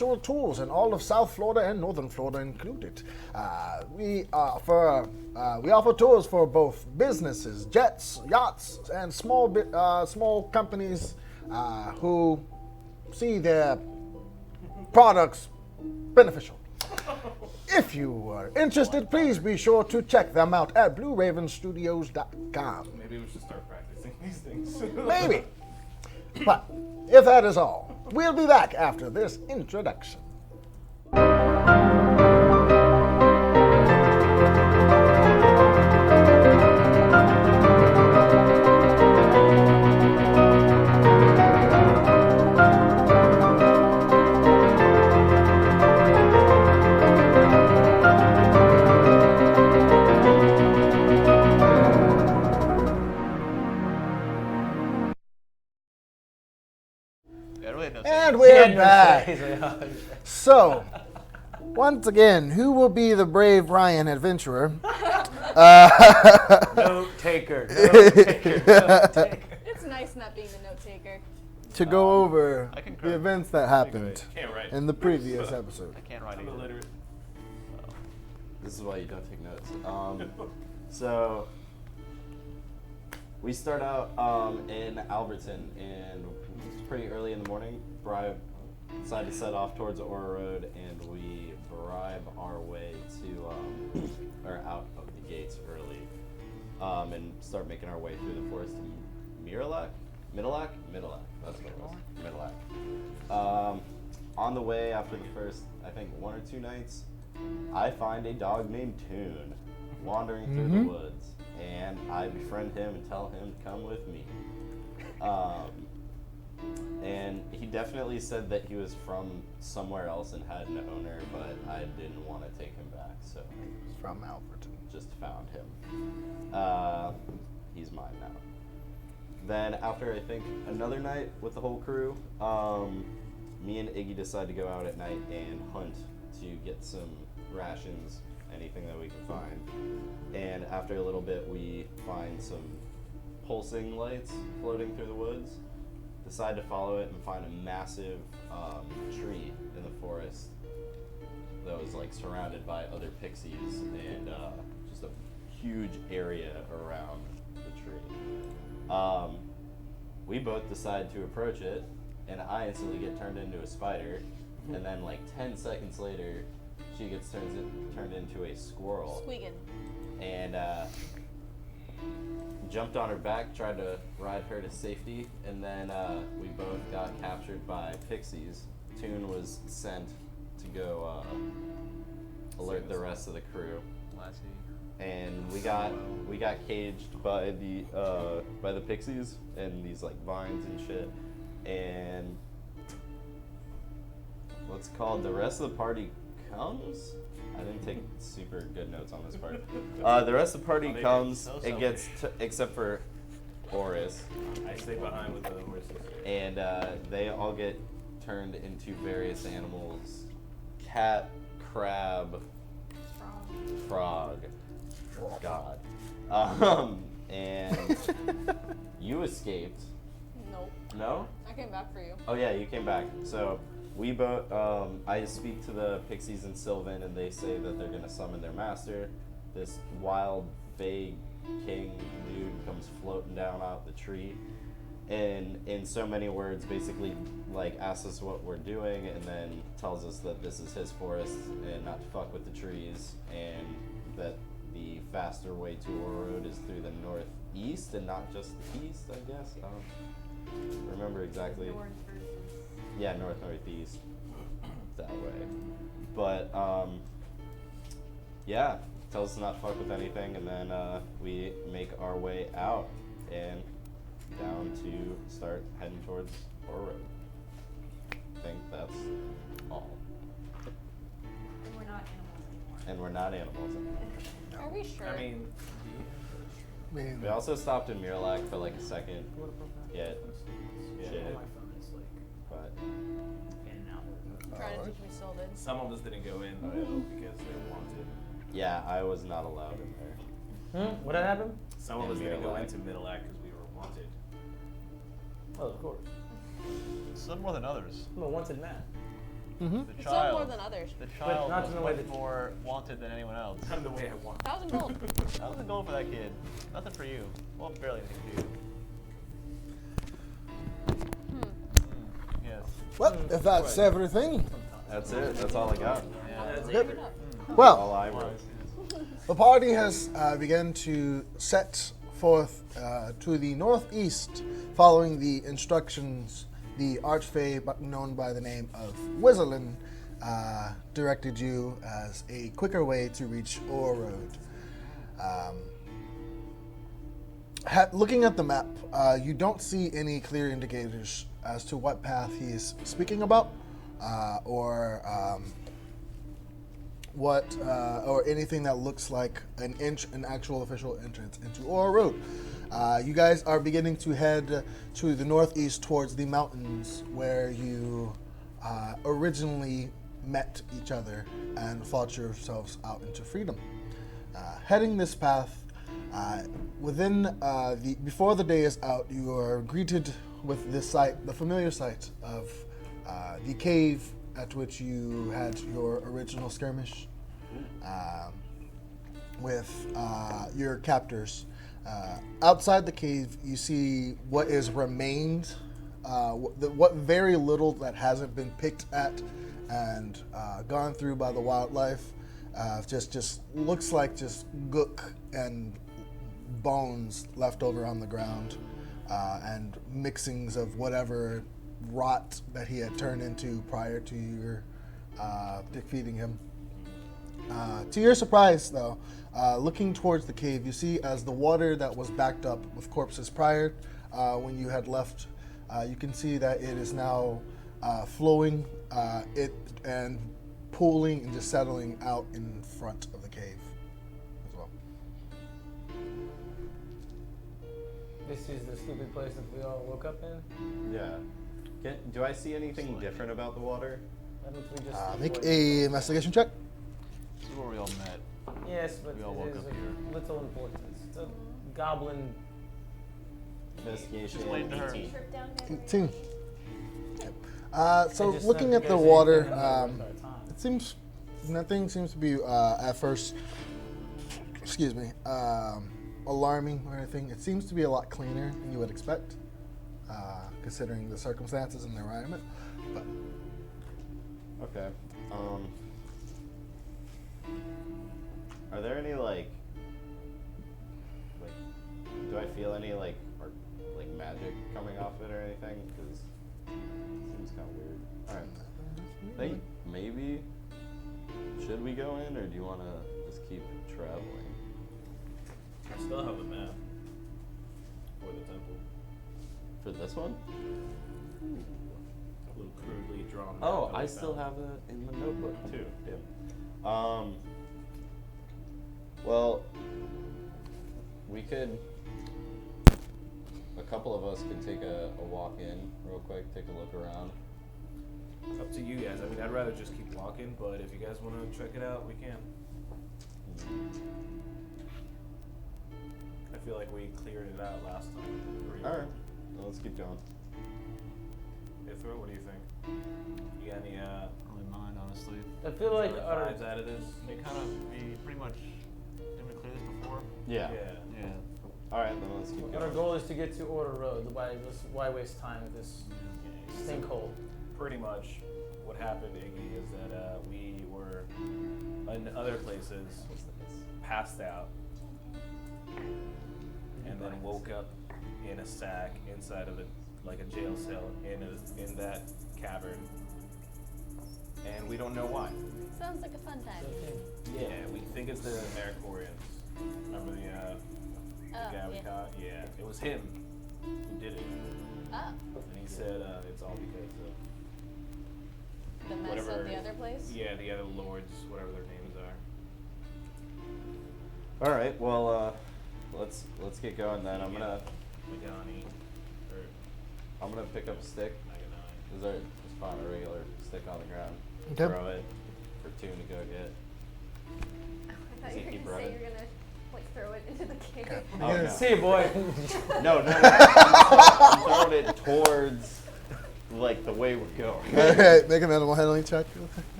tools in all of South Florida and Northern Florida included. We offer tours for both businesses, jets, yachts, and small companies who see their products beneficial. If you are interested, please be sure to check them out at BlueRavenStudios.com. Maybe we should start practicing these things. Maybe. But if that is all, we'll be back after this introduction. And we're back. So, once again, who will be the brave Ryan adventurer? Note taker. It's nice not being the note taker. To go over the events that happened Can't write. in the previous episode. I can't write I'm either. illiterate. This is why you don't take notes. So we start out in Alberton, and it's pretty early in the morning. Bribe decided to set off towards Aura Road, and we bribe our way to or out of the gates early, and start making our way through the forest to Middleac. That's what it was. Middleac. On the way, after the first, I think, 1 or 2 nights, I find a dog named Toon wandering through the woods, and I befriend him and tell him to come with me. And he definitely said that he was from somewhere else and had an owner, but I didn't want to take him back, so From Alberton. just found him. He's mine now. Then after, I think, another night with the whole crew, me and Iggy decide to go out at night and hunt to get some rations, anything that we can find. And after a little bit, we find some pulsing lights floating through the woods. Decide to follow it and find a massive tree in the forest that was like surrounded by other pixies and just a huge area around the tree. We both decide to approach it, and I instantly get turned into a spider, and then like 10 seconds later, she gets turned into a squirrel. Squeaking. And jumped on her back, tried to ride her to safety, and then we both got captured by pixies. Toon was sent to go alert the rest of the crew, and we got caged by the pixies and these like vines and shit. And what's called the rest of the party comes. I didn't take super good notes on this part. The rest of the party comes. It gets except for Orys. I stay behind with the horses. And they all get turned into various animals: cat, crab, frog. God. And you escaped. Nope. No? I came back for you. Oh yeah, you came back. So we both. I speak to the pixies in Sylvan, and they say that they're gonna summon their master. This wild, vague king dude comes floating down out the tree, and in so many words, basically like asks us what we're doing, and then tells us that this is his forest and not to fuck with the trees, and that the faster way to Aura Road is through the northeast and not just the east. I guess I don't remember exactly. Yeah, northeast, that way. But, yeah, tells us not to fuck with anything, and then we make our way out and down to start heading towards Aura Road. I think that's all. And we're not animals anymore. And we're not animals anymore. Are we sure? I mean, We also stopped in Miralac for like a second. Get shit. But Trying to teach me Sylvan. some of us didn't go in though because they wanted. yeah, I was not allowed in there. What had happened? Some of us In didn't go Middle into Middle Act because we were wanted. Oh, of course. Some more than others. I'm a wanted man. Mm-hmm. The Some more child. than others. The child not was in the way much that- more wanted than anyone else. I'm the way I want. 1,000 gold. 1,000 gold for that kid. Nothing for you. Well, barely anything for you. Yes. Well, if that's everything, That's it. That's all I got. Yeah. Good. All Well, I wrote. the party has begun to set forth to the northeast, following the instructions the Archfey, known by the name of Wizzelin, directed you as a quicker way to reach Ore Road. Looking at the map, you don't see any clear indicators as to what path he is speaking about, or anything that looks like an actual official entrance into Ore Road. You guys are beginning to head to the northeast towards the mountains where you originally met each other and fought yourselves out into freedom. Heading this path, before the day is out, you are greeted with this sight, the familiar sight of the cave at which you had your original skirmish with your captors. Outside the cave, you see what is remained, what very little that hasn't been picked at and gone through by the wildlife. Just looks like just gook and bones left over on the ground, and mixings of whatever rot that he had turned into prior to your defeating him. To your surprise, though, looking towards the cave, you see as the water that was backed up with corpses prior, when you had left, you can see that it is now flowing, and pooling and just settling out in front of the cave as well. This is the stupid place that we all woke up in. Yeah. Do I see anything different about the water? Why don't we just Make avoid- a investigation check. This is where we all met. Yes, but We all it woke is up of here. little importance. It's a goblin. Investigation Just wait to her. 18. Trip down memory 18. lane. So I just looking sent at the you guys water, anything that was worth our time. it seems nothing seems to be at first, excuse me, alarming or anything. It seems to be a lot cleaner than you would expect, considering the circumstances and the environment. But Okay. Are there any like, do I feel any like magic coming off it or anything? Because it seems kind of weird. All right. Think maybe should we go in or do you want to just keep traveling? I still have a map for the temple. For this one? A little crudely drawn. map Oh, that I we still found. have it in the notebook too. Yeah. Well, we could. A couple of us could take a walk in real quick, take a look around. Up to you guys. I mean, I'd rather just keep walking, but if you guys want to check it out, we can. I feel like we cleared it out last time. All right, well, let's keep going. Ithryl, what do you think? You got any Probably mine, honestly. I feel like other our vibes out of this? We kind of, we pretty much, didn't we clear this before? Yeah. Yeah. All right, then let's keep our going. goal is to get to Order Road. Why waste time with this sinkhole? Pretty much what happened, Iggy, is that we were in other places, passed out, and then woke up in a sack inside of a jail cell in that cavern, and we don't know why. Sounds like a fun time. Yeah, we think it's the Mercurians. Remember the guy we yeah. caught? Yeah, it was him who did it, Oh, and he said it's all because of the mess whatever. of the other place? Yeah, the other lords, whatever their names are. All right, well, let's get going then. I'm gonna Magani, or pick up a stick. Maganai. Is there just find a regular stick on the ground? Okay. Throw it for Toon to go get. I thought Does he you were keep gonna say running? you're gonna like throw it into the cave. Oh, no. See you, boy. No, I'm throwing it towards like the way we're going. Alright, make an animal handling check.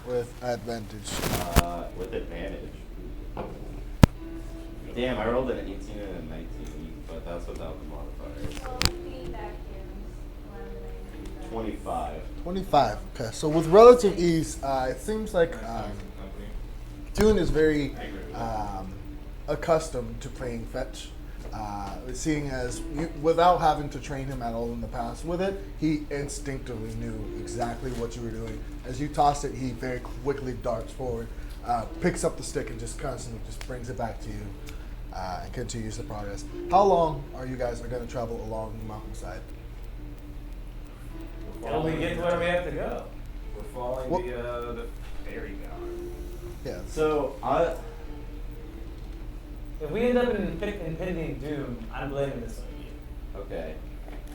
With advantage. With advantage. Damn, I rolled an 18 and a 19, but that's without the modifiers. Well, being back here, 25. 25. Okay, so with relative ease, it seems like Toon is very accustomed to playing fetch. Seeing as without having to train him at all in the past with it, he instinctively knew exactly what you were doing. As you toss it, he very quickly darts forward, picks up the stick, and just constantly just brings it back to you, and continues the progress. How long are you guys going to travel along the mountainside? Till we get to where we have to go. We're following What- the ferry god. Yeah. So, If we end up in impending doom, I'm blaming this on you. okay.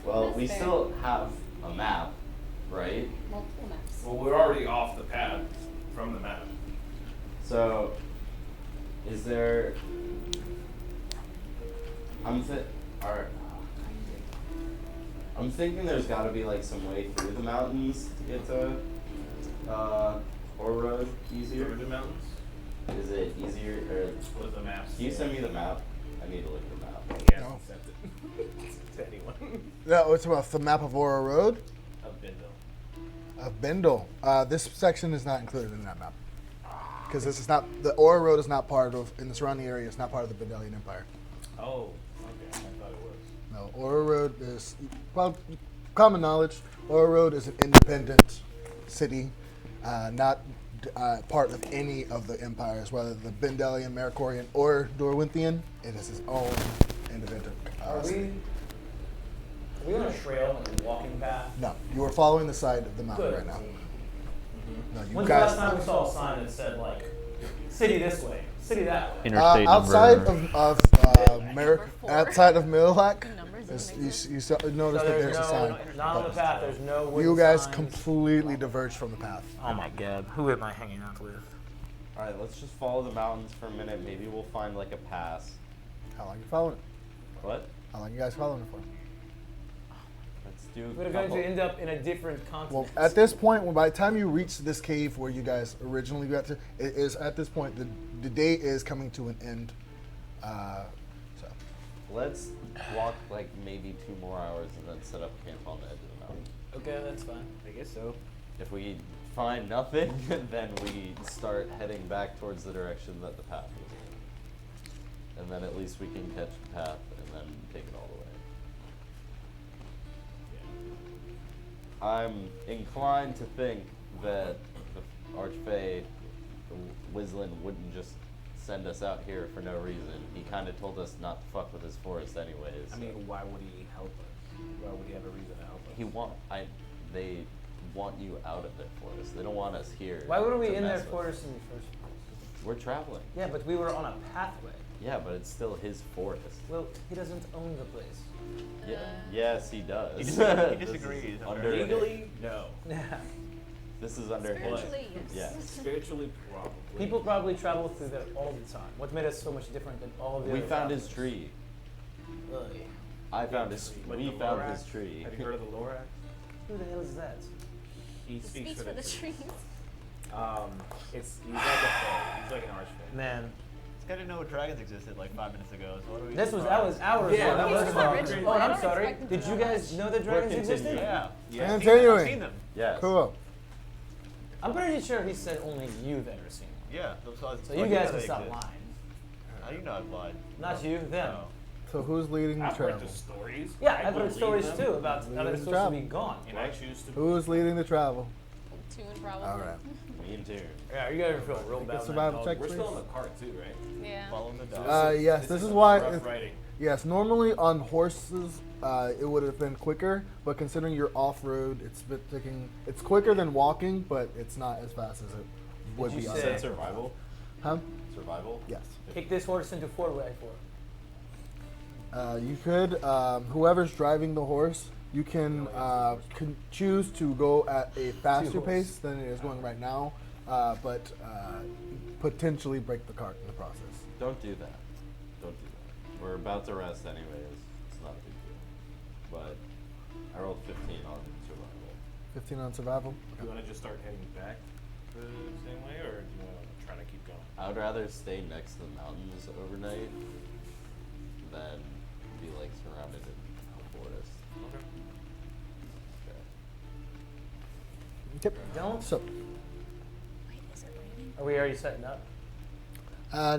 Well, That's we fair. still have a map, right? Multiple maps. Well, we're already off the path from the map. So, is there? I'm thinking there's got to be like some way through the mountains to get to Orys easier. Through the mountains. Is it easier? Or What does the map can you say? send me the map? I need to look at the map. He hasn't No. sent it to anyone. Yeah, it's about the map of Aura Road Of Bindle. of Bindle. This section is not included in that map because this is not the Aura Road is not part of in the surrounding area. It's not part of the Bindelian Empire. Oh, okay. I thought it was. No, Aura Road is well, common knowledge. Aura Road is an independent city, not part of any of the empires, whether the Bindelian, Maricorian, or Dorwinthian. It is its own independent. Are city. we on a trail, like a walking path? No, you are following the side of the mountain Good. right now. No, you When's the guys. last time we saw a sign that said, like, city this way, city that way? Interstate Outside number. of Number 4. outside of Mililak, The numbers is- don't you, make sense. you So notice that there's a sign. not on the path, there's no wooden You guys signs. completely diverge from the path. Oh my god, who am I hanging out with? All right, let's just follow the mountains for a minute. Maybe we'll find like a pass. How long you following it? What? How long you guys following it for? Let's do. We're going to end up in a different continent. Well, at this point, by the time you reach this cave where you guys originally got to, it is at this point the day is coming to an end. So Let's walk like maybe 2 more hours and then set up camp on the edge of the mountain. Okay, that's fine. I guess so. If we find nothing, then we start heading back towards the direction that the path was in. And then at least we can catch the path and then take it all the way. I'm inclined to think that the Archfey, Wislin, wouldn't just send us out here for no reason. He kind of told us not to fuck with his forest anyways. I mean, why would he help us? Why would he have a reason to help us? They want you out of their forest. They don't want us here. Why were we to in their mess with. forest in the first place? We're traveling. Yeah, but we were on a pathway. Yeah, but it's still his forest. Well, he doesn't own the place. Yeah. Yes, he does. He This disagrees. is under Legally, no. Yeah. This is under his. Spiritually, yes. Yeah. Spiritually, probably. People probably travel through there all the time. What made us so much different than all of the We other found his travelers? tree. Really? I found his. Like We the found Lorax? his tree. Have you heard of the Lorax? Who the hell is that? He He speaks speaks for the trees. He's like a fae. He's like an archfey. Man, This guy didn't know dragons existed like 5 minutes ago. So what are we? that was hours Yeah, ago. that That was was the wrong. original. Oh, I I'm don't sorry. expect them Did to you know guys that. know that dragons existed? continuing. Yeah. Yeah. I've Continuing. seen them. Yes. cool. I'm pretty sure he said only you that are seen one. Yeah. So you guys can stop lying. How do you know I've lied? Not you, them. Oh. So who's leading the I've heard travel? the stories. Yeah, I I've heard believe stories them, too about how they're Leading supposed to be travel. gone. And I choose to. Who's leading the travel? Two and probably. All right. Me and Tyrion. Yeah, you guys are feeling real Make a bad. survival check, We're please. still in the cart too, right? Yeah. Following the dog. Yes, this is a why. rough riding. Yes, normally on horses, it would have been quicker, but considering you're off-road, it's quicker than walking, but it's not as fast as it would Did be you on say- foot. Is that survival? Huh? Survival? Yes. Kick this horse into 4x4. You could, whoever's driving the horse, you can choose to go at a faster horse. pace than it is going right now, but potentially break the cart in the process. Don't do that. Don't do that. We're about to rest anyways. It's not a big deal. But I I rolled 15 on survival. 15 on survival. Do you want to just start heading back the same way, or do you want to try to keep going? I would rather stay next to the mountains overnight than be like surrounded in a forest. Okay. Okay. Yep. Don't. So, Wait, is it raining? Are we already setting up?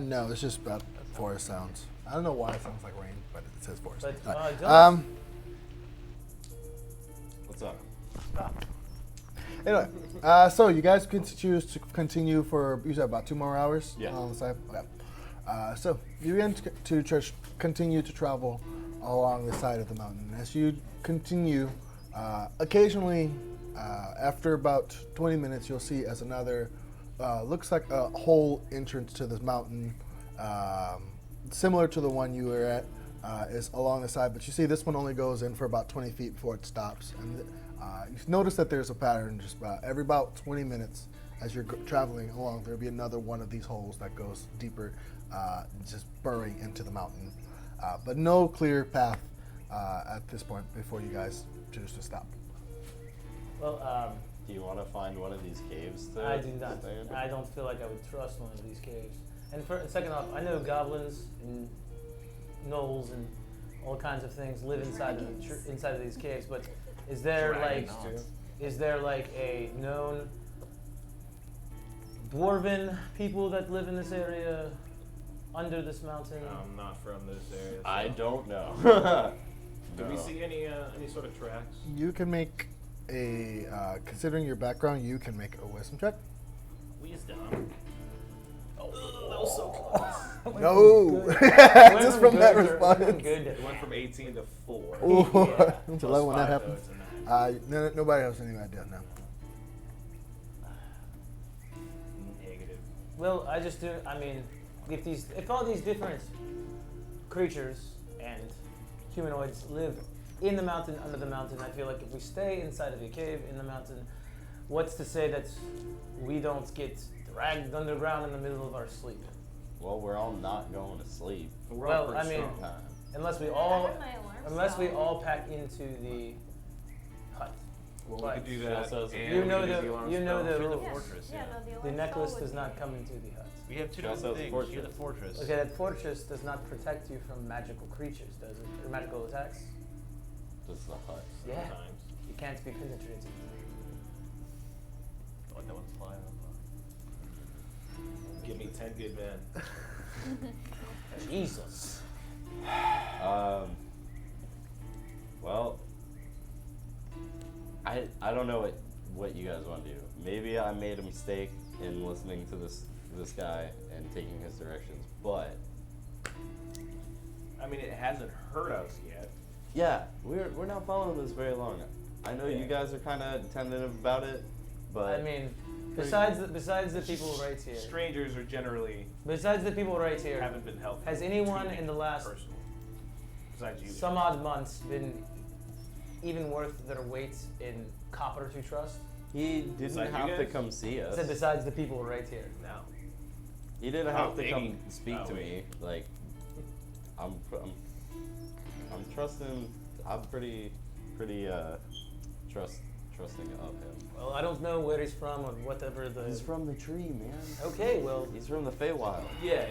no, it's just about forest sounds. I don't know why it sounds like rain, but it says forest. But Alright. don't. What's up? Stop. Anyway, so you guys can choose to continue for, you said about 2 more hours? Yeah. On the side? Okay. So you begin to continue to travel along the side of the mountain. As you continue, occasionally, after about 20 minutes, you'll see as another, looks like a whole entrance to this mountain, similar to the one you were at, is along the side, but you see this one only goes in for about 20 feet before it stops. And you notice that there's a pattern just every about 20 minutes as you're traveling along, there'll be another one of these holes that goes deeper, just burrowing into the mountain. But no clear path at this point before you guys choose to stop. Well, Do you want to find one of these caves to I do not. stay in? I don't feel like I would trust one of these caves. And second off, I know goblins and gnolls and all kinds of things live inside of these caves. But is there like a known dwarven people that live in this area under this mountain? I'm not from this area. So. I don't know. Did we No. see any sort of tracks? You can make a, considering your background, you can make a wisdom check. Wisdom. Oh, that was so close. No! Just from that response. Good. It went from 18 to 4. Ooh, Yeah. it's Plus 11 when that 5, though, happens. it's a 9. Nobody has any idea now. Negative. Well, I just do. I mean, if all these different creatures and humanoids live in the mountain, under the mountain, I feel like if we stay inside of a cave in the mountain, what's to say that we don't get dragged underground in the middle of our sleep? Well, we're all not going to sleep. We're Well, all pretty I mean- strong. Time. Unless we I all, have my alarm unless we sound. all pack into the hut. Well, we But could do She that. also has a- and You we know could use the- alarm you know spell. the You're the rules. fortress. Yeah, no, the The alarm necklace spell does would not be- come into the hut. We have two She also different has a things. You're the fortress. fortress. Okay, that fortress does not protect you from magical creatures, does it? Or magical attacks? Just the hut. Yeah. Sometimes. You can't be penetrated. Oh, that one's flying. Give me 10 good men. Jesus. Well, I don't know what you guys want to do. Maybe I made a mistake in listening to this guy and taking his directions, but I mean, it hasn't hurt us yet. yeah, we're not following this very long. I know you guys are kind of tentative about it, but I mean, besides the people right here, Strangers are generally besides the people right here, haven't been helpful. has anyone to me in the last personally, besides you? some odd months been even worth their weight in copper to trust? he didn't Besides you have to guys? come see I us. said besides the people right here. No. He didn't Oh, have to Iggy. come speak Oh, to Iggy. me. Like, I'm trusting. I'm pretty trusting of him. Well, I don't know where he's from or whatever the. He's from the tree, man. Okay, well, He's from the Feywild. Yeah,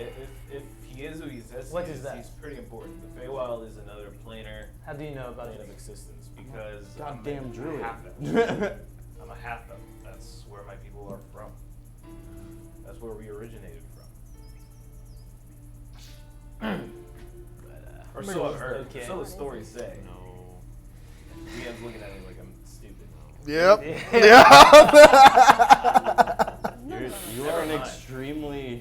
if he is who he says What he is that? he's pretty important. The Feywild is another planar how do you know about plane of it? existence because Goddamn I'm druid. a half elf. I'm a half elf. That's where my people are from. That's where we originated from. Or so I've heard. Okay. So the stories say. No. DM's looking at me like I'm stupid. Yep. You Never are an mind. extremely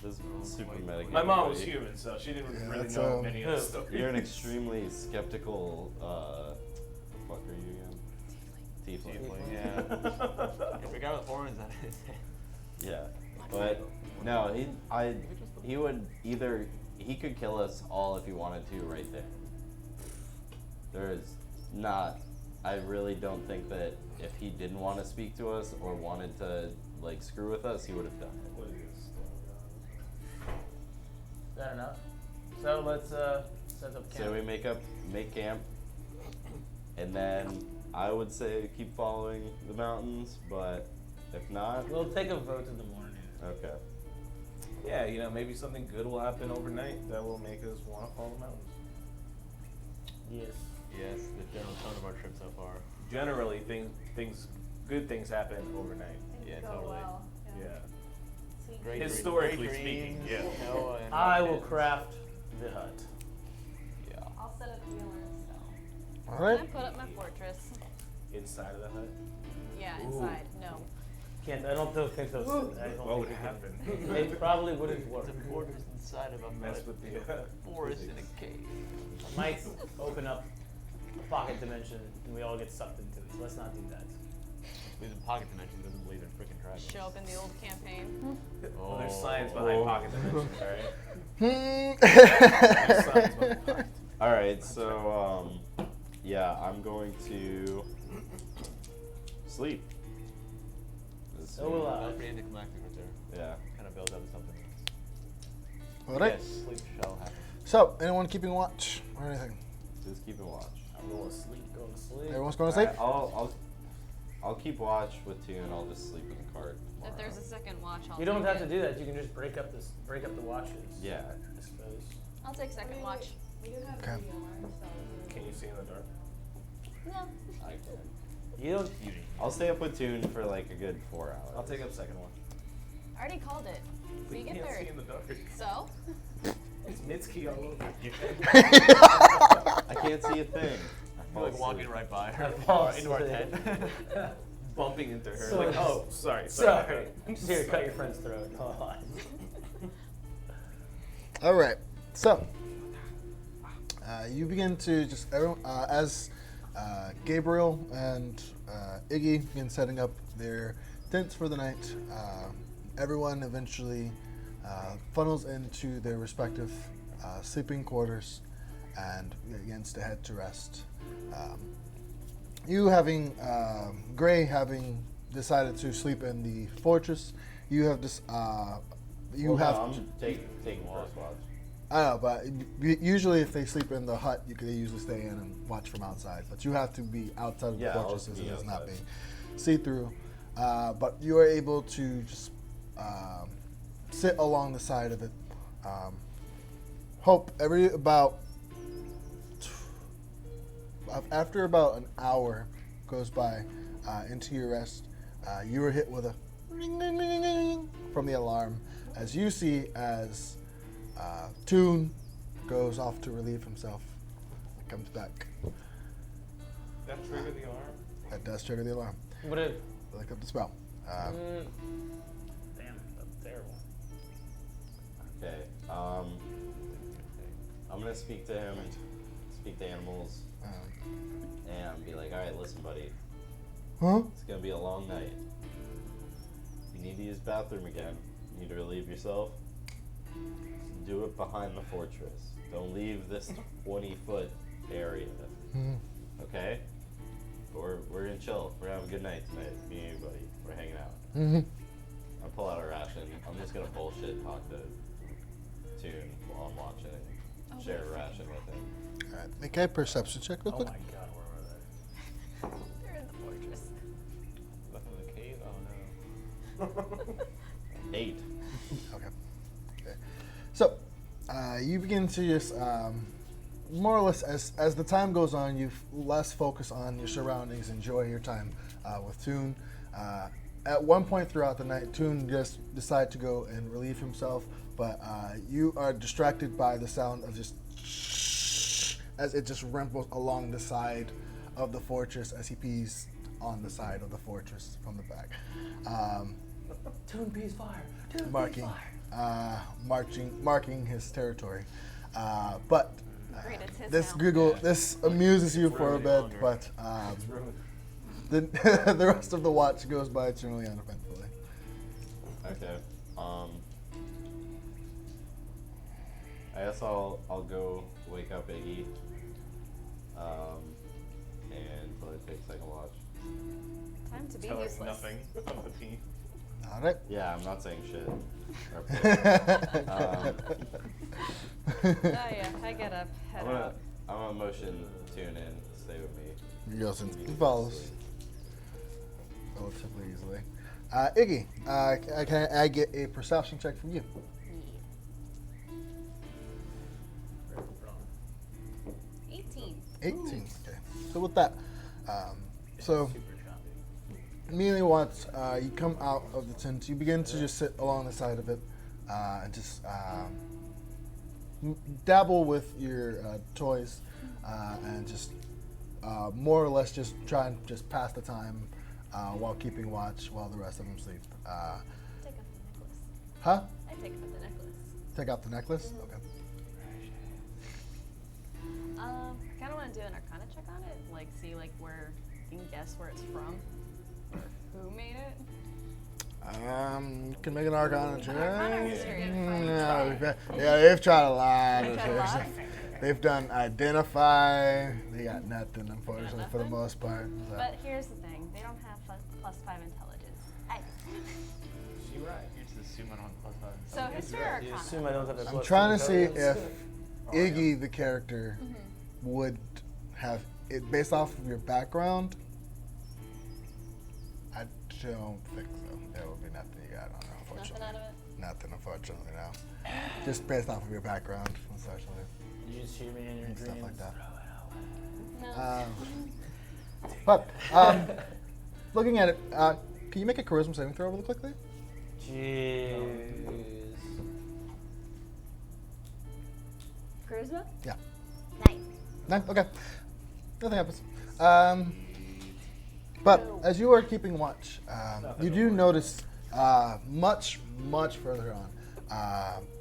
this super meta. My mom was human, so she didn't Yeah, really that's, know many of the stories. You're an extremely skeptical. What the fuck are you again? Tiefling. Yeah. I forgot what horns that is. Yeah, but no, he would either he could kill us all if he wanted to right there. There is not. I really don't think that if he didn't want to speak to us or wanted to like screw with us, he would have done it. What is this? Fair enough. So let's set up camp. So we make camp. And then I would say keep following the mountains, but if not, We'll take a vote in the morning. okay. Yeah, you know, maybe something good will happen overnight that will make us want to follow the mountains. Yes. Yes, the general tone of our trip so far. Generally, good things happen overnight. Things Yeah, go totally. well. Yeah. Sweet Great dreams. Historically great speaking, dreams, yeah. Noah and I will Rockets. craft the hut. Yeah. I'll set up healers, so. All Can I right. put up my fortress? Inside of the hut. Yeah, Ooh. inside. No. Can't. I don't think those. I don't What would think we happen? can- It probably wouldn't work. It's a fortress inside of a Mess mud with the forest in physics. a cave. I might open up a pocket dimension and we all get sucked into it. So let's not do that. Lives in pocket dimension, doesn't believe in freaking dragons. Show up in the old campaign. Well, there's science behind pocket dimensions, alright? Hmm. There's science behind pocket. All right, so yeah, I'm going to sleep. So will I. That's pretty anticlimactic right there. Yeah. Kind of builds up to something. All right. Yes, sleep shall happen. So, anyone keeping watch or anything? Just keep a watch. I'm going to sleep. Going to sleep. Everyone's going to sleep? I'll keep watch with Tune. I'll just sleep in the cart. If there's a second watch, I'll You don't take have to it. do that. You can just break up the watches. Yeah. I suppose. I'll take second watch. We do have Okay. radio alarms, so. Can you see in the dark? No. I can. You don't. I'll stay up with Tune for like a good 4 hours. I'll take up second one. I already called it. We We get can't there. see in the dark. So? It's Mitski all over. I can't see a thing. You're like walking right by her. fall into our asleep. tent. Bumping into her. So- like, oh, sorry. Sorry. Here, cut your friend's throat. Hold on. All right. So, you begin to just as Gabriel and Iggy begin setting up their tents for the night. Everyone eventually funnels into their respective sleeping quarters and begins to head to rest. You having Gray having decided to sleep in the fortress, you have you Well, have. No, I'm taking first watch. I know, but usually if they sleep in the hut, they usually stay in and watch from outside. But you have to be outside of the Yeah, I'll fortress as be it is not outside. being see-through. But you are able to just sit along the side of it. After about an hour goes by into your rest, you are hit with a ring, ring, ring, ring, ring from the alarm as you see as Toon goes off to relieve himself and comes back. That triggered the alarm? That does trigger the alarm. What if? Look up the spell. Damn, that's terrible. Okay. I'm gonna speak to him, speak to animals, and be like, all right, listen, buddy. Huh? It's gonna be a long night. You need to use the bathroom again. You need to relieve yourself. Do it behind the fortress. Don't leave this 20-foot area. Okay? But we're gonna chill. We're gonna have a good night tonight. Me and you, buddy. We're hanging out. I pull out a ration. I'm just gonna bullshit talk to Tune while I'm watching and share a ration with him. All right, make a perception check real Oh quick. my god, where were they? They're in the fortress. Left in the cave? Oh no. 8. Okay. So, you begin to just more or less as the time goes on, you less focus on your surroundings, enjoy your time with Toon. At one point throughout the night, Toon just decided to go and relieve himself, but you are distracted by the sound of just as it just ripples along the side of the fortress as he pees on the side of the fortress from the back. Toon peas fire. Toon peas Marking, fire. marking his territory. But Great, it's his this now. this amuses you for a really bit, longer. but the the rest of the watch goes by extremely uneventfully. Okay. I guess I'll go wake up Iggy. And probably take second watch. Time to be Tell her useless. nothing of the pee. All right. Yeah, I'm not saying shit. Or piss. Oh yeah, I get up, head out. I'm gonna motion Tune in, stay with me. He goes and he follows relatively easily. Iggy, can I get a perception check from you? 18. 18. Okay. So with that, so Super choppy. immediately once you come out of the tent, you begin to just sit along the side of it and just dabble with your toys and just more or less just try and just pass the time while keeping watch while the rest of them sleep. Take off the necklace. Huh? I take off the necklace. Take out the necklace? Okay. I kind of want to do an Arcana check on it, like see like where you can guess where it's from, or who made it. You can make an Arcana check. Arcana or history? Yeah, they've tried a lot. They tried a lot? They've done identify. They got nothing, unfortunately, for the nothing? most part. So. But here's the thing: they don't have +5 intelligence. She right. You're just assuming on +5. So history or You Arcana? assume I don't have a I'm trying to see intelligence? if Iggy, the character, would have it based off of your background. I don't think so. There would be nothing you got on there, Nothing unfortunately. out of it. Nothing, unfortunately, no. Just based off of your background, unfortunately, You just hear me in your and dreams. stuff like that. No. But looking at it, can you make a charisma saving throw really quickly? Jeez. Charisma? Yeah. 9. No? Okay. Nothing happens. But as you are keeping watch, you do notice much further on,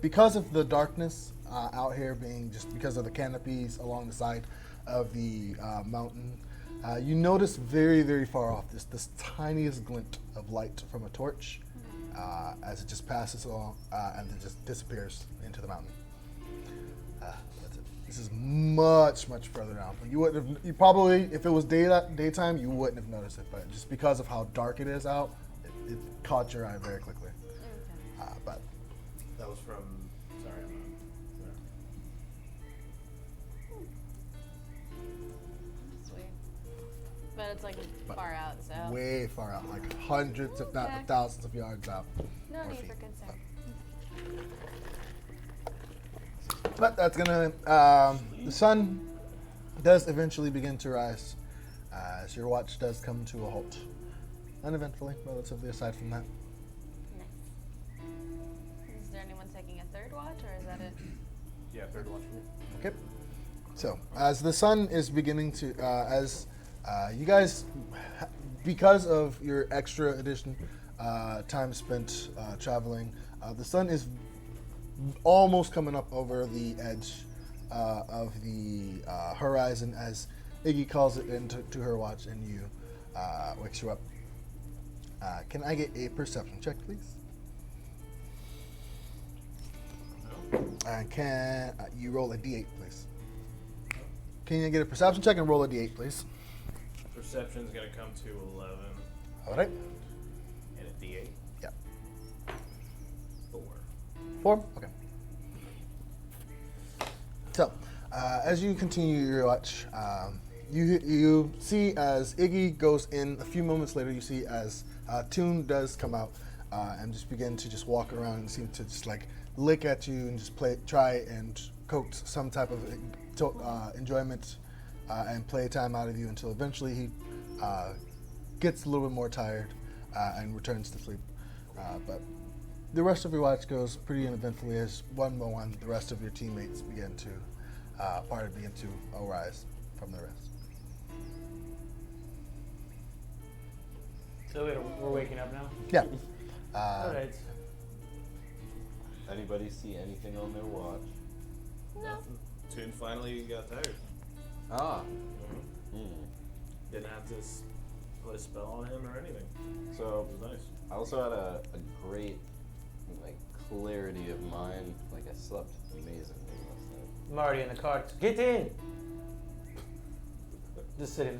because of the darkness out here being just because of the canopies along the side of the mountain, you notice very far off this tiniest glint of light from a torch as it just passes along and then just disappears into the mountain. That's it. This is much further down. But you wouldn't have. You probably, if it was daytime, you wouldn't have noticed it. But just because of how dark it is out, it caught your eye very quickly. But That was from. Sorry, I'm not. Sweet. But it's like far out, so. way far out, like hundreds, if not Okay. thousands of yards out. No or need feet. for concern. But that's gonna. The sun does eventually begin to rise as your watch does come to a halt, uneventfully, relatively. Aside from that. Nice. Is there anyone taking a third watch, or is that it? Yeah, third watch for me. Okay. So, as the sun is beginning to, you guys, because of your extra addition time spent traveling, the sun is almost coming up over the edge of the horizon as Iggy calls it into her watch and you wakes you up. Can I get a perception check, please? And can you roll a d8, please? Can you get a perception check and roll a d8, please? Perception's gonna come to 11. All right. And a D8. Yeah. 4. 4? Okay. So, as you continue your watch, you see as Iggy goes in, a few moments later, you see as Toon does come out and just begin to just walk around and seem to just like lick at you and just try and coax some type of enjoyment and playtime out of you until eventually he gets a little bit more tired and returns to sleep. But the rest of your watch goes pretty uneventfully as one by one the rest of your teammates begin to arise from the rest. So we're waking up now? Yeah. Alright. Anybody see anything on their watch? No. Toon finally got tired. Ah. Didn't have to put a spell on him or anything. So It was nice. I also had a great like clarity of mind. Like I slept amazingly last night. I'm already in the cart. Get in! Just sitting.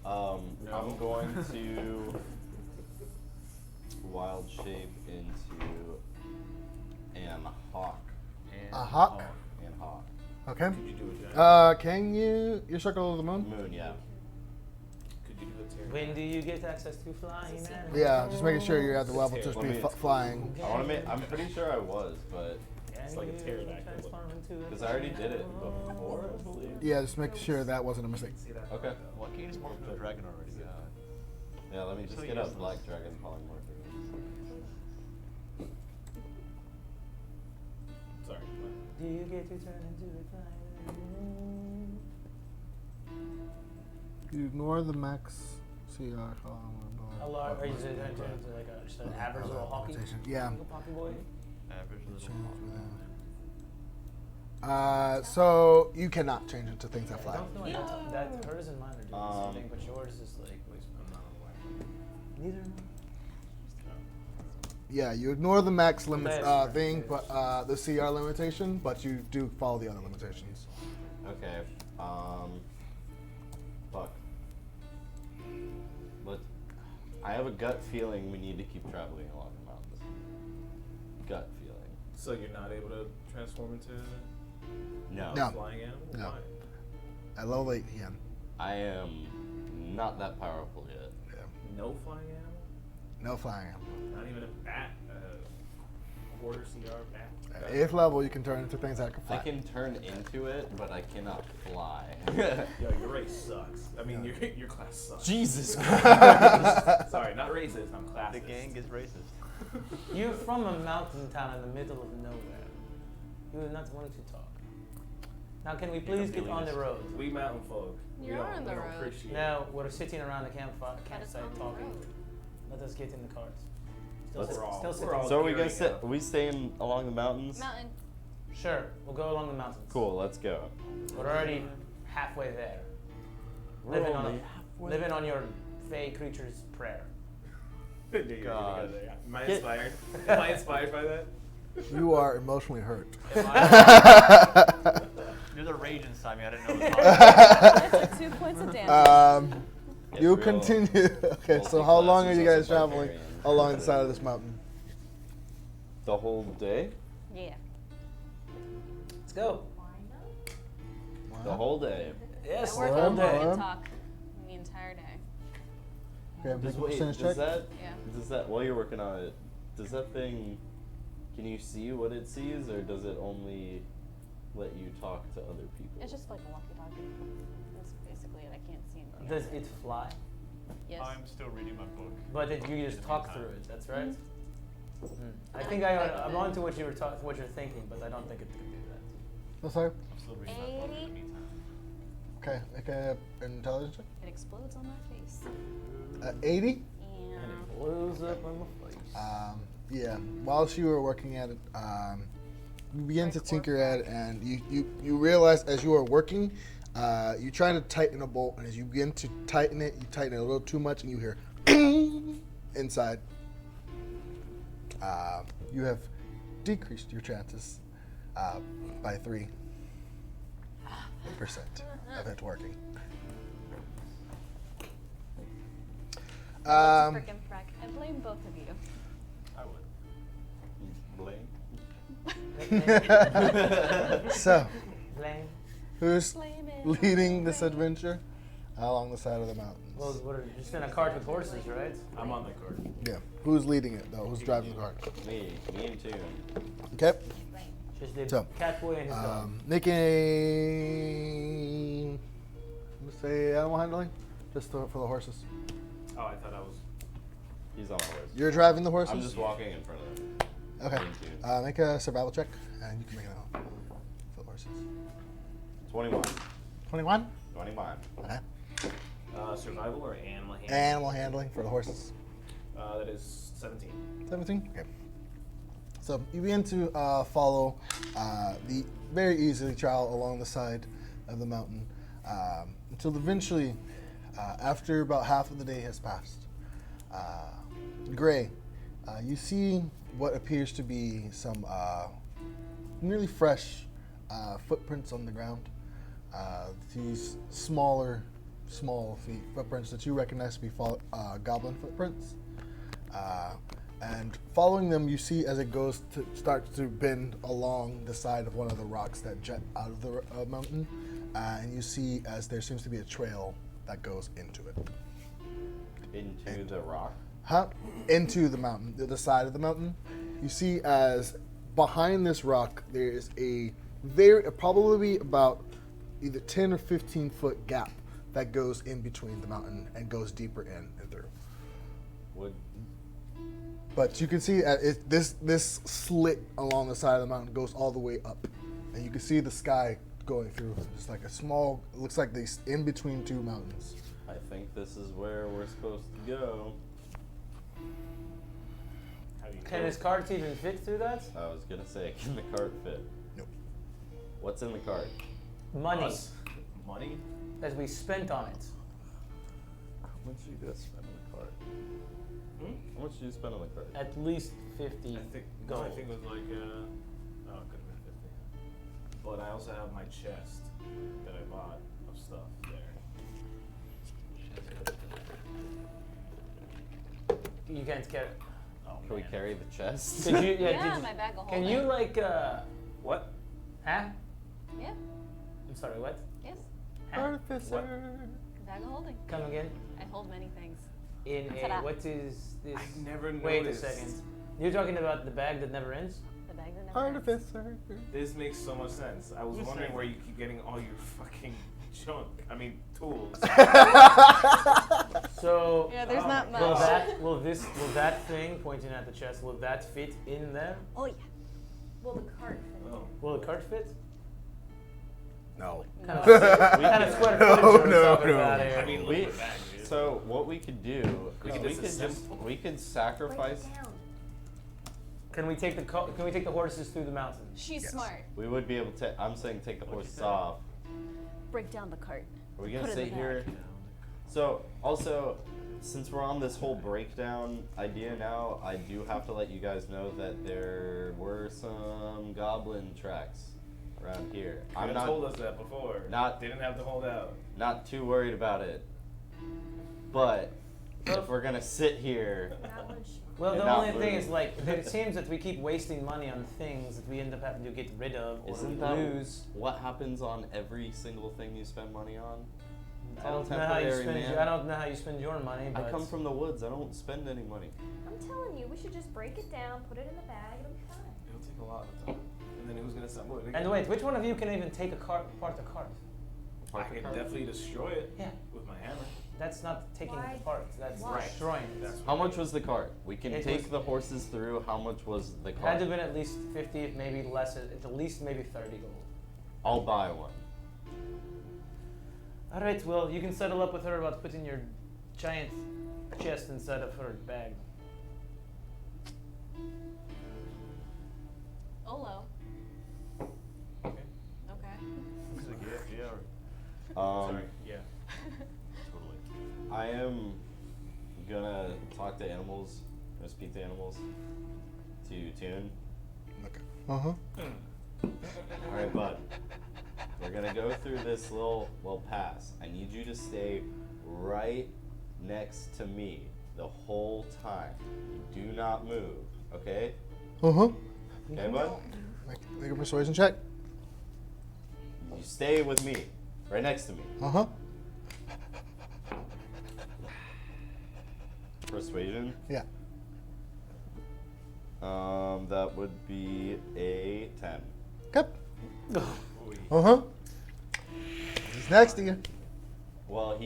No. I'm going to wild shape into an hawk. A hawk? And hawk. Okay. Could you do a giant? Can you? Your circle of the moon? Moon, yeah. When do you get access to flying animals? Yeah, just making sure you're at the level to Let be me- flying. I want to make. I'm pretty sure I was, but It's like a pterodactyl. because I already did it before, I believe. Yeah, just make sure that wasn't a mistake. See that? Okay. Why can't you just morph into a dragon already? Yeah, let me just So get a useless. black dragon polymorph. Sorry. Do you get to turn into a flying? You ignore the max CR. A large, or you just turn into like a, just an average little hockey? Yeah. Little hockey boy? Average little So you cannot change it to things that I fly. don't feel like that hers and mine are doing the same thing, but yours is like, I'm not aware. neither am Yeah, you ignore the max limits That's right. thing, but the CR limitation, but you do follow the other limitations. Okay. Fuck. I have a gut feeling we need to keep traveling along the mountains. Gut feeling. So you're not able to transform into No. No. a flying animal? No. Why? At low late, yeah. I am not that powerful yet. No flying animal? No flying. Not even a bat? Quarter CR bat? At 8th level, you can turn into things that can I fly. can turn into it, but I cannot fly. Yo, your race sucks. I mean, your class sucks. Jesus Sorry, not racist. I'm classist. The gang is racist. I. You're from a mountain town in the middle of nowhere. You are not wanting to talk. Now, can we please get on the road? We mountain folk. You are on the road. Appreciate Now, we're sitting around the campsite But it's on the talking. road. Let us get in the cars. Let's- Still we're all So are we gearing gonna sit? up. Are we staying along the mountains? Mountain. Sure, we'll go along the mountains. Cool. Let's go. We're already halfway there. We're Living on, only living on your fey creature's prayer. God. Am I inspired? Am I inspired by that? You are emotionally hurt. Am I- There's a rage inside me. I didn't know it was I took 2 points of damage. You Ithryl, continue. Okay, so how long are you guys traveling barbarian. along the side of this mountain? The whole day? Yeah. Let's go. The whole day. Yes, I work all on day. walk and talk the entire day. Okay, make Does, a wait, percentage does check. that? Yeah. Does that? While you're working on it, does that thing? Can you see what it sees, or does it only let you talk to other people? It's just like a walkie-talkie. That's basically it. I can't see anything. Does else. it fly? Yes. I'm still reading my book. But you just talk through it. That's right. I think I'm on to what you're thinking, but I don't think it can do that. That's right. I'm still reading my book in the 80. meantime. Okay, make an intelligence check. It explodes on my face. 80. And Yeah. it blows up on my face. Yeah. Whilst you were working at it, you begin to Like tinker work at it, and you realize as you are working, you try to tighten a bolt, and as you begin to tighten it, you tighten it a little too much, and you hear inside. You have decreased your chances by 3% of it working. That's a frickin' frack. I blame both of you. I would. Blame. So, Blame. who's Blame it. leading this adventure along the side of the mountains? Well, we're just in a cart with horses, right? I'm on the card. Yeah. Who's leading it though? Who's driving the cart? Me and two. Okay. Blame. Just the So, catboy and his dog. Making. Let's say animal handling, just for the horses. Oh, I thought I was. He's on my horse. You're driving the horses. I'm just walking in front of him. Okay. Me and two. Make a survival check, and you can make it out for the horses. 21. 21. 21. Okay. Survival or animal handling? Animal handling for the horses. That is 17. 17. Okay. So you begin to follow the very easily travel along the side of the mountain until eventually, after about half of the day has passed, Gray, you see what appears to be some nearly fresh footprints on the ground. These small footprints that you recognize to be goblin footprints. And following them, you see as it starts to bend along the side of one of the rocks that jet out of the mountain, and you see as there seems to be a trail that goes into it. Into the rock. into the mountain, the other side of the mountain. You see as behind this rock there is a probably about either 10 or 15 foot gap that goes in between the mountain and goes deeper in and through. Would But you can see this slit along the side of the mountain goes all the way up, and you can see the sky going through. It's like a small. It looks like they in between two mountains. I think this is where we're supposed to go. How do you Can know? his cart even fit through that? I was gonna say, can the cart fit? Nope. What's in the cart? Money Us? Money? that we spent on it. How much do you guys spend on the cart? Hmm? How much do you spend on the cart? At least 50 I think gold. I think it was like oh, it could have been 50. But I also have my chest that I bought of stuff there. You can't carry. Oh, Can we man. carry the chest? Could you? Yeah, did my bag will hold Can it. you like? What? Huh? Yeah. I'm sorry. What? Yes. Huh? Artificer. Bag of holding. Come again? I hold many things. In Ta-da. a what is this? I never Wait a noticed. second. You're talking about the bag that never ends? The bag that never ends. Artificer. This makes so much sense. I was You wondering said- where you keep getting all your fucking junk. I mean, tools. So Yeah, there's not much. will that thing pointing at the chest, will that fit in there? Oh yeah. Well, the cart. Oh. Will the cart fit? No. Kind of, We kind of could- square footage are we No, talking no. about here? I mean, We, look at that, dude. so what we could do, We is could we could disassemble. we could Break sacrifice. it down. Can we take the horses through the mountain? She's Yes. smart. We would be able to. I'm saying take the horses off. Break down the cart. Are we gonna Put it in sit the here? So also, since we're on this whole breakdown idea now, I do have to let you guys know that there were some goblin tracks around here. You I'm told not us that before. not- Didn't have to hold out. not too worried about it, but if we're gonna sit here, That one should- Well, And the not only thing move. is like it seems that we keep wasting money on things that we end up having to get rid of or isn't that lose. what happens on every single thing you spend money on? It's I all don't know how you temporary, spend. man. I don't know how you spend your money, but I come from the woods. I don't spend any money. I'm telling you, we should just break it down, put it in the bag, it'll be fine. It'll take a lot of time. And then who's gonna assemble it again? And wait, which one of you can even take apart the cart? I can definitely destroy it Yeah, with my hammer. that's not taking Why? it apart. That's Why? destroying it. That's How much was the cart? We can It take was- the horses through. How much was the It had cart? to have been at least 50, maybe less. At least maybe 30 gold. I'll buy one. All right, well, you can settle up with her about putting your giant chest inside of her bag. Olo. Okay. Okay. Looks like yeah. Sorry. Yeah. Totally. I am gonna talk to animals. Gonna speak to animals. To tune. Okay. Uh huh. All right, bud. We're gonna go through this little pass. I need you to stay right next to me the whole time. Do not move. Okay? Uh huh. Okay, bud. Make a persuasion check. You stay with me, right next to me. Uh huh. Persuasion. Yeah. That would be a 10. Okay. Oy. Uh huh. He's next to you. Well,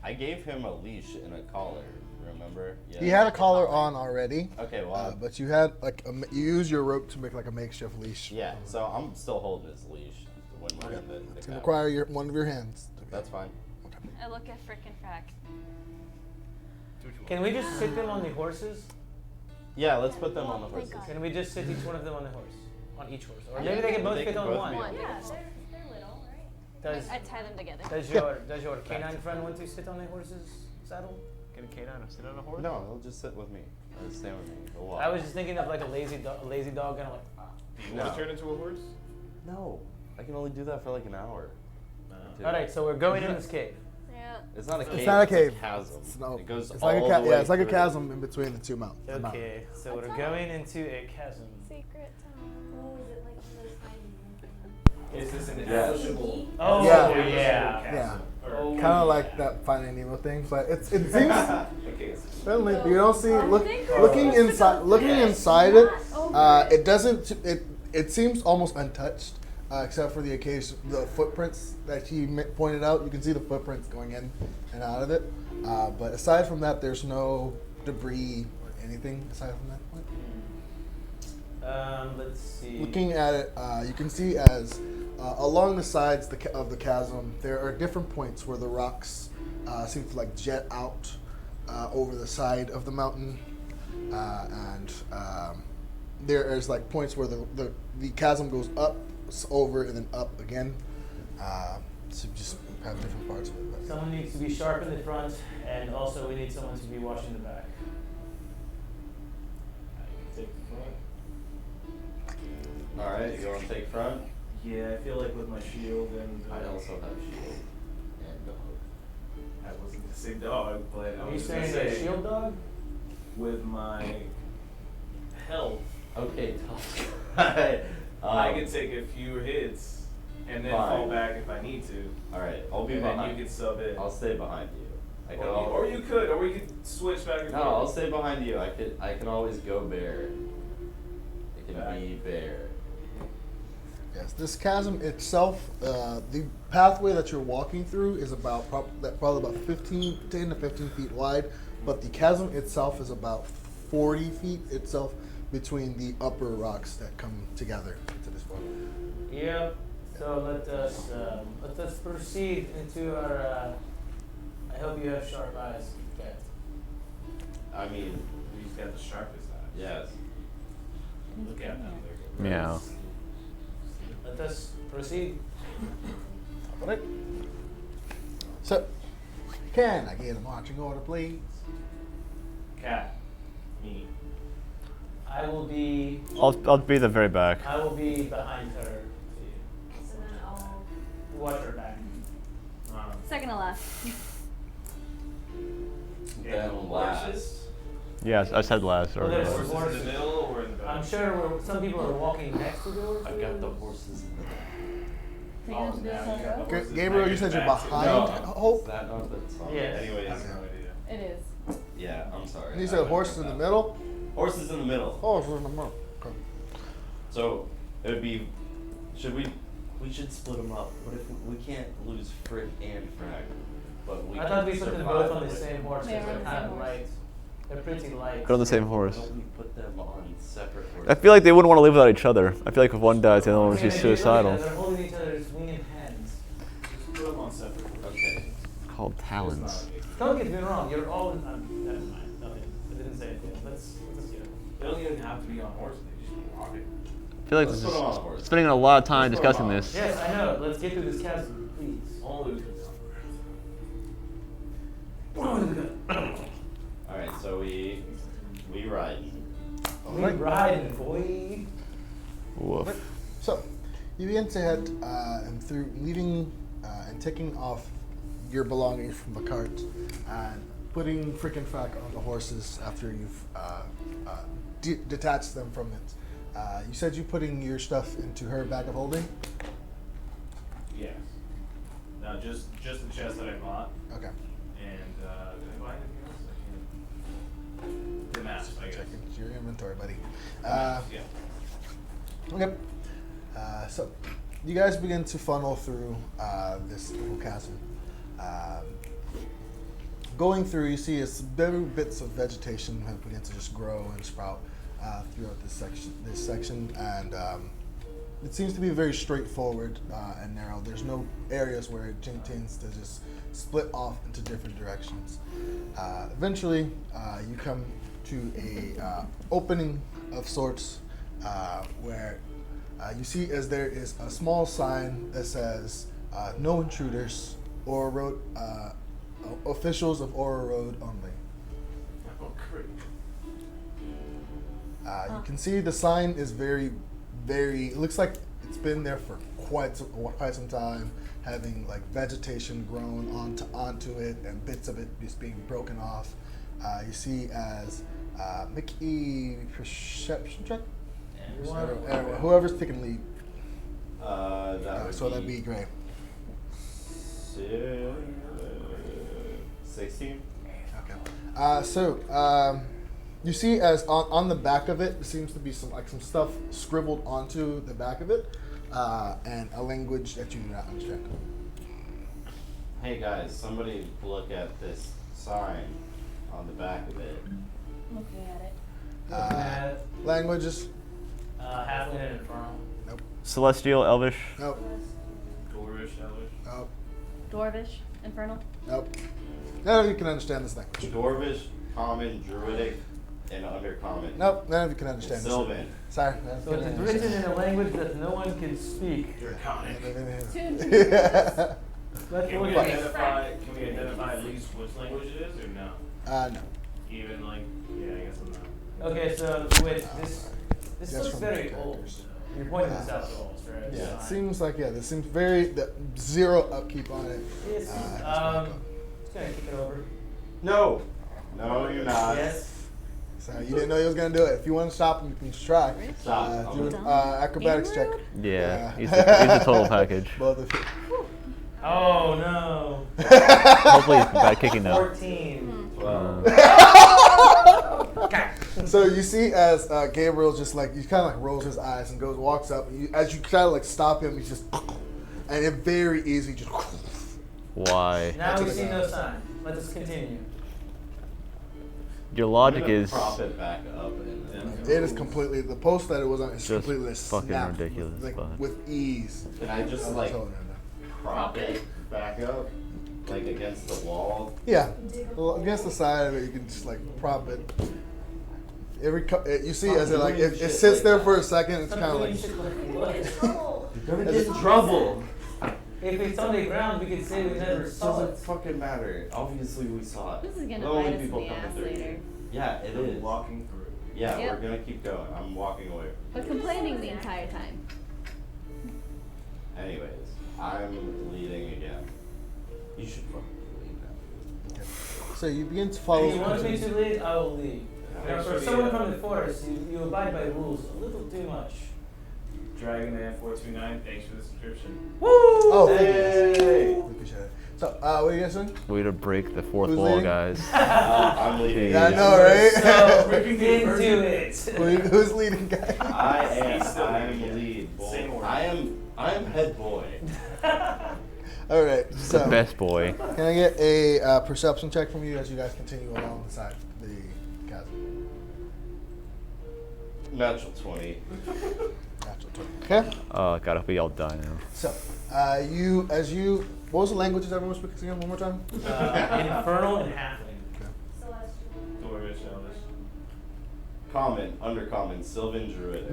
I gave him a leash and a collar. Remember? Yeah. He had a collar on already, Okay, well, but you had like you use your rope to make like a makeshift leash. yeah. So I'm still holding his leash when we're in the It's gonna cabin. require one of your hands. That's fine. I look at frickin' Frack. Can we just sit them on the horses? Yeah, let's put them on the Thank horses. God. Can we just sit each one of them on the horse? On each horse? Or I maybe think they can both they fit can on both one. be One. Yeah, they're little, right? Does I tie them together. does your canine friend want to sit on the horse's saddle? Can a canine sit on a horse? No, he'll just sit with me. Or stay with me. He'll walk. I was just thinking of like a lazy dog kind of like. Do you want No. to turn into a horse? No, I can only do that for like an hour. No. Two. All right, so we're going in this cave. Yeah. It's not a cave. not a cave. It's a chasm. It's no. It goes It's all like a the way yeah. It's like a through. chasm in between the two mountains. Okay, so we're going into a chasm. Secret time. Oh, is it like one of those hiding Is this an Yeah. ambushable? Oh Yeah. yeah. Yeah. Or Oh. kind of like that Finding Nemo thing, but it seems Okay. certainly you don't see I look, think we're looking supposed to inside go looking back. inside it. Over It doesn't. It seems almost untouched, except for the footprints that he pointed out. You can see the footprints going in and out of it. But aside from that, there's no debris or anything aside from that point. Let's see. Looking at it, you can see as along the sides of the chasm, there are different points where the rocks seem to like jet out over the side of the mountain, and there is like points where the chasm goes up, over, and then up again. So just have different parts of it. But. Someone needs to be sharp in the front, and also we need someone to be watching the back. I can take the front. All right, you want to take front? Yeah, I feel like with my shield and I also have shield and dog. I wasn't gonna say dog, but I Are you was gonna saying a say shield dog? with my health, Okay, tough guy. I can take a few hits and then Fine. fall back if I need to. All right, I'll be And then behind. you can sub in. I'll stay behind you. I can Or you could, or we could switch back and No, forth. I'll stay behind you. I can always go bear. It can Back. be bear. Yes, this chasm itself, the pathway that you're walking through is about probably about 10 to 15 feet wide, but the chasm itself is about 40 feet itself between the upper rocks that come together into this one. Yep. So let us proceed into our. I hope you have sharp eyes, Cat. I mean, He's got the sharpest eyes. yes. Look at them. Meow. Let us proceed. All right. So, can I get a marching order, please? Cat. Me. I will be. I'll be the very back. I will be behind her. So then I'll. Watch her back. Second to last. Then last. Yes, I said last. Or Well, there's Horses horses. in the middle or in the back? I'm sure some people are walking next to the horses. I've got the horses in the back. So you Oh, have to do now this you on got the the road? horses Gabriel, you back said in you're the back, too. behind No. Hope? Is that not the song? Yes. Anyways, Okay. no idea. It is. Yeah, I'm sorry. You I said went horses with in the that. middle? Horses in the middle. Horses in the middle. Okay. So it would be. Should we? We should split them up. What if we can't lose Frick and Frack? But we I thought we can put them survive both on the with- same horse They because are they're on the kind same of horse. light. They're pretty light. Go on the same Why horse. don't we put them on separate horses? I feel like they wouldn't want to live without each other. I feel like if one dies, the other one would Okay, be if you look at suicidal. them, They're holding each other's winged hands. Just put them on separate. Okay. Called It's talons. not a big deal. Don't get me wrong. You're all. Never mind. Nothing. I didn't say anything. Let's go. They don't even have to be on horses. They just be walking. I feel like Let's this put them on is the horse. spending a lot of time Let's put 'em discussing on. this. Yes, I know. Let's get through this chasm, please. Only we can be All right. So we ride. We riding, boy. Woof. So, you begin to head and through leaving and taking off your belongings from the cart and putting freaking Frack on the horses after you've detached them from it. You said you're putting your stuff into her bag of holding? Yes. No, just the chest that I bought. Okay. And did I buy anything else? I can't. The mask, I guess. Check into your inventory, buddy. Yeah. Okay. So, you guys begin to funnel through this little chasm. Going through, you see little bits of vegetation have begun to just grow and sprout throughout this section, and it seems to be very straightforward and narrow. There's no areas where it tends to just split off into different directions. Eventually, you come to a opening of sorts where you see as there is a small sign that says "No intruders" or road officials of Aura Road only. Oh, great. You can see the sign is very, very. It looks like it's been there for quite some time, having like vegetation grown onto it and bits of it just being broken off. You see as Mickey perception check. Whoever's taking lead. That would So that'd be great. 16. Okay. You see, as on the back of it, seems to be some stuff scribbled onto the back of it, and a language that you do not understand. Hey guys, somebody look at this sign on the back of it. Looking at it. Languages? Halfling and infernal. Nope. Celestial, Elvish. Nope. Dwarvish, Elvish. Nope. Dwarvish. Infernal. Nope. None of you can understand this language. Dwarvish, Common, Druidic, and Undercommon. Nope. None of you can understand this. Sylvan. Sorry. none of So you it's can written understand in a language that no one can speak. Draconic. this. Two. Let's Can look we at identify at least which language it is, or no? No. Even like, yeah, I guess I'm not. Okay, so wait, this Yes, looks from very the old. characters. You're pointing this out to all, right? Yeah, it Sign. seems like there seems zero upkeep on it. Yes. It's Just gonna kick it over. No! No, you're not. Yes. so you didn't know he was gonna do it. If you want to stop him, you can just try. Stop. Do an acrobatics check. Yeah, he's the total package. Both of you. Oh no. Hopefully he's bad kicking though. 14. 12. So you see as Gabriel just he kind of rolls his eyes and walks up, and as you try to stop him, he's just, and it very easy just. Why? Now we see no sign. Let us continue. Your logic I'm gonna is prop it back up and then It is completely the post that it was on is Just completely fucking snapped ridiculous, but- with ease. Can I just I'm like telling you that. prop it back up, like against the wall? Yeah, well, against the side of it, you can just prop it. You see as it sits there for a second. It's kind of like. You're gonna get in trouble. If it's on the ground, we could say we never It saw doesn't it. fucking matter. Obviously, we saw it. This is The gonna only bite us in people the coming ass through. later. Yeah, it is. Walking through. Yeah, Yep. we're gonna keep going. I'm walking away. But complaining the entire time. Anyways, I'm leading again. You should fucking lead now. So you begin to follow. If you want me to lead, I will lead. Yeah, Now, for actually, someone from the forest, you abide by rules a little too much. Dragon Man 429, thanks for the subscription. Woo! Oh, thank Hey! you. Appreciate it. So, what are you guys doing? way to break the fourth Who's wall, leading? guys. I'm leading. Yeah, I know, right? So, into it. Who's leading, guy? I He's still am leading. lead. Boy. Same order. I am head boy. All right. The So, best boy. can I get a perception check from you as you guys continue alongside the chasm? Natural 20. Natural 20. Okay. Oh god, I hope we all die now. So, what was the languages everyone was speaking again? One more time. Infernal and halfling. Dwarvish, Elvish. Common, undercommon, Sylvan, Druid.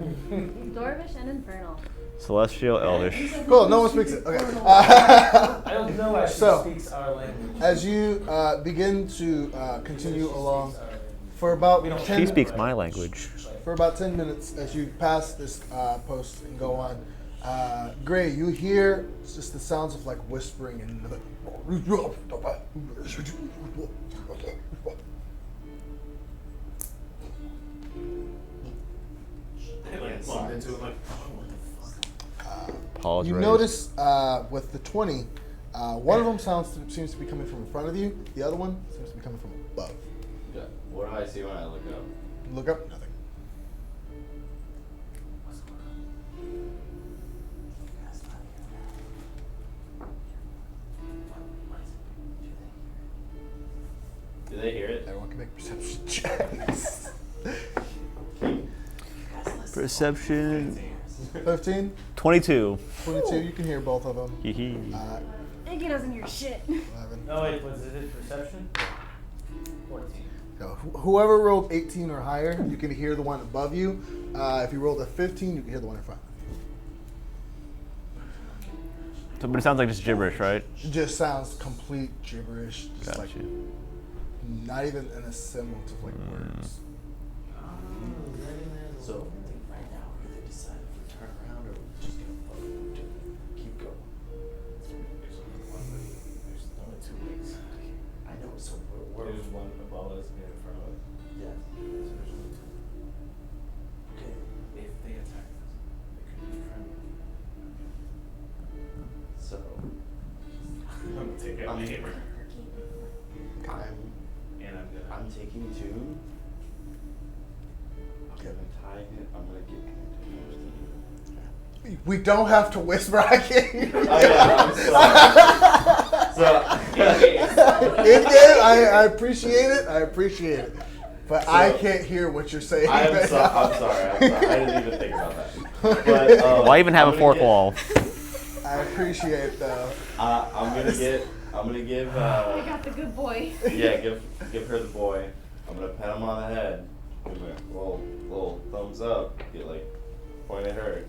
Dwarvish and Infernal. Celestial, Elvish. Cool. No one speaks it. Okay. I don't know why she So, speaks our language. As you begin to continue along for about We don't- 10 She speaks my language. For about 10 minutes, as you pass this post and go on, Gray, you hear just the sounds of whispering and Bumped into it Paul's you raised. notice with the 20, one of them seems to be coming from in front of you. The other one seems to be coming from above. Yeah. What do I see when I look up? Look up, nothing. Do they hear it? Everyone can make perception checks. Perception. 15, 22. 22, you can hear both of them. Hee hee. Iggy doesn't hear shit. 11. No, wait, was it perception? 14. So whoever rolled 18 or higher, you can hear the one above you. If you rolled a 15, you can hear the one in front. So, but it sounds like just gibberish, right? It just sounds complete gibberish. Just Gotcha. not even in a semblance of words. So, right now, we're gonna decide if we turn around or we're just gonna fucking keep going. There's only 2 weeks. I know, so we're There's one above us and in front of us. yeah. So there's only 2. Okay. If they attack us, they could be friendly. So, I'm gonna take out my hammer. I'm gonna get. We don't have to whisper. I can't hear you. Oh yeah, I'm sorry. So In-game, I appreciate it. I appreciate it. But I can't hear what you're saying. I'm right sorry. now. I'm sorry. I didn't even think about that. But, Why even have I'm a gonna fourth get- wall? I appreciate it, though. I'm gonna give. I got the good boy. Yeah, give her the boy. I'm gonna pat him on the head. Give him a little thumbs up. Get like point at her.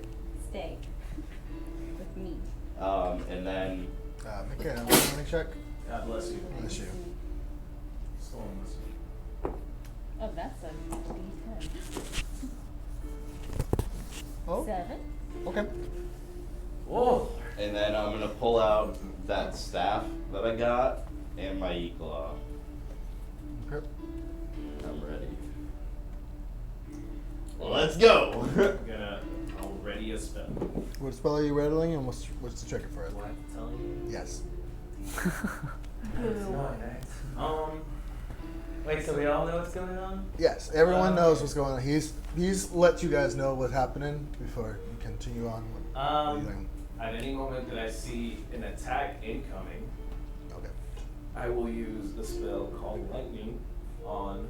Stay with me. And then Make a money check. God bless you. Bless you. Storms. Oh, that's a D10. Oh, 7. okay. Whoa. and then I'm gonna pull out that staff that I got and my E-claw. Okay. I'm ready. Let's go. I'll ready a spell. What spell are you rattling, and what's the trigger for it? Do I have to tell you? Yes. Wait, so we all know what's going on? Yes, everyone knows what's going on. He's let you guys know what's happening before you continue on with anything. At any moment that I see an attack incoming, Okay. I will use the spell called Lightning on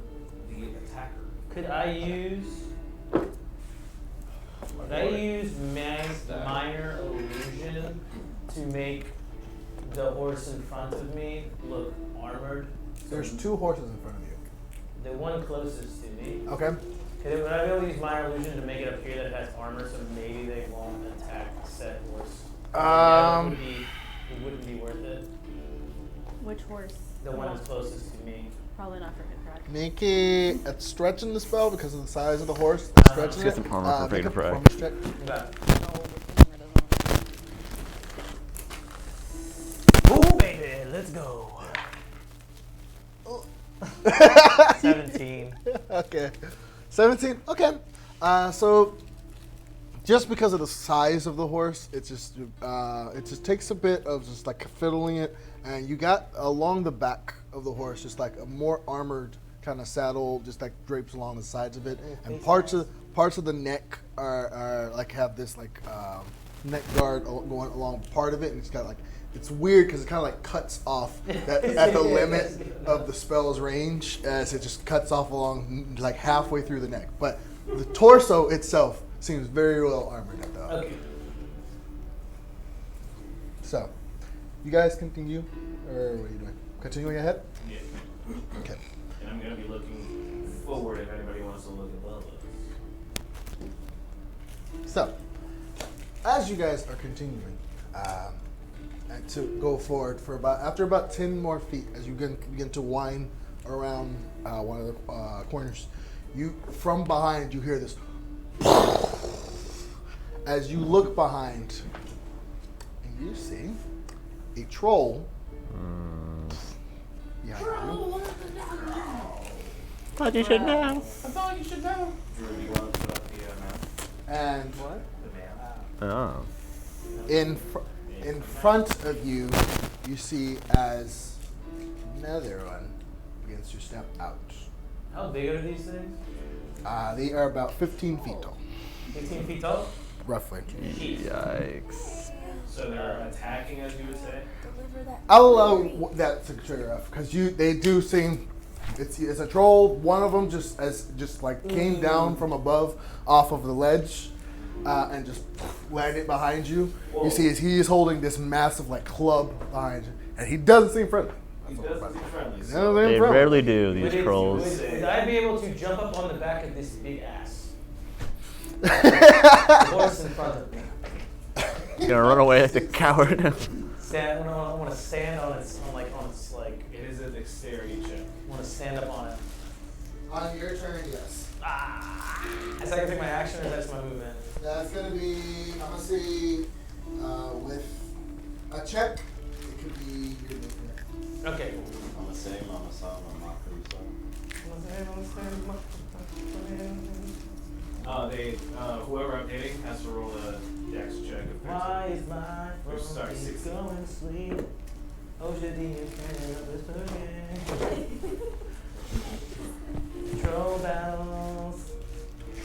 the attacker. Could I use minor illusion to make the horse in front of me look armored? There's two horses in front of you. The one closest to me. Okay. Would I be able to use minor illusion to make it appear that it has armor, so maybe they won't attack said horse? It wouldn't be worth it. Which horse? The one that's closest to me. Probably not for good pride. Make it a stretching the spell because of the size of the horse. Stretching Get it. some armor for Make a Fade to Prey. performance check. Ooh, baby, let's go. 17. Okay. 17. Okay. So just because of the size of the horse, it just takes a bit of just like fiddling it, and you got along the back of the horse just like a more armored kind of saddle, just like drapes along the sides of it, and parts of the neck are like have this like neck guard going along part of it, and it's got like. It's weird because it kind of like cuts off at the limit of the spell's range, as it just cuts off along like halfway through the neck. But the torso itself seems very well armored though. Okay. So, you guys continue, or what are you doing? Continuing ahead? Yeah. Okay. And I'm going to be looking forward if anybody wants to look above us. So, as you guys are continuing and to go forward for after about 10 more feet, as you begin to wind around one of the corners, from behind you hear this. As you look behind, and you see a troll. Behind you. Thought you should know. Drew, do you want to put up the map? And The map. Oh. in front of you, you see as another one begins to step out. How big are these things? They are about 15 feet tall, 15 feet tall? roughly. Yikes. So they're attacking, as you would say? I'll allow that to trigger off because they do seem. It's a troll. One of them just came down from above off of the ledge. And just landed behind you. Whoa. You see, he is holding this massive like club behind you, and he doesn't seem friendly. He doesn't seem friendly. He So doesn't seem They friendly. rarely do, these trolls. Would I be able to jump up on the back of this big ass? The horse in front of me. You're gonna run away like a coward. I want to stand on its like. it is a dexterity check. I want to stand up on it. On your turn, yes. Is that gonna take my action or is that just my movement? That's gonna be. I'm gonna say with a check. It could be your movement. Okay. I'm the same. I'm a son. I'm not Whoever I'm hitting has to roll a dex check of 13. Why is my Or, sorry, 16. going to sleep? Oh, should the Troll battles.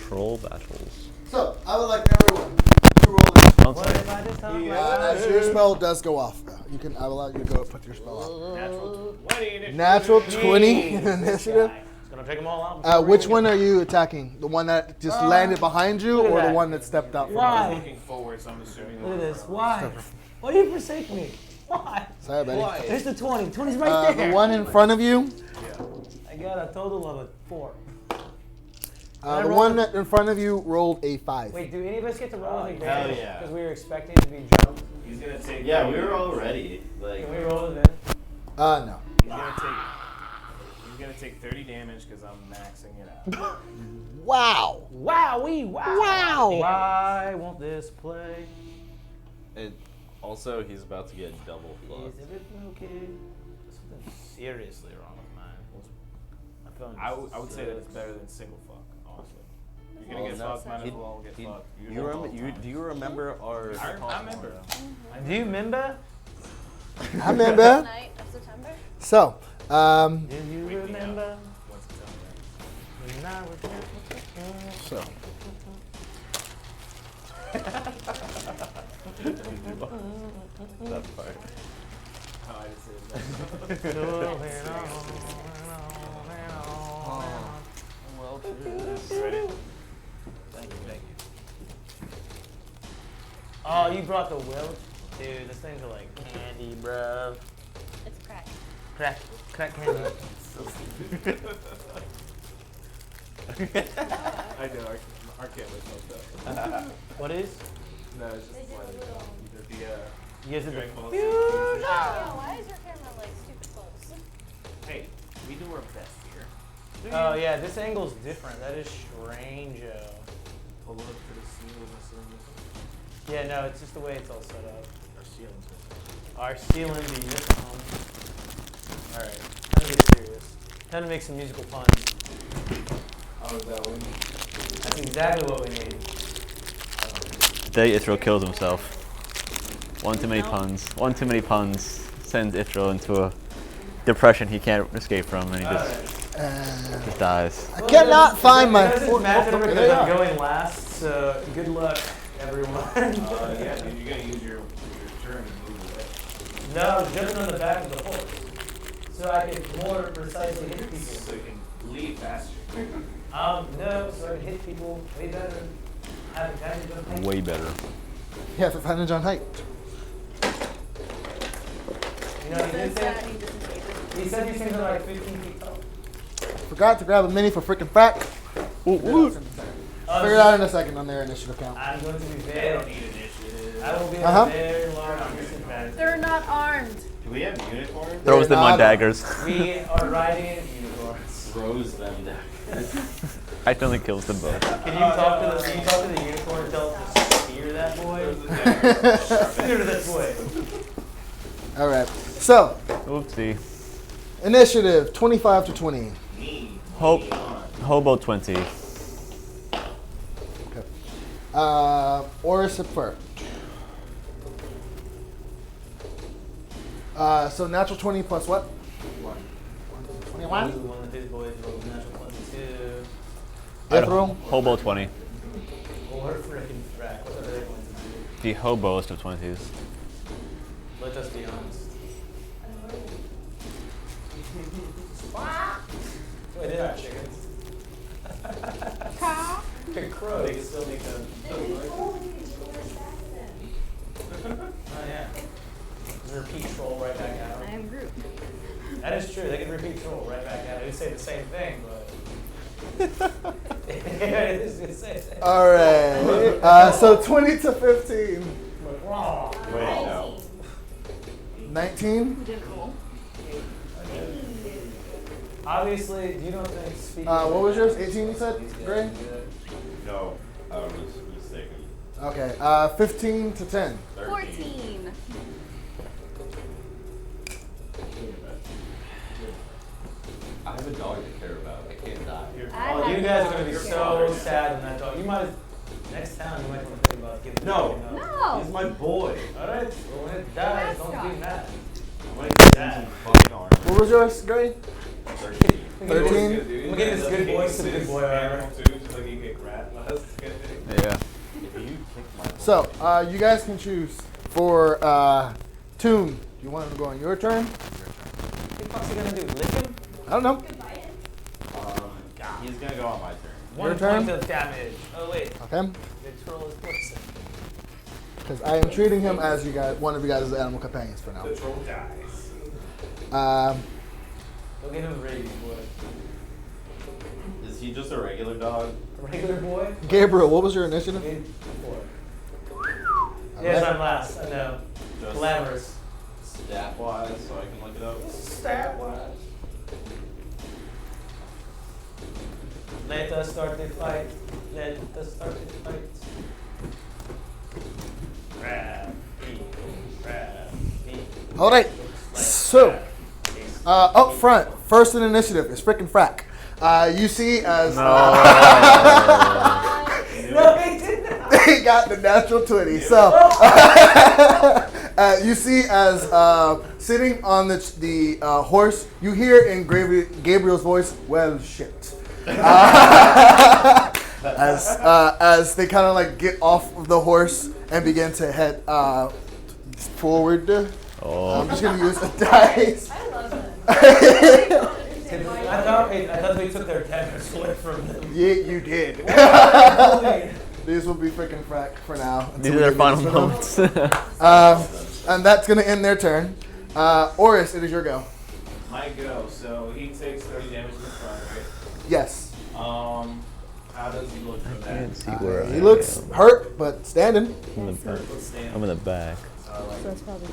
Troll battles. So, I would like everyone to roll this. What if I just talk As your spell does go off, you can. I will allow you to go put your spell off. Natural 20 initiative. Natural 20 initiative. It's gonna take them all out. Which one are you attacking? The one that just landed behind you, look at or the that. one that stepped out? From Why? Looking forward, so I'm assuming. Look at this. Why? Why do you forsake me? Why? Sorry, buddy. There's the 20. 20's right there. The one in front of you. I got a total of a 4. The one that in front of you rolled a 5. Wait, do any of us get to roll with hell advantage? yeah. Because we were expecting to be jumped. He's gonna take. Yeah, we were all ready. Like, Can we roll with advantage? No. He's gonna take 30 damage because I'm maxing it out. Wow. Wow. Wow. Why won't this play? also, he's about to get double Is fucked. everything okay? There's something seriously wrong with mine. My phone I would say that it's better than single fuck. Honestly, you're gonna get fucked. Might as well get fucked. Do you remember our? I remember. Do you remember? I remember. Night of September. So, Do you remember? What's it When I was there? so That part. Oh, I didn't say Well, that. Ready? Thank you. Oh, you brought the Welch? Dude, those things are like candy, bruv. It's crack. Crack candy. I know. Our camera's fucked up. What is? No, it's just like the You guys did Drink the balls. Yeah, why is your camera like stupid close? Hey, we do our best here. Oh yeah, this angle's different. That is strange. Pull up to the ceiling or something. Yeah, no, it's just the way it's all set up. Our ceiling's Our ceiling be missing. Alright, time to get serious. Time to make some musical puns. Oh, is that one? That's exactly what we need. The day Ithryl kills himself. One too many puns. One too many puns sends Ithryl into a depression he can't escape from, and he just dies. I cannot find my. This is massive There because they I'm are. going last, so good luck, everyone. Yeah, dude, you're gonna use your turn to move it. No, I was jumping on the back of the horse, so I could more precisely hit people. So you can leave faster. No, so I can hit people way better. Have advantage of height. Way better. You have advantage on height. You know, he did say, he said these things are like 15 feet tall. Forgot to grab a mini for freaking frack. Figure it out in a second on their initiative count. I'm going to be They very, don't need initiative. I will be Uh-huh. a very large disadvantage. They're not armed. Do we have unicorns? Throws them on not- daggers. We are riding unicorns. Throws them down. Accidentally kills them both. Can you talk to the unicorn and tell it to steer that boy? Steer this way. All right. So, Oopsie. initiative 25 to 20. Hobo 20. Orys at first. So natural 20 plus what? 21. One of his boys rolled a natural 22. Ithryl. Hobo 20. Or freaking frack. What are they going to do? The hoboest of 20s. Let us be honest. Wait, they're not chickens. They're crows. They can still make them. Oh, yeah. Repeat troll right back at I them. am Groot. That is true. They can repeat troll right back at it. They say the same thing, but. It is the same thing. All right. So 20 to 15. Wrong. Wait, no. 19. Didn't roll. Obviously, you don't think speaking. What was yours? 18 you said, Gray? No, I was mistaken. Okay. 15 to 10. 14. I have a dog to care about. I can't die. Oh, you guys are going to be so sad when that dog. You might. Next time, you might want to think about giving No. it up. No. He's my boy. Alright, well, when it dies, don't be mad. I'm gonna get some fucking armor. What was yours, Gray? 13. 13? I'm getting this good boy, some good boy armor. Just like you get rat last. Yeah. If you kick my So, you guys can choose for Toon. Do you want him to go on your turn? What's he gonna do? Lick him? I don't know. he's gonna go on my turn. One turn? point of damage. Oh wait, Okay. the troll is poisoned. Because I am treating him as one of you guys as animal companions for now. The troll dies. Go get him a raging boy. Is he just a regular dog? A regular boy? Gabriel, what was your initiative? 4. Yes, I'm last. I know. Just Glamorous. stat wise, so I can look it up. Stat wise. Let us start the fight. Let us start the fight. Grab me. Grab me. All right. So, up front, first in initiative is frickin' Frack. You see as No, he did not. he got the natural 20. So, you see as sitting on the horse, you hear in Gabriel's voice, "Well, shit." As they kind of like get off of the horse and begin to head forward. I'm just gonna use a dice. I love that. I thought we took their damage away from them. Yeah, you did. These will be freaking Frack for now. These are their final moments. And that's gonna end their turn. Orys, it is your go. My go. So he takes 30 damage in the front, right? Yes. How does he look from that? Can't see where He looks hurt, but standing. Let's stand. I'm in the back. So that's probably.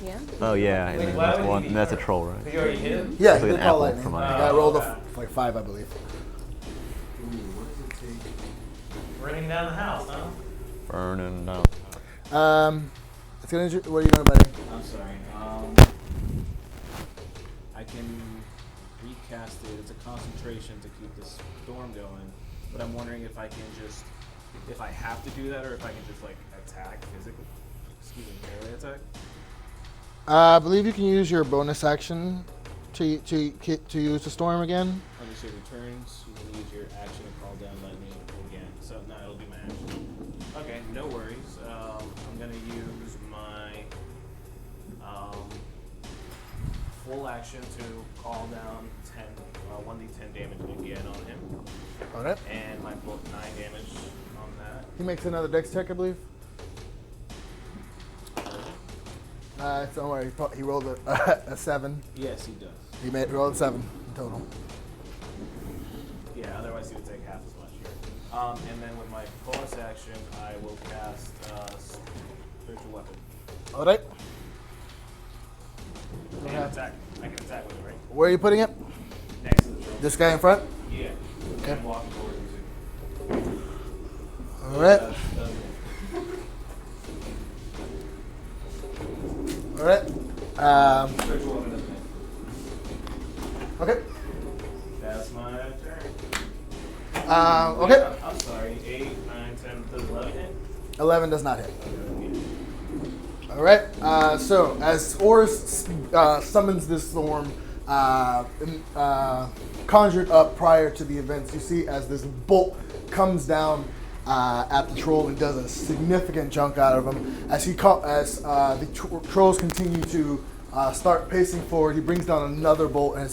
Yeah? Oh yeah, and Wait, then why there's would one. he And that's a be troll, right? Did you already hit him? Yeah, It's he like did an call apple lightning. from The my- guy rolled okay. like 5, I believe. What does it take? Running down the house, huh? Burning down. It's gonna. What are you doing, buddy? I'm sorry. I can recast it. It's a concentration to keep the storm going. But I'm wondering if I can if I have to do that, or if I can just like attack physically. Excuse me, melee attack. I believe you can use your bonus action to use the storm again. Understood returns. You can use your action to call down lightning again. So no, it'll be my action. Okay, no worries. I'm gonna use my full action to call down 1d10 damage again on him, All right. and my full 9 damage on that. He makes another dex check, I believe. Don't worry. He rolled a 7. Yes, he does. He rolled a 7 total. Yeah, otherwise he would take half as much here. And then with my bonus action, I will cast spiritual weapon. All right. And attack. I can attack with it, right? Where are you putting it? Next to the troll. This guy in front. Yeah. Okay. I'm walking forward using. All right. All right. Spiritual weapon doesn't hit. Okay. That's my turn. Okay. I'm sorry. 8, 9, 10. Does 11 hit? 11 does not hit. Okay. All right. So as Orys summons this storm, conjured up prior to the events, you see as this bolt comes down at the troll and does a significant chunk out of him. As the trolls continue to start pacing forward, he brings down another bolt, and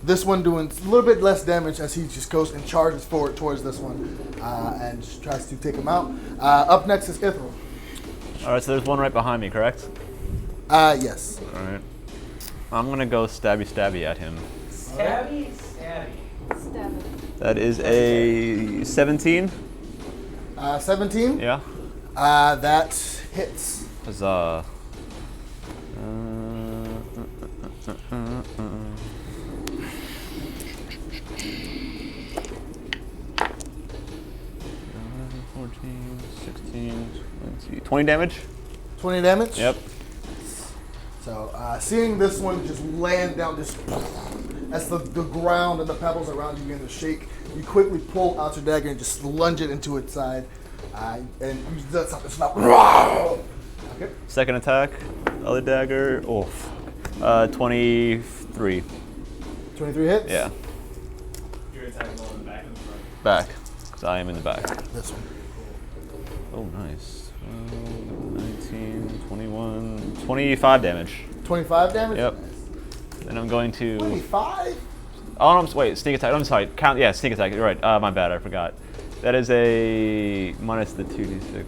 this one doing a little bit less damage as he just goes and charges forward towards this one and just tries to take him out. Up next is Ithryl. All right, so there's one right behind me, correct? Yes. All right. I'm gonna go stabby at him. Stabby. Stab it. That is a 17. 17. Yeah. That hits. Huzzah. 14, 16, 20 damage? 20 damage? Yep. So, seeing this one just land down, just as the ground and the pebbles around you begin to shake, you quickly pull out your dagger and just lunge it into its side. And use that stuff. It's not. Okay. Second attack, other dagger. Oh, 23. 23 hits? Yeah. You're attacking all in the back and the front. Back. Because I am in the back. This one. Oh, nice. 19, 21, 25 damage. 25 damage? Yep. Then I'm going to. 25? Oh, no, wait, sneak attack. I'm sorry. Count. Yeah, sneak attack. You're right. My bad. I forgot. That is a minus the 2d6s.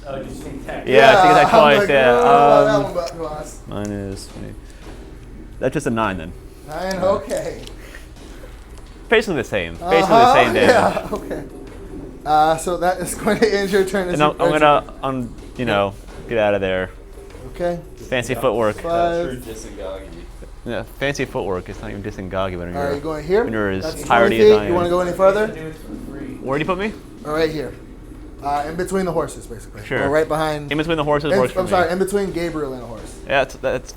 Oh, you sneak attack. Yeah, sneak attack I'm twice. like, Yeah. that one got lost. Minus 20. That's just a 9 then. 9, okay. Basically the same. Basically the same damage. Yeah, okay. So that is going to end your turn. And I'm gonna, get out of there. Okay. Fancy footwork. That's true disengage. Yeah, fancy footwork. It's not even disengage when All right, you're you going here? when you're as That's 20 tired feet. as I am. You want to go any further? Where do you put me? All right, here. In between the horses, basically. Sure. Or right behind. In between the horses works for I'm me. sorry, in between Gabriel and a horse. Yeah, that's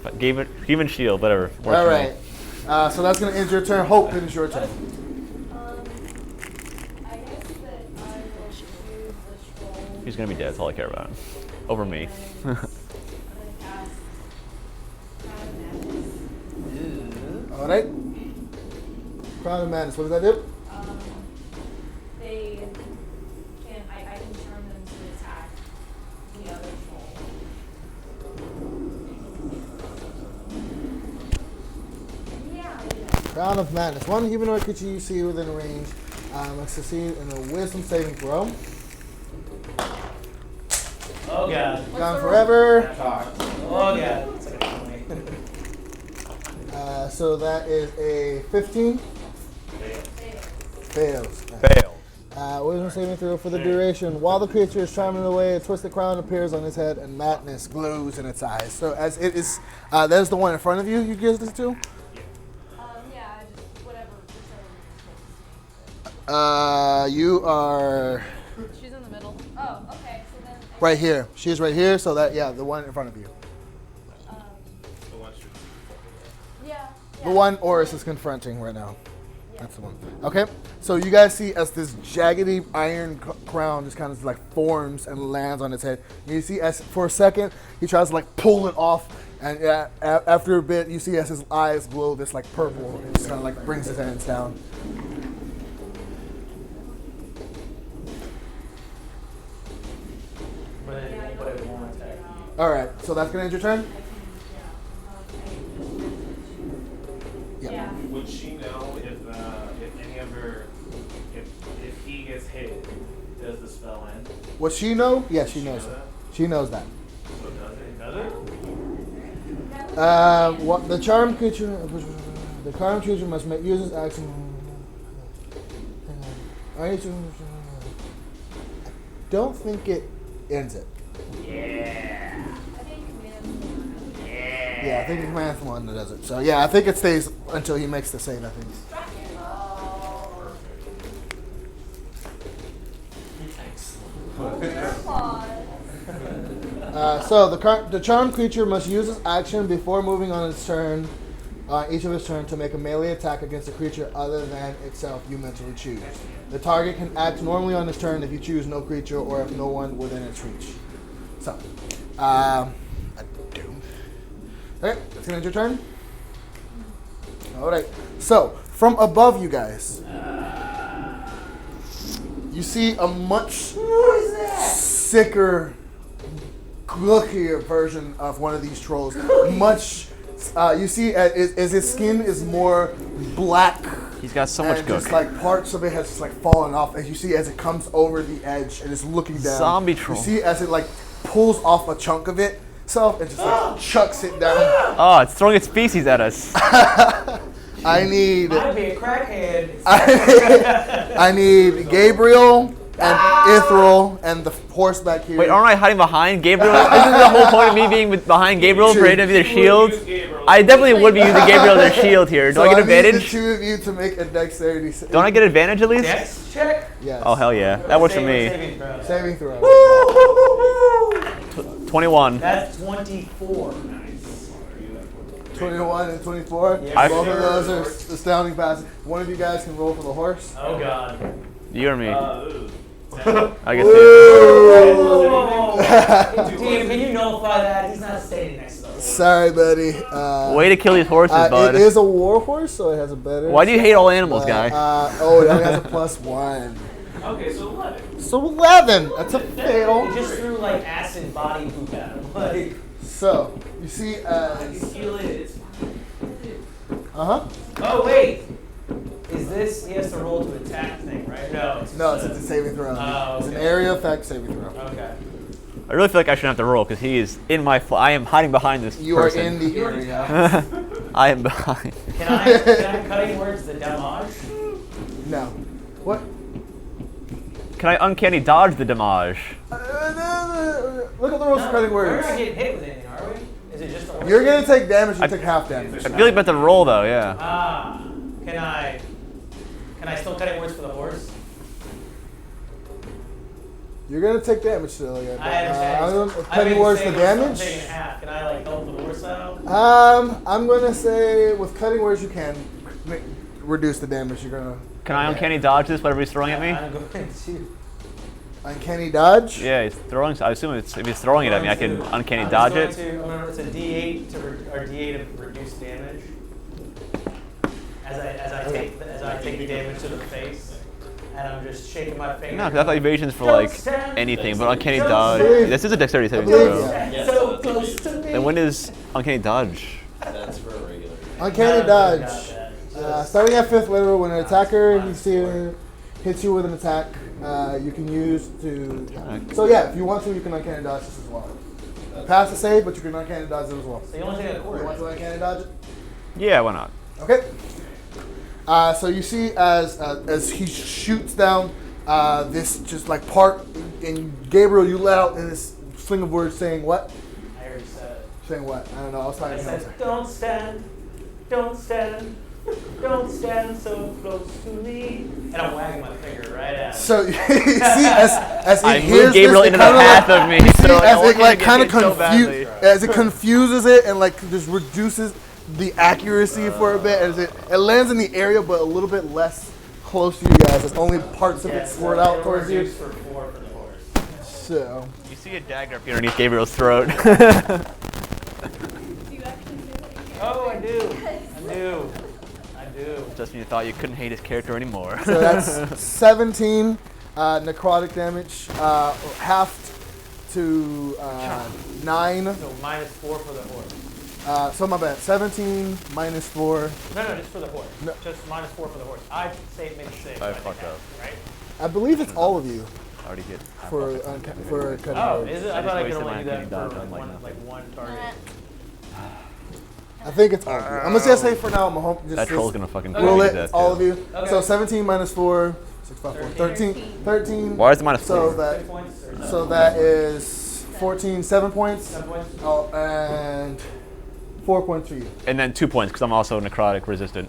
human shield, whatever. Works All for right. me. So that's going to end your turn. Hope, it is your turn. I guess that I will choose the scroll. He's gonna be dead. That's all I care about. Over me. I'm gonna cast Crown of Madness. All right. Crown of Madness. What does that do? They can I can turn them to attack the other troll. Yeah. Crown of Madness. One humanoid creature you see within range must succeed in a wisdom saving throw. Oh god. Gone forever. Oh god. It's like a 20. So that is a 15. Fails. Fail. Wisdom saving throw for the duration. While the creature is charming away, a twisted crown appears on his head and madness glows in its eyes. So as it is, there's the one in front of you. You give this to? Yeah, just whatever. You are She's in the middle. Oh, okay. So then right here. She's right here. So that the one in front of you. yeah. The one Orys is confronting right now. That's the one. Okay. So you guys see as this jaggedy iron crown just kind of like forms and lands on its head. And you see as for a second he tries to like pull it off, and after a bit you see as his eyes glow this like purple, and just kind of like brings his hands down. But it won't attack. All right. So that's gonna end your turn. Yeah. Would she know if any of her if he gets hit, does the spell end? What she know? Yes, she knows know it. that? She knows that. So does it? Does it? What the charmed creature must use its action. I don't think it ends it. Yeah. I think Yeah, I think it's Man's one that does it. So yeah, I think it stays until he makes the save. I think. So the charmed creature must use its action before moving on its turn, each of its turn, to make a melee attack against a creature other than itself you mentally choose. The target can act normally on its turn if you choose no creature or if no one within its reach. So, I do. Okay, that's gonna end your turn. All right. So from above you guys, you see a much sicker, gookier version of one of these trolls. Much, you see, as his skin is more black. He's got so much and gook. just like parts of it has just like fallen off. As you see, as it comes over the edge and is looking down. Zombie troll. You see, as it like pulls off a chunk of it, and just like chucks it down. Oh, it's throwing its feces at us. I need. Might be a crackhead. I need Gabriel and Ithryl and the horse back here. Wait, aren't I hiding behind Gabriel? Isn't the whole point of me being behind Gabriel for him to be their shield? I definitely would be using Gabriel as their shield here. Do So I get need the advantage? two of you to make a dexterity Don't I get advantage at least? Dex check. Yes. Oh, hell yeah. That works for me. Saving throw. Saving throw. 21. That's 24. 21 and 24. Yeah, Both of sure. those are astounding passes. One of you guys can roll for the horse. Oh god. You or me? Ooh. I get to. Oh. Team, can you nullify that? He's not standing next to the horse. Sorry, buddy. Way to kill these horses, bud. It is a war horse, so it has a better. Why do you hate all animals, guy? It only has a +1. Okay, so 11. So 11. That's a fail. He just threw like acid body poop at him. Like, So you see, I can feel it. Oh wait. Is this? He has to roll to attack thing, right? No. it's a saving throw. Oh, It's an okay. area effect saving throw. Okay. I really feel like I shouldn't have to roll because he is in my. I am hiding behind this You person. are in the area. I am behind. Can I cutting words the damage? No. What? Can I uncanny dodge the damage? Look at the rolls for cutting We're words. not getting hit with anything, are we? Is it just the horse? You're gonna take damage. You take half damage. I feel like about to roll though, yeah. Can I still cutting words for the horse? You're gonna take damage still. Yeah. Cutting words the damage. I'm taking half. Can I like help the horse out? I'm gonna say with cutting words you can reduce the damage. You're gonna. Can I uncanny dodge this? Whatever he's throwing at me. I'm going to. Uncanny dodge. Yeah, he's throwing. I assume if he's throwing it at me, I can uncanny dodge it. It's a D8 to reduce damage. As I take the damage to the face, and I'm just shaking my finger. No, because I thought evasion's for like anything, but uncanny dodge. believe- This is a dexterity saving believe throw. you. So close to me. Then when is uncanny dodge? That's for a regular. Uncanny dodge. Starting at 5th level, when an attacker hits you with an attack, you can use to. So yeah, if you want to, you can uncanny dodge this as well. Pass the save, but you can uncanny dodge it as well. So you only take a You quarter. want to uncanny dodge it? Yeah, why not? Okay. So you see as he shoots down this just like part, and Gabriel, you let out this sling of words saying what? I already said it. Saying what? I don't know. I was I talking to said, don't stand so close to me. And I'm wagging my finger right at him. So you see as he I hears moved Gabriel this, into the path of me, so I as want it him like to kind of get hit so badly. as it confuses it and like just reduces the accuracy for a bit as it lands in the area but a little bit less close to you guys. There's only parts of it squirt out towards you. For 4 for the horse. So You see a dagger up here underneath Gabriel's throat. Do you actually feel it? Oh, I do. Just when you thought you couldn't hate his character anymore. So that's 17 necrotic damage, halved to 9. So -4 for the horse. So my bad. 17 minus 4. No, just for the horse. No. Just -4 for the horse. I say make a save. I fucked up. Right? I believe it's all of you I already hit. for cutting Oh, words. is it? I I thought I just could wasted only do my that uncanny for dodge on, like, one target. I think it's all of you. I'm gonna say for now. I'm gonna hope just That troll's gonna fucking roll do it. that. All too. of you. Okay. So 17 minus 4, 6, 5, 4, 13. Why is it minus So 4? that 6 points or so that is 14, 7 points. 7 points? Oh, and 4 points for you. And then 2 points because I'm also necrotic resistant.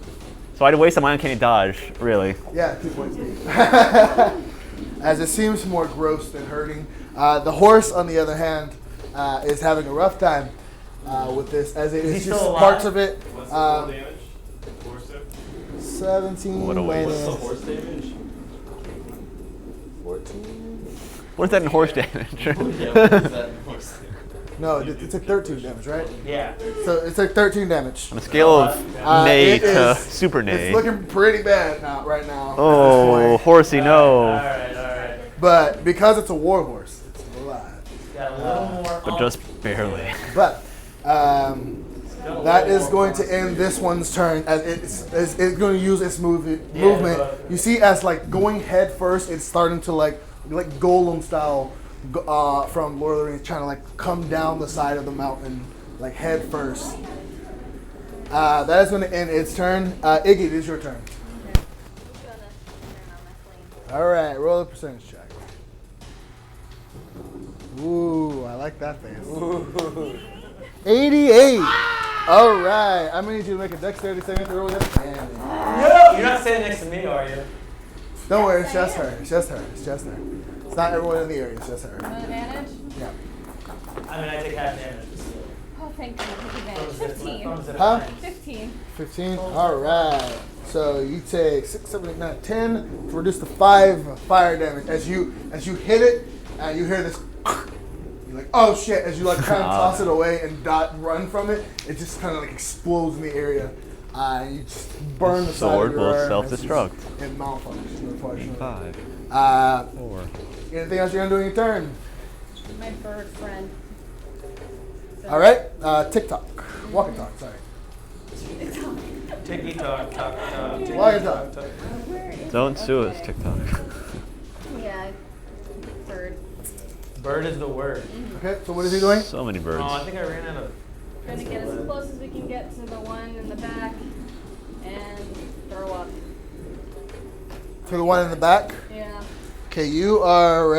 So I had to waste on my uncanny dodge, really. Yeah, 2 points. As it seems more gross than hurting. The horse, on the other hand, is having a rough time with this, as it is He's just still parts alive? of it. What's the total damage? 17 What a waste. minus What's the horse damage? 14. What's that in horse damage? Yeah, what is that in horse damage? No, it took 13 damage, right? Yeah. So it took 13 damage. On a scale of nay It to is- super nay. It's looking pretty bad now, right now. at this Oh, point. horsey, no. Alright. But because it's a war horse, it's alive. Got a little more. But just barely. But that is going to end this one's turn as it's going to use its movement. but- You see, as like going head first, it's starting to like Golem style from Lord of the Rings, trying to like come down the side of the mountain like head first. That is going to end its turn. Iggy, it is your turn. All right, roll a percentage check. Ooh, I like that face. 88. All right, I'm gonna need you to make a dexterity saving throw with it. You're not standing next to me, are you? Don't worry, it's just her. It's just her. It's just her. It's not everyone in the area. It's just her. No advantage? Yeah. I mean, I take half damage. Oh, thank you. Take advantage. 15. Huh? 15. 15. All right. So you take 6, 7, 8, 9, 10 to reduce to 5 fire damage as you hit it, and you hear this You're like, oh shit! As you like kind of toss it away and run from it, it just kind of like explodes in the area. You just burn the side Sword of your will arm. self-destruct. It malfunctions, unfortunately. 5. 4. Anything else you're gonna do in your turn? My bird friend. All right. TikTok. Walk and talk. Sorry. Ticky tock, tock, tock. Walk and talk. Don't sue us, TikTok. Yeah, bird. Bird is the word. Okay. So what is he doing? So many birds. Oh, I think I ran out of. We're gonna get as close as we can get to the one in the back and throw up. To the one in the back. Yeah. Okay. You are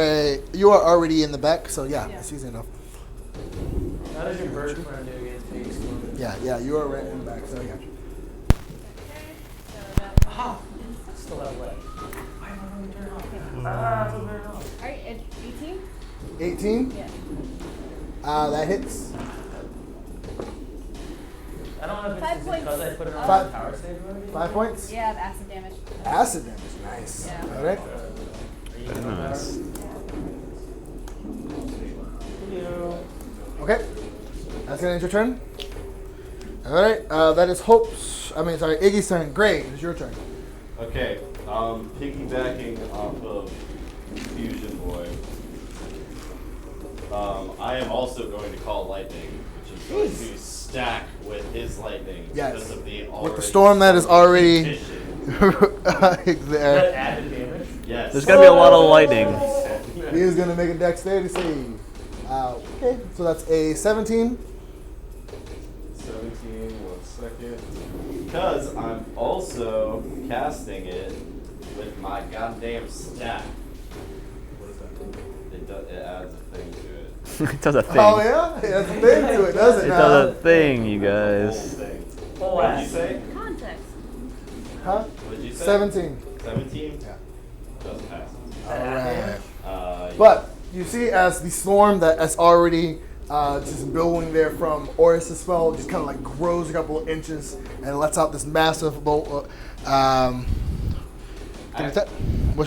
already in the back. So yeah, Yeah. it's easy enough. How does your bird friend do against the exploded? Yeah. You are right in the back. So I got you. Okay. So that. Ah, still have leg. I don't know turn off. Turn off. Alright, 18? 18. Yeah. That hits. I don't know if 5 it's points. because I put it on Five. the power save already. 5 points. Yeah, I have acid damage. Acid damage. Nice. Yeah. All right. Are you Very gonna nice. Okay. That's gonna end your turn. All right. That is Hope's. Iggy's turn. Gray, it's your turn. Okay, piggybacking off of Fusion Boy, I am also going to call lightning, which is going to stack with his lightning Yes. because of the With the storm that is already condition. there. That added damage? Yes. There's gonna be a lot of lightning. He is gonna make a dexterity save. Okay. So that's a 17. 17, 1 second. Because I'm also casting it with my goddamn staff. What is that? It adds a thing to it. It does a thing. Oh yeah, it has a thing to it, does it? It now? does a thing, you Whole guys. thing. Oh, What did you say? Context. Huh? What did you say? 17. 17? Yeah. Doesn't pass. All right. Yeah. But you see, as the storm that is already just billowing there from Orys' spell just kind of like grows a couple of inches and lets out this massive bolt. What's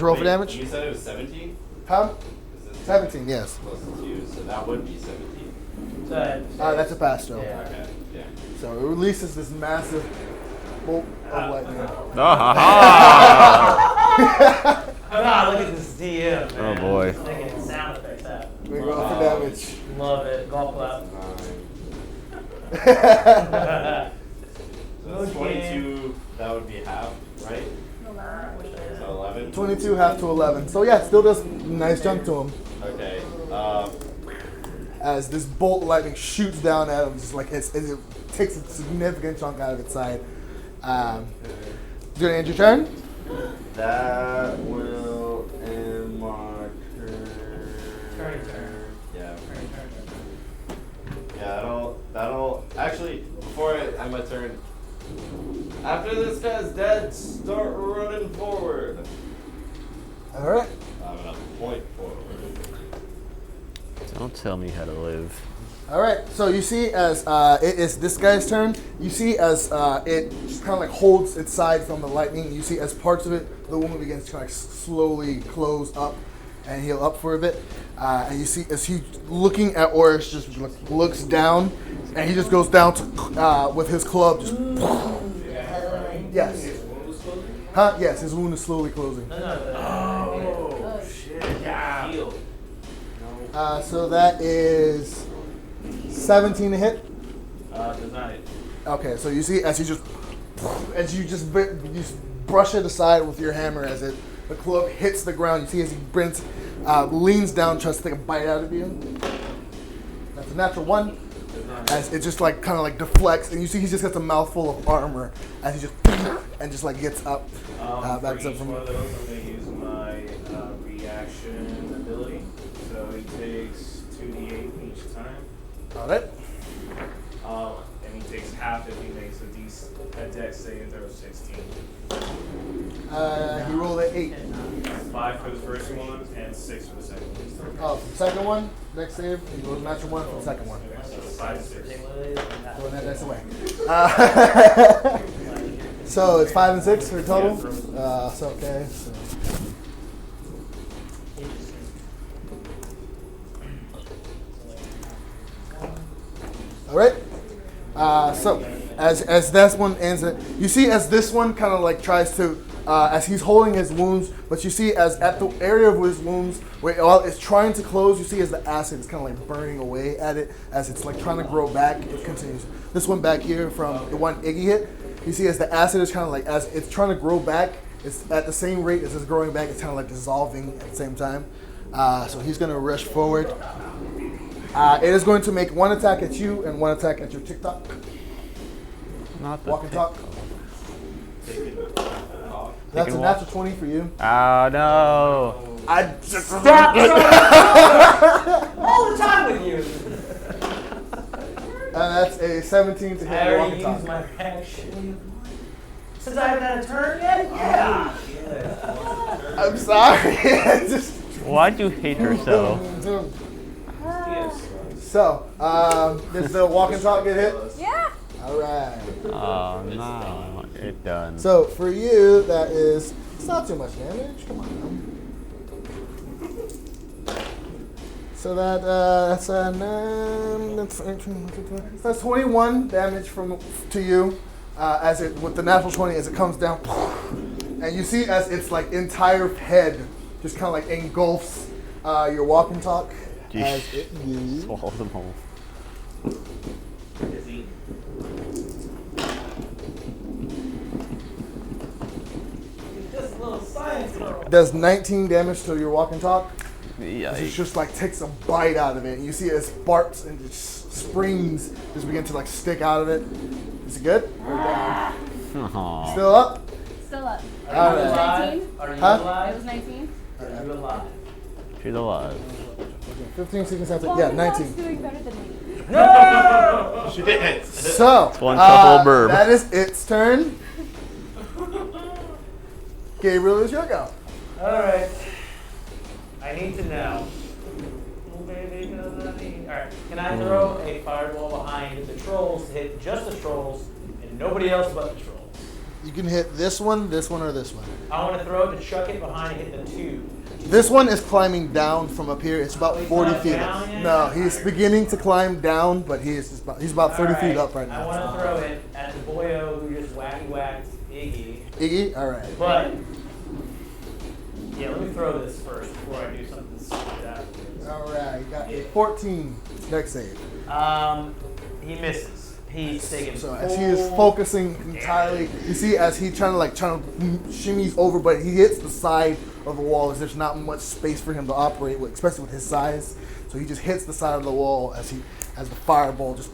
your roll for Wait, damage? You said it was 17? Huh? Is it 17, yes. Plus 2, so that would be 17. That's a pass, Joe. Yeah. Okay, yeah. So it releases this massive bolt of lightning. Ah, look at this DM, man. Oh, boy. Just making sound effects out. We go for damage. Love it. Golf clap. 9. So that's Okay. 22, that would be half, right? So 11? 22 half to 11. So yeah, it still does a nice chunk to him. Okay. As this bolt of lightning shoots down at him, just like it takes a significant chunk out of its side. You gonna end your turn? That will end my turn. Yeah. Yeah, that'll actually, before I end my turn, after this guy's dead, start running forward. All right. I'm gonna point forward. Don't tell me how to live. All right. So you see, as it is this guy's turn, you see as it just kind of like holds its side from the lightning. You see as parts of it, the woman begins to kind of slowly close up and heal up for a bit. And you see as he looking at Orys, just looks down, and he just goes down to with his club. Just yes. Huh? Yes. His wound is slowly closing. Oh, shit. Yeah. Heal. So that is 17 to hit. Does not hit. Okay, so you see as you just brush it aside with your hammer as the club hits the ground. You see as he leans down, tries to take a bite out of you. That's a natural 1. As it just like kind of like deflects, and you see he just gets a mouthful of armor as he just gets up, backs For up each from. one of those, I'm going to use my reaction ability. So he takes 2d8 each time. All right. And he takes half if he makes a dex saving throw of 16. He rolled an 8. 5 for the first one and 6 for the second one. Oh, the second one, next save. He rolled a natural 1 for the second one. So 5 and 6. Throwing that dice away. So it's 5 and 6 for total. So okay. So. So as this one ends, you see as this one kind of like tries to, as he's holding his wounds, but you see as at the area of his wounds where it's trying to close, you see as the acid is kind of like burning away at it as it's like trying to grow back. It continues. This one back here from the one Iggy hit, you see as the acid is kind of like as it's trying to grow back, it's at the same rate as it's growing back. It's kind of like dissolving at the same time. So he's going to rush forward. It is going to make one attack at you and one attack at your TikTok. Not the Walk and talk. That's a natural 20 for you. Oh no! I just Stop all the time with you. And that's a 17 to hit I your walk already and used talk. my reaction. Since I haven't had a turn yet? Yeah. I'm sorry. Just Why'd you hate her so? So, does the walk and talk get hit? Yeah. All right. Oh no! It done. So for you, that is, it's not too much damage. Come on now. So that's a 9. That's 21 damage to you as it with the natural 20 as it comes down, and you see as its like entire head just kind of like engulfs your walk and talk as it Swallow them whole. does 19 damage to your walk and talk. Yeah. It just like takes a bite out of it. And you see it as sparks and just springs just begin to like stick out of it. Is it good? Aw. Still up? Still up. All It was right. 19. Are you Huh? It alive? was 19. Are you alive? She's alive. 15, 16, 17. Yeah, 19. Doing better than me. She did. So, one tough old burb. that is its turn. Gabriel, is your go. Alright. I need to know. Alright, can I throw a fireball behind the trolls to hit just the trolls and nobody else but the trolls? You can hit this one, or this one. I want to throw it to chuck it behind and hit the 2. This one is climbing down from up here. It's about He's 40 not feet. down yet? No, he's beginning to climb down, but he's about 30 feet up right I now. want to throw it at the boyo who just wacky whacked Iggy. Iggy, all right. But, yeah, let me throw this first before I do something stupid afterwards. All right, you got a 14 dex save. He misses. He's taking So as he is focusing entirely, you see as he trying to shimmies over, but he hits the side of the wall as there's not much space for him to operate with, especially with his size. So he just hits the side of the wall as the fireball just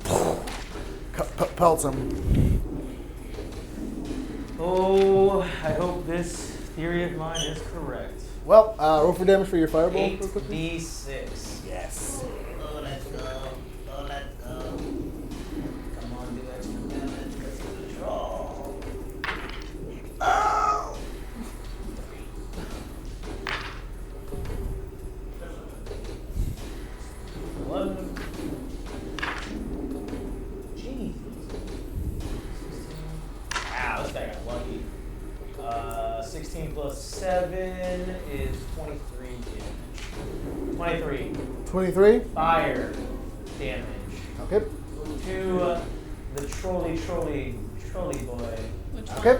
pelts him. Oh, I hope this theory of mine is correct. Well, roll for damage for your fireball. real quickly. 8d6. Yes. Oh, let's go. Oh, let's go. Come on, do extra damage. Let's control. Oh! Jeez. Wow, this guy got lucky. 16 plus 7 is 23 damage. 23. 23. Fire damage. Okay. To the trolley boy. Which one? Okay.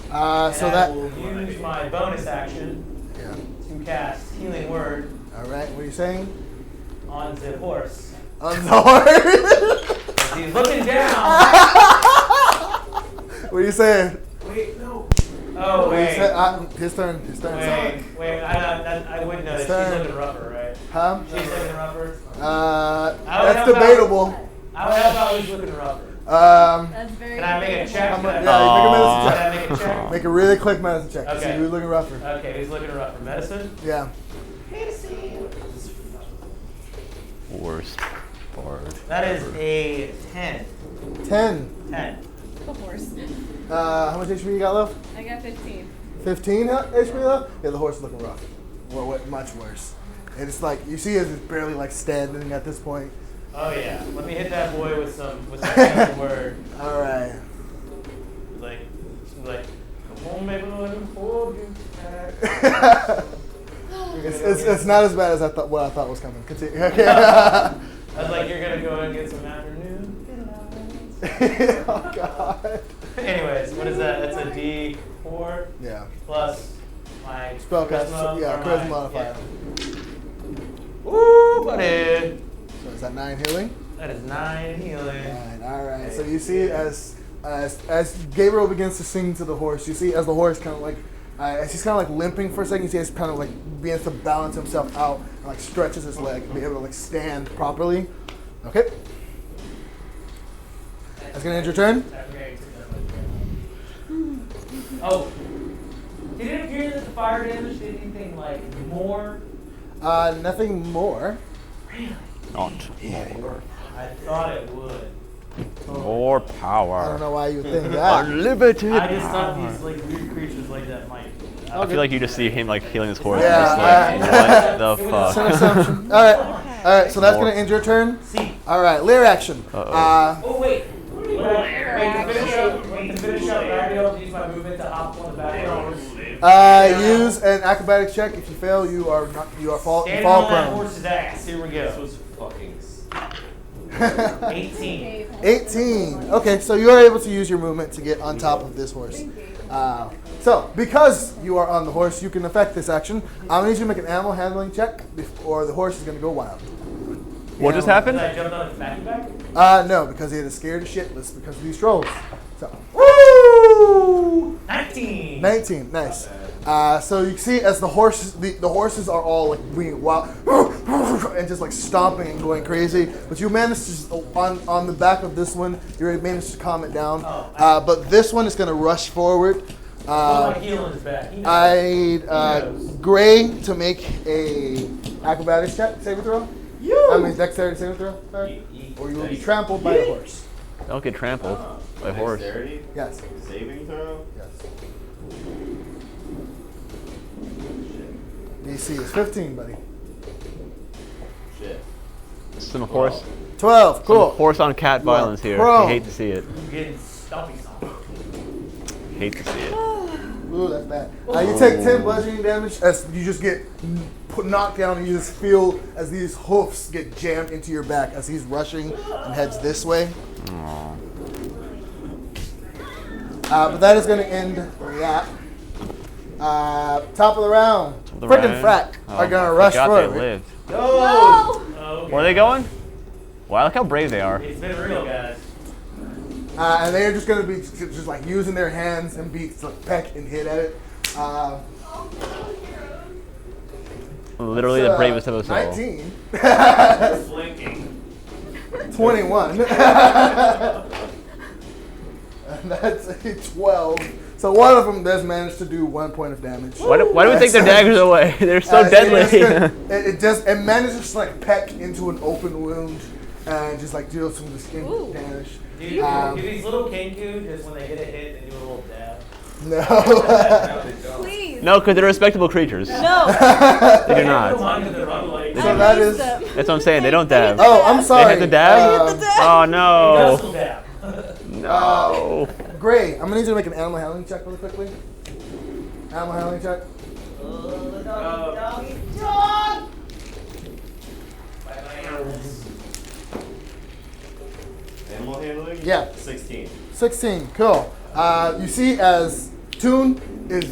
So And I that. will use my bonus action Yeah. to cast Healing Word All right. What are you saying? on the horse. On the horse. As he's looking down. What are you saying? Wait, no. Oh, What are you wait. say- his turn. His turn. Wait, I wouldn't know. She's Turn. looking rougher, right? Huh? She's looking rougher. That's debatable. I would have thought he's looking rougher. That's very. Can I make a check? Yeah, Can I make a medicine check. make a check? Make a really quick medicine check. Okay. See who's looking rougher. Okay, he's looking rougher. Medicine? Yeah. Worst part. That is a 10. 10. 10. The horse. How much HP you got left? I got 15. 15 HP left? Yeah, the horse is looking rough. Well, much worse. And it's like, you see as it's barely like standing at this point. Oh yeah. Let me hit that boy with some healing word. All right. Like, come on, baby, let me hold you tight. It's not as bad as what I thought was coming. Continue. Okay. I was like, you're gonna go and get some afternoon. Get it out. Oh God. Anyways, what is that? That's a D4 Yeah. plus my Spellcast. Yeah, or charisma my- modifier. Yeah. Woo, buddy. So is that 9 healing? That is 9 healing. All right. So you see as Gabriel begins to sing to the horse, you see as the horse kind of like, as he's kind of like limping for a second, you see as kind of like begins to balance himself out and like stretches his leg and be able to like stand properly. Okay. That's gonna end your turn. Oh, did it appear that the fire damage did anything like more? Nothing more. Not I thought it would. more I don't power. know why you would think that. Unlimited I just thought power. these like weird creatures like that might. I feel like you just see him like healing his horse. Yeah, and just like, what the It's an fuck? assumption. All right. So that's More. gonna end your turn. See. All right, leer action. Oh wait. Wait, to finish up, Gabriel, use my movement to hop on the back of the horse. Use an acrobatics check. If you fail, you are fall Standing on that prone. horse's ass. Here we This go. was fucking. 18. 18. Okay, so you are able to use your movement to get on top of this horse. So, because you are on the horse, you can affect this action. I'm going to need you to make an animal handling check, or the horse is going to go wild. What just Did happened? I jump on his back? No, because it is scared shitless because of these trolls. So, woo! 19. 19, nice. So you see as the horses, the horses are all like being wild and just like stomping and going crazy. But you managed to just, on the back of this one, you managed to calm it down. But this one is going to rush forward. My heel in his back. He knows. I Gray to make a acrobatics check, saving throw. I mean dexterity saving throw. Sorry. Or you will be trampled by a horse. Don't get trampled by a horse. Dexterity? Yes. Saving throw? Yes. DC is 15, buddy. Shit. Some horse, 12. some Cool. horse on cat violence here. Prone. You hate to see it. I'm getting stumpy something. Hate to see it. Ooh, that's bad. You take 10 bludgeoning damage as you just get knocked down, and you just feel as these hoofs get jammed into your back as he's rushing and heads this way. But that is going to end that. Top of the round. the Frickin' round. Frack Oh, are going I to rush forgot forward. they lived. No! Oh, okay. Where are they going? Wow, look how brave they are. It's been real, guys. And they're just going to be just like using their hands and beaks to like peck and hit at it. Literally the bravest of us all. 19. Flanking. 21. And that's a 12. So one of them does manage to do 1 point of damage. Why do we take their daggers away? They're so It deadly. just it manages to like peck into an open wound and just like deal some distinct damage. Do these little kenku just when they get a hit, they do a little dab? No. Please. No, because they're respectable creatures. No. They do not. So that is. That's what I'm saying. They don't dab. Oh, I'm sorry. They have to dab? Um, Oh no. Dab. No. Gray, I'm gonna need you to make an animal handling check really quickly. Animal handling check. Animal handling? Yeah. 16. 16. Cool. You see as Toon is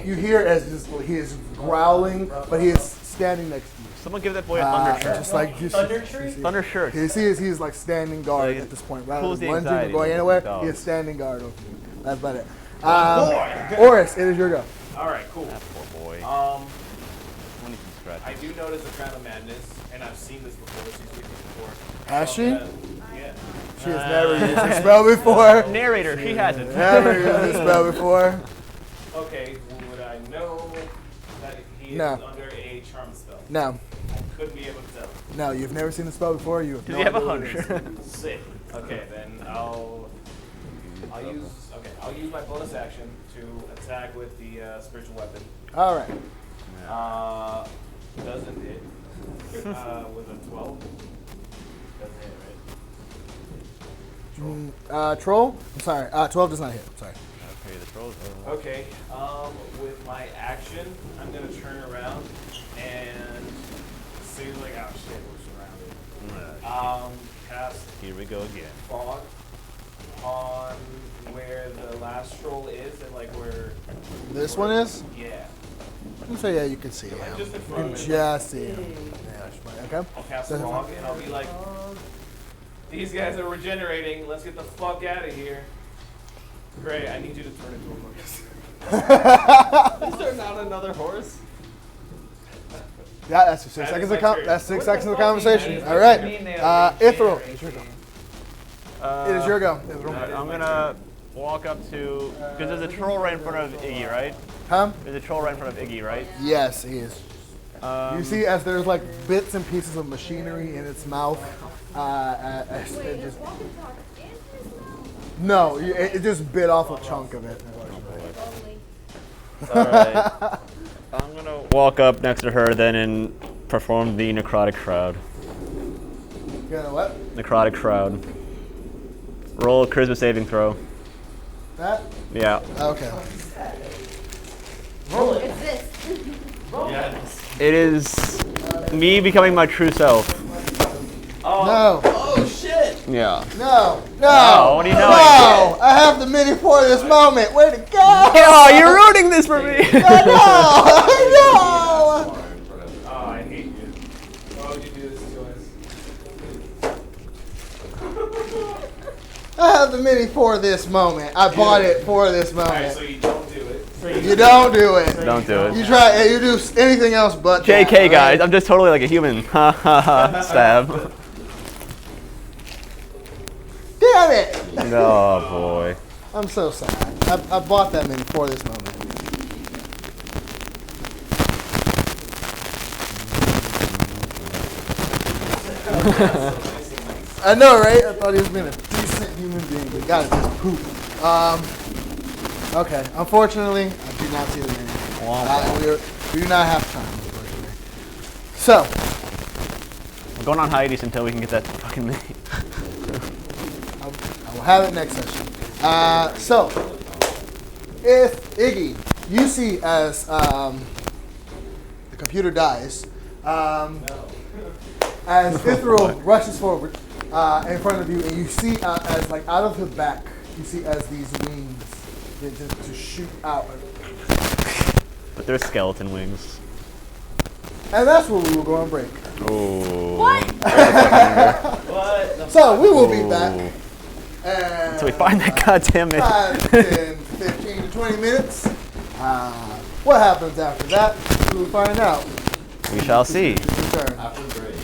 you hear as he is growling, but he is standing next to you. Someone give that boy a thunder shirt. Just like Thunder tree? Thunder shirt. You see as he's like standing guard Like, at this point, rather cools than the lunging or anxiety going with anywhere. dogs. He is standing guard over you. That's about it. Orys, it is your go. Alright, cool. That poor boy. When he can scratch. I do notice the Crown of Madness, and I've seen this before. She's used it before. Has she? Yeah. She has never used this spell before. Narrator, she hasn't. Never used this spell before. Okay, well, would I know that he is No. under a charm spell? No, I could be able to tell. no, you've never seen the spell before. You have Does no he have a idea what it is. hunter? Sick. Okay, then I'll use my bonus action to attack with the spiritual weapon. All right. Doesn't hit. With a 12. Doesn't hit, right? Troll? I'm sorry. 12 does not hit. Sorry. Okay, the trolls. Okay. With my action, I'm gonna turn around and see like, oh shit, we're surrounded. Cast Here we go again. fog on where the last scroll is and like where. This one is? Yeah. So yeah, you can see him. Just in You front can of it. just see him. Yeah, okay. I'll cast a log and I'll be like, these guys are regenerating. Let's get the fuck out of here. Gray, I need you to turn into a horse. Is there not another horse? Yeah, that's 6 That seconds is of my turn. that's 6 What seconds the of fuck conversation. mean? All right, Mean they are Ithryl, regenerating. it's your go. It is your go. Ithryl. I'm gonna walk up to, because there's a troll right in front of Iggy, right? Huh? There's a troll right in front of Iggy, right? Yes, he is. You see, as there's like bits and pieces of machinery in its mouth. As Wait, it is just, walk and talk in his mouth? no, it just bit off a chunk of it. Only. Alright. I'm gonna walk up next to her then and perform the necrotic shroud. You know what? Necrotic shroud. Roll a charisma saving throw. That? Yeah. Okay. It's this. It is me becoming my true self. No. Yeah. No. No. Oh, what do you know? No. I have the mini for this moment. Where'd it go? Oh, you're ruining this for me. No. Oh, I hate you. Why would you do this to us? I have the mini for this moment. I bought it for this Alright, so moment. you don't do it. You don't do it. Don't do it. You try. You do anything else but that, JK, all guys. right? I'm just totally like a human. Ha ha ha. Stab. Damn it! Oh, boy. I'm so sad. I bought that mini for this moment. I know, right? I thought he was being a decent human being, but got it just poop. Okay. Unfortunately, I do not see the mini. We do not have time, unfortunately. So, I'm going on hiatus until we can get that fucking mini. I will have it next session. So, if Iggy, you see as the computer dies, as Ithryl rushes forward in front of you, and you see as like out of her back, you see as these wings begin to shoot out, But they're skeleton wings. and that's where we will go on break. Oh. What? So we will be back. And Until we find that goddamn mini. 5, 10, 15 to 20 minutes. What happens after that? We will find out. We shall see. Return. After the break.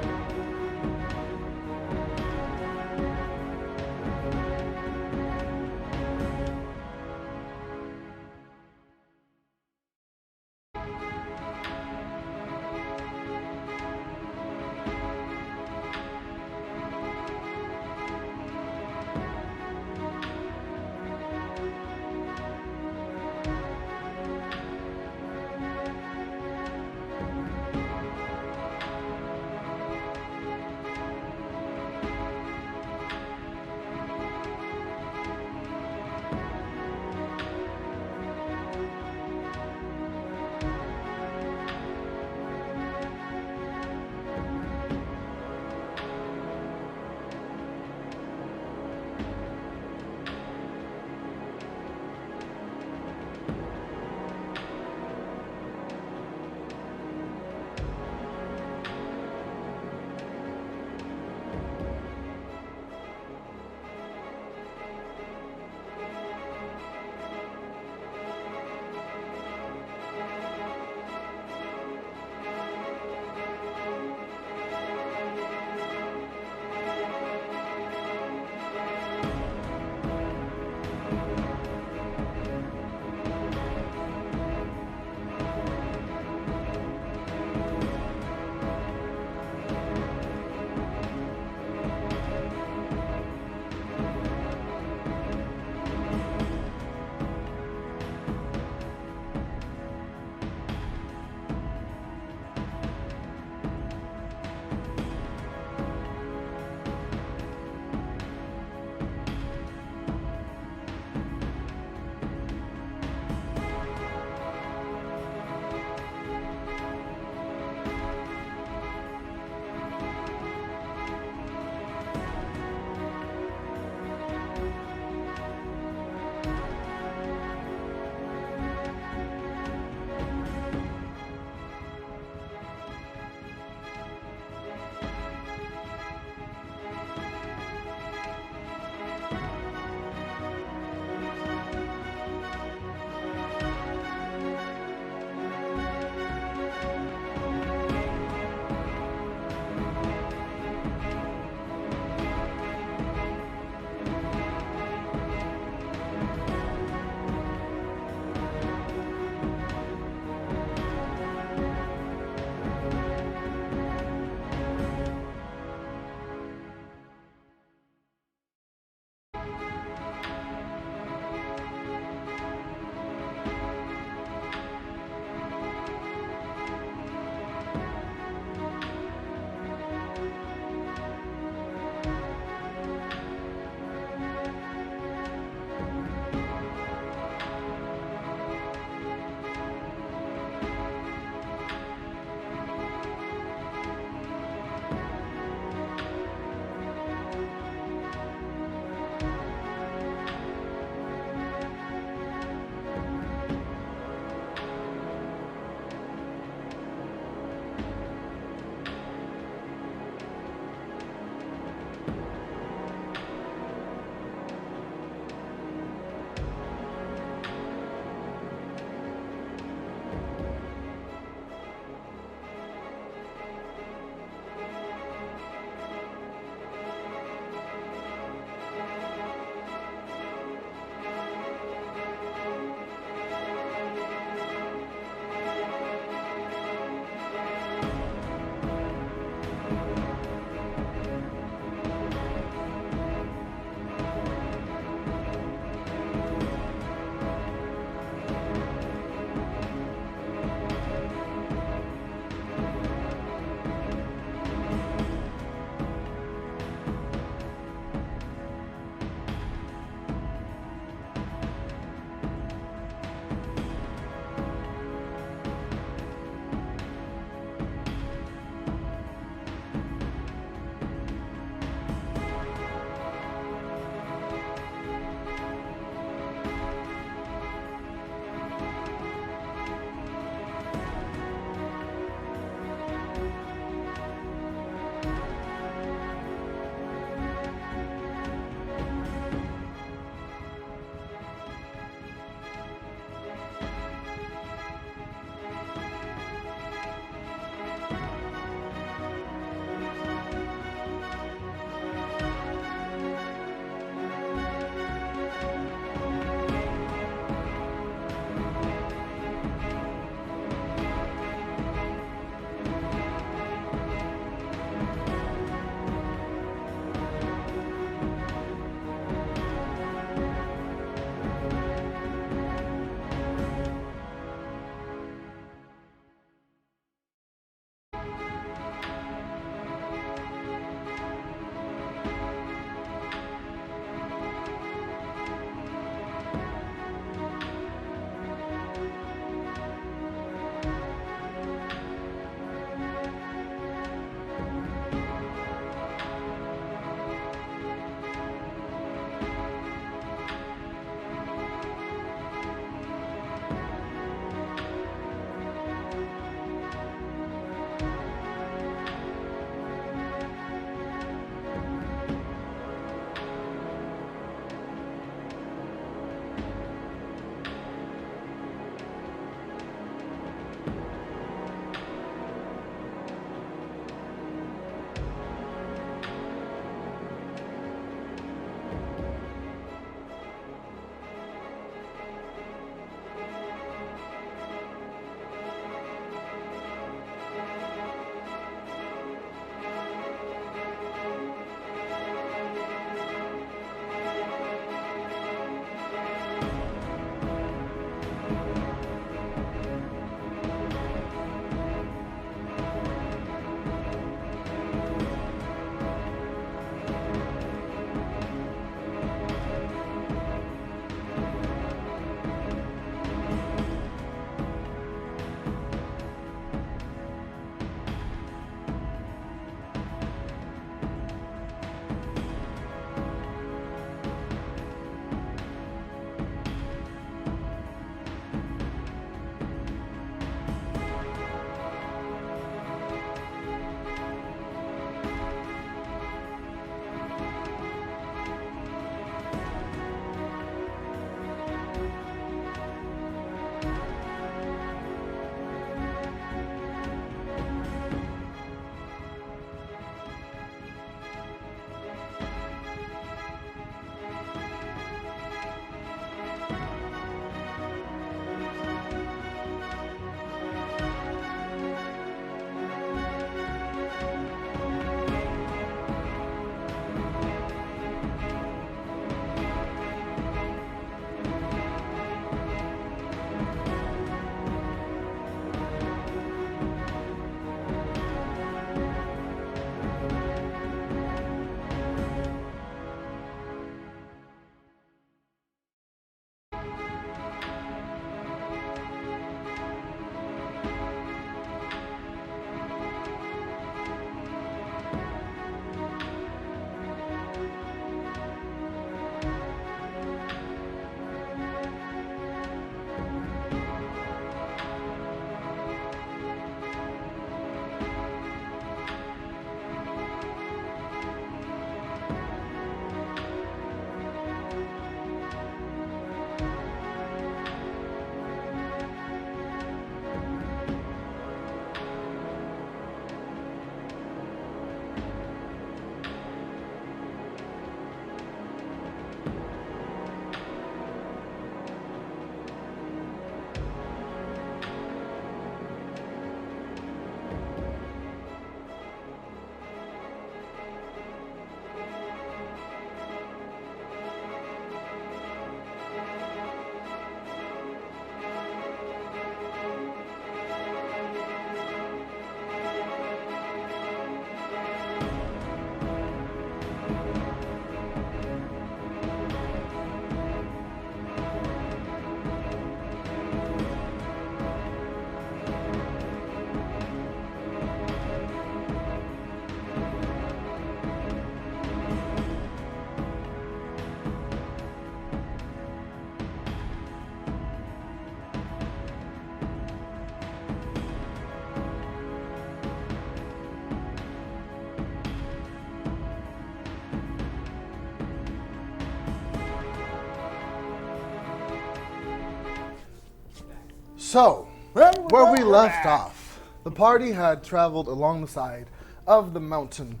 So, where we left off, the party had traveled along the side of the mountain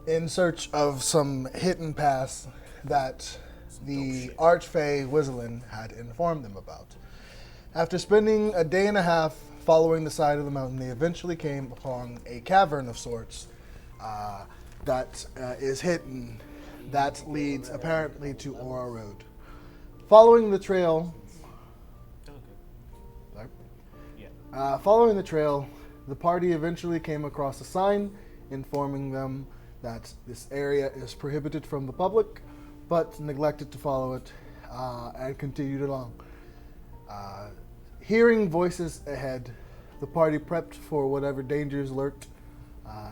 in search of some hidden paths that the Archfey Wizzelin had informed them about. After spending a day and a half following the side of the mountain, they eventually came upon a cavern of sorts that is hidden, that leads apparently to Aura Road. Following the trail, the party eventually came across a sign informing them that this area is prohibited from the public, but neglected to follow it and continued along. Hearing voices ahead, the party prepped for whatever dangers lurked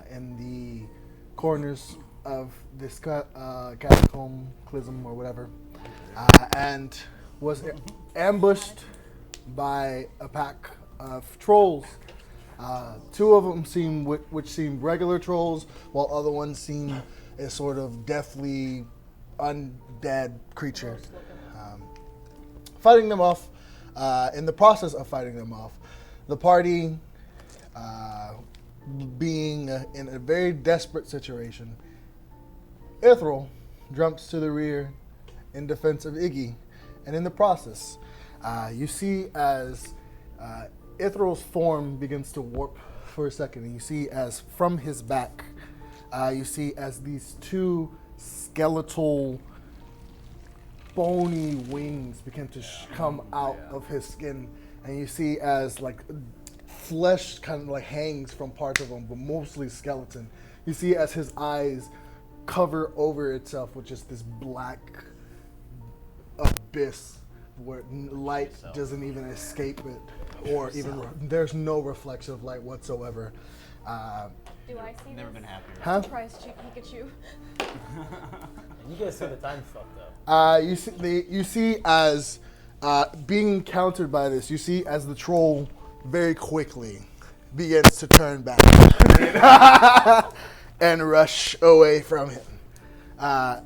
in the corners of this catacomb, or whatever, and was ambushed by a pack of trolls. Two of them which seemed regular trolls, while other ones seemed a sort of deathly undead creature. Fighting them off, in the process of fighting them off, the party, being in a very desperate situation, Ithryl jumps to the rear in defense of Iggy, and in the process, you see as Ithryl's form begins to warp for a second, and you see as from his back, you see as these two skeletal, bony wings begin to come out of his skin, and you see as like flesh kind of like hangs from parts of him, but mostly skeleton. You see as his eyes cover over itself with just this black abyss where light doesn't even escape it, or even there's no reflection of light whatsoever. Do I see Never this? been happier. Huh? Surprise Pikachu. You guys see the time fucked up. You see as being countered by this, you see as the troll very quickly begins to turn back and rush away from him. I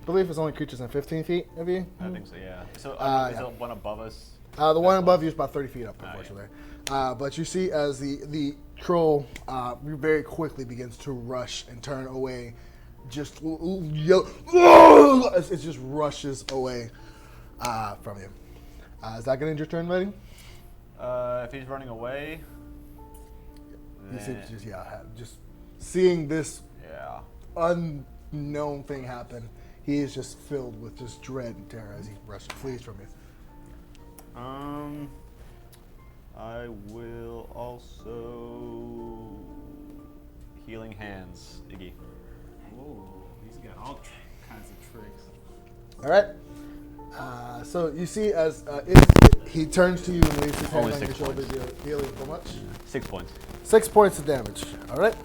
believe it's only creatures in 15 feet of you. I think so, yeah. So is yeah. the one above us? The one above you is about 30 feet up, unfortunately. But you see as the troll very quickly begins to rush and turn away, just yell, it just rushes away from you. Is that going to end your turn, buddy? If he's running away, You see, just seeing this yeah. unknown thing happen, he is just filled with just dread and terror as he flees from you. I will also healing hands, Iggy. Oh, he's got all kinds of tricks. All right. So you see as he turns to you and lays his hand Only on your 6 shoulder, points. dealing how much? 6 points. 6 points of damage. All right.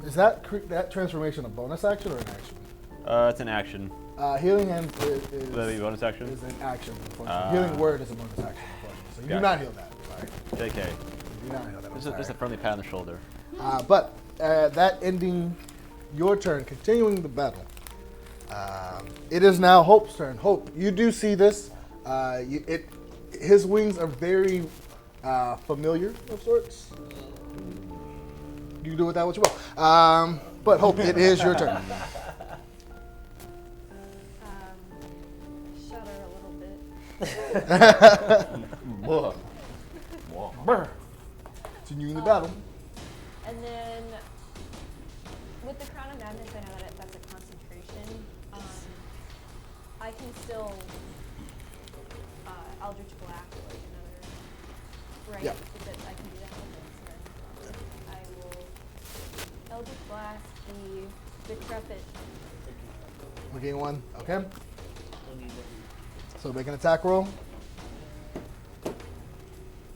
Is that transformation a bonus action or an action? It's an action. Healing hand Would that be a bonus action? is an action. Unfortunately. Healing word is a bonus action. Unfortunately. So you do Gotcha. not heal that. Sorry. JK. You do not heal that. I'm Just a sorry. friendly pat on the shoulder. But that ending your turn, continuing the battle. It is now Hope's turn. Hope, you do see this. His wings are very familiar of sorts. You can do with that what you will. But Hope, it is your turn. Shudder a little bit. Continuing the battle. And then, with the Crown of Madness, I know that that's a concentration. I can still Eldritch Blast like another, right? Yeah. Because I can do that with it. So then I will Eldritch Blast the Decrepit. Looking one. Okay. So make an attack roll.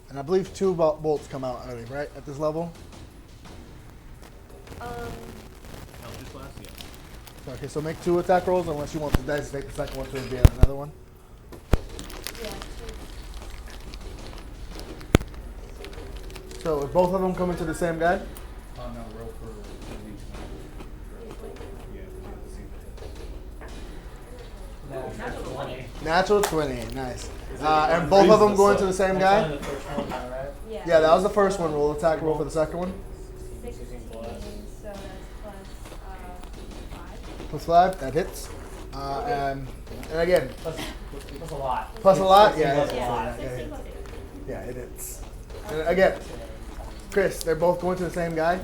And I believe 2 bolts come out early, right? At this level. Eldritch Blast, yeah. Okay, so make 2 attack rolls unless you want to designate the second one to be another one. Yeah. So if both of them come into the same guy, No, roll for each one. Yeah, you have to see Natural one. Natural 20, nice. And both of them going to the same That's only guy? the first one, right? Yeah. Yeah, that was the first one. Roll attack roll for the second one. 16, so that's plus 5. Plus 5, that hits. And again, Plus a lot. plus a lot? Yeah, Plus yeah, a lot. yeah, 16 plus 8. yeah, it hits. And again, Chris, they're both going to the same guy?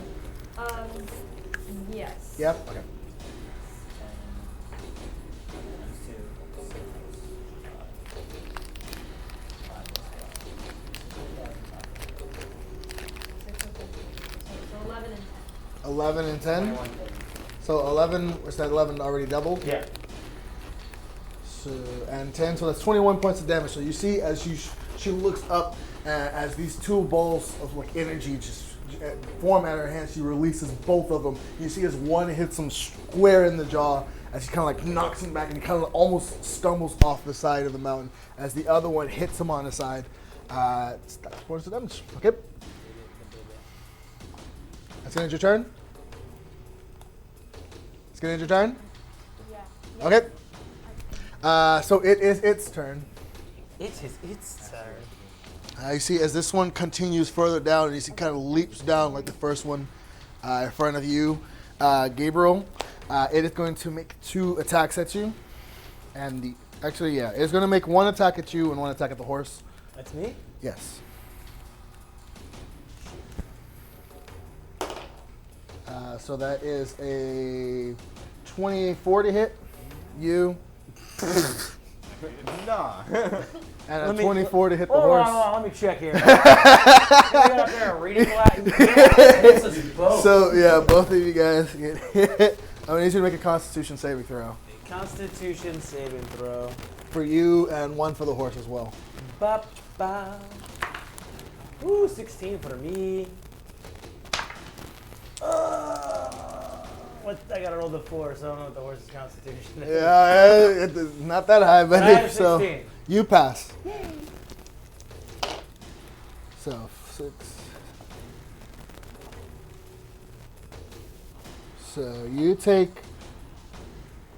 Yes. Yep, okay. So 11 and 10. 11 and 10. So 11, was that 11 already doubled? Yeah. So, and 10, so that's 21 points of damage. So you see as she looks up, as these two balls of like energy just form at her hand, she releases both of them. You see as one hits him square in the jaw, as she kind of like knocks him back and he kind of almost stumbles off the side of the mountain, as the other one hits him on the side. That's points of damage. Okay. That's gonna end your turn? It's gonna end your turn? Yeah. Okay. So it is its turn. Its turn. You see as this one continues further down, and you see kind of leaps down like the first one in front of you, Gabriel. It is going to make 2 attacks at you, and it's going to make 1 attack at you and 1 attack at the horse. That's me? Yes. So that is a 24 to hit you, Nah. and a 24 to hit the Hold horse. on, let me check here. You got up there a reading class? This is both. So yeah, both of you guys get hit. I need you to make a Constitution saving throw Constitution saving throw. for you, and 1 for the horse as well. Ba, ba. Ooh, 16 for me. What? I gotta roll the 4, so I don't know what the horse's constitution is. Yeah, it's not that high, but I have so 16. you pass. So 6. So you take.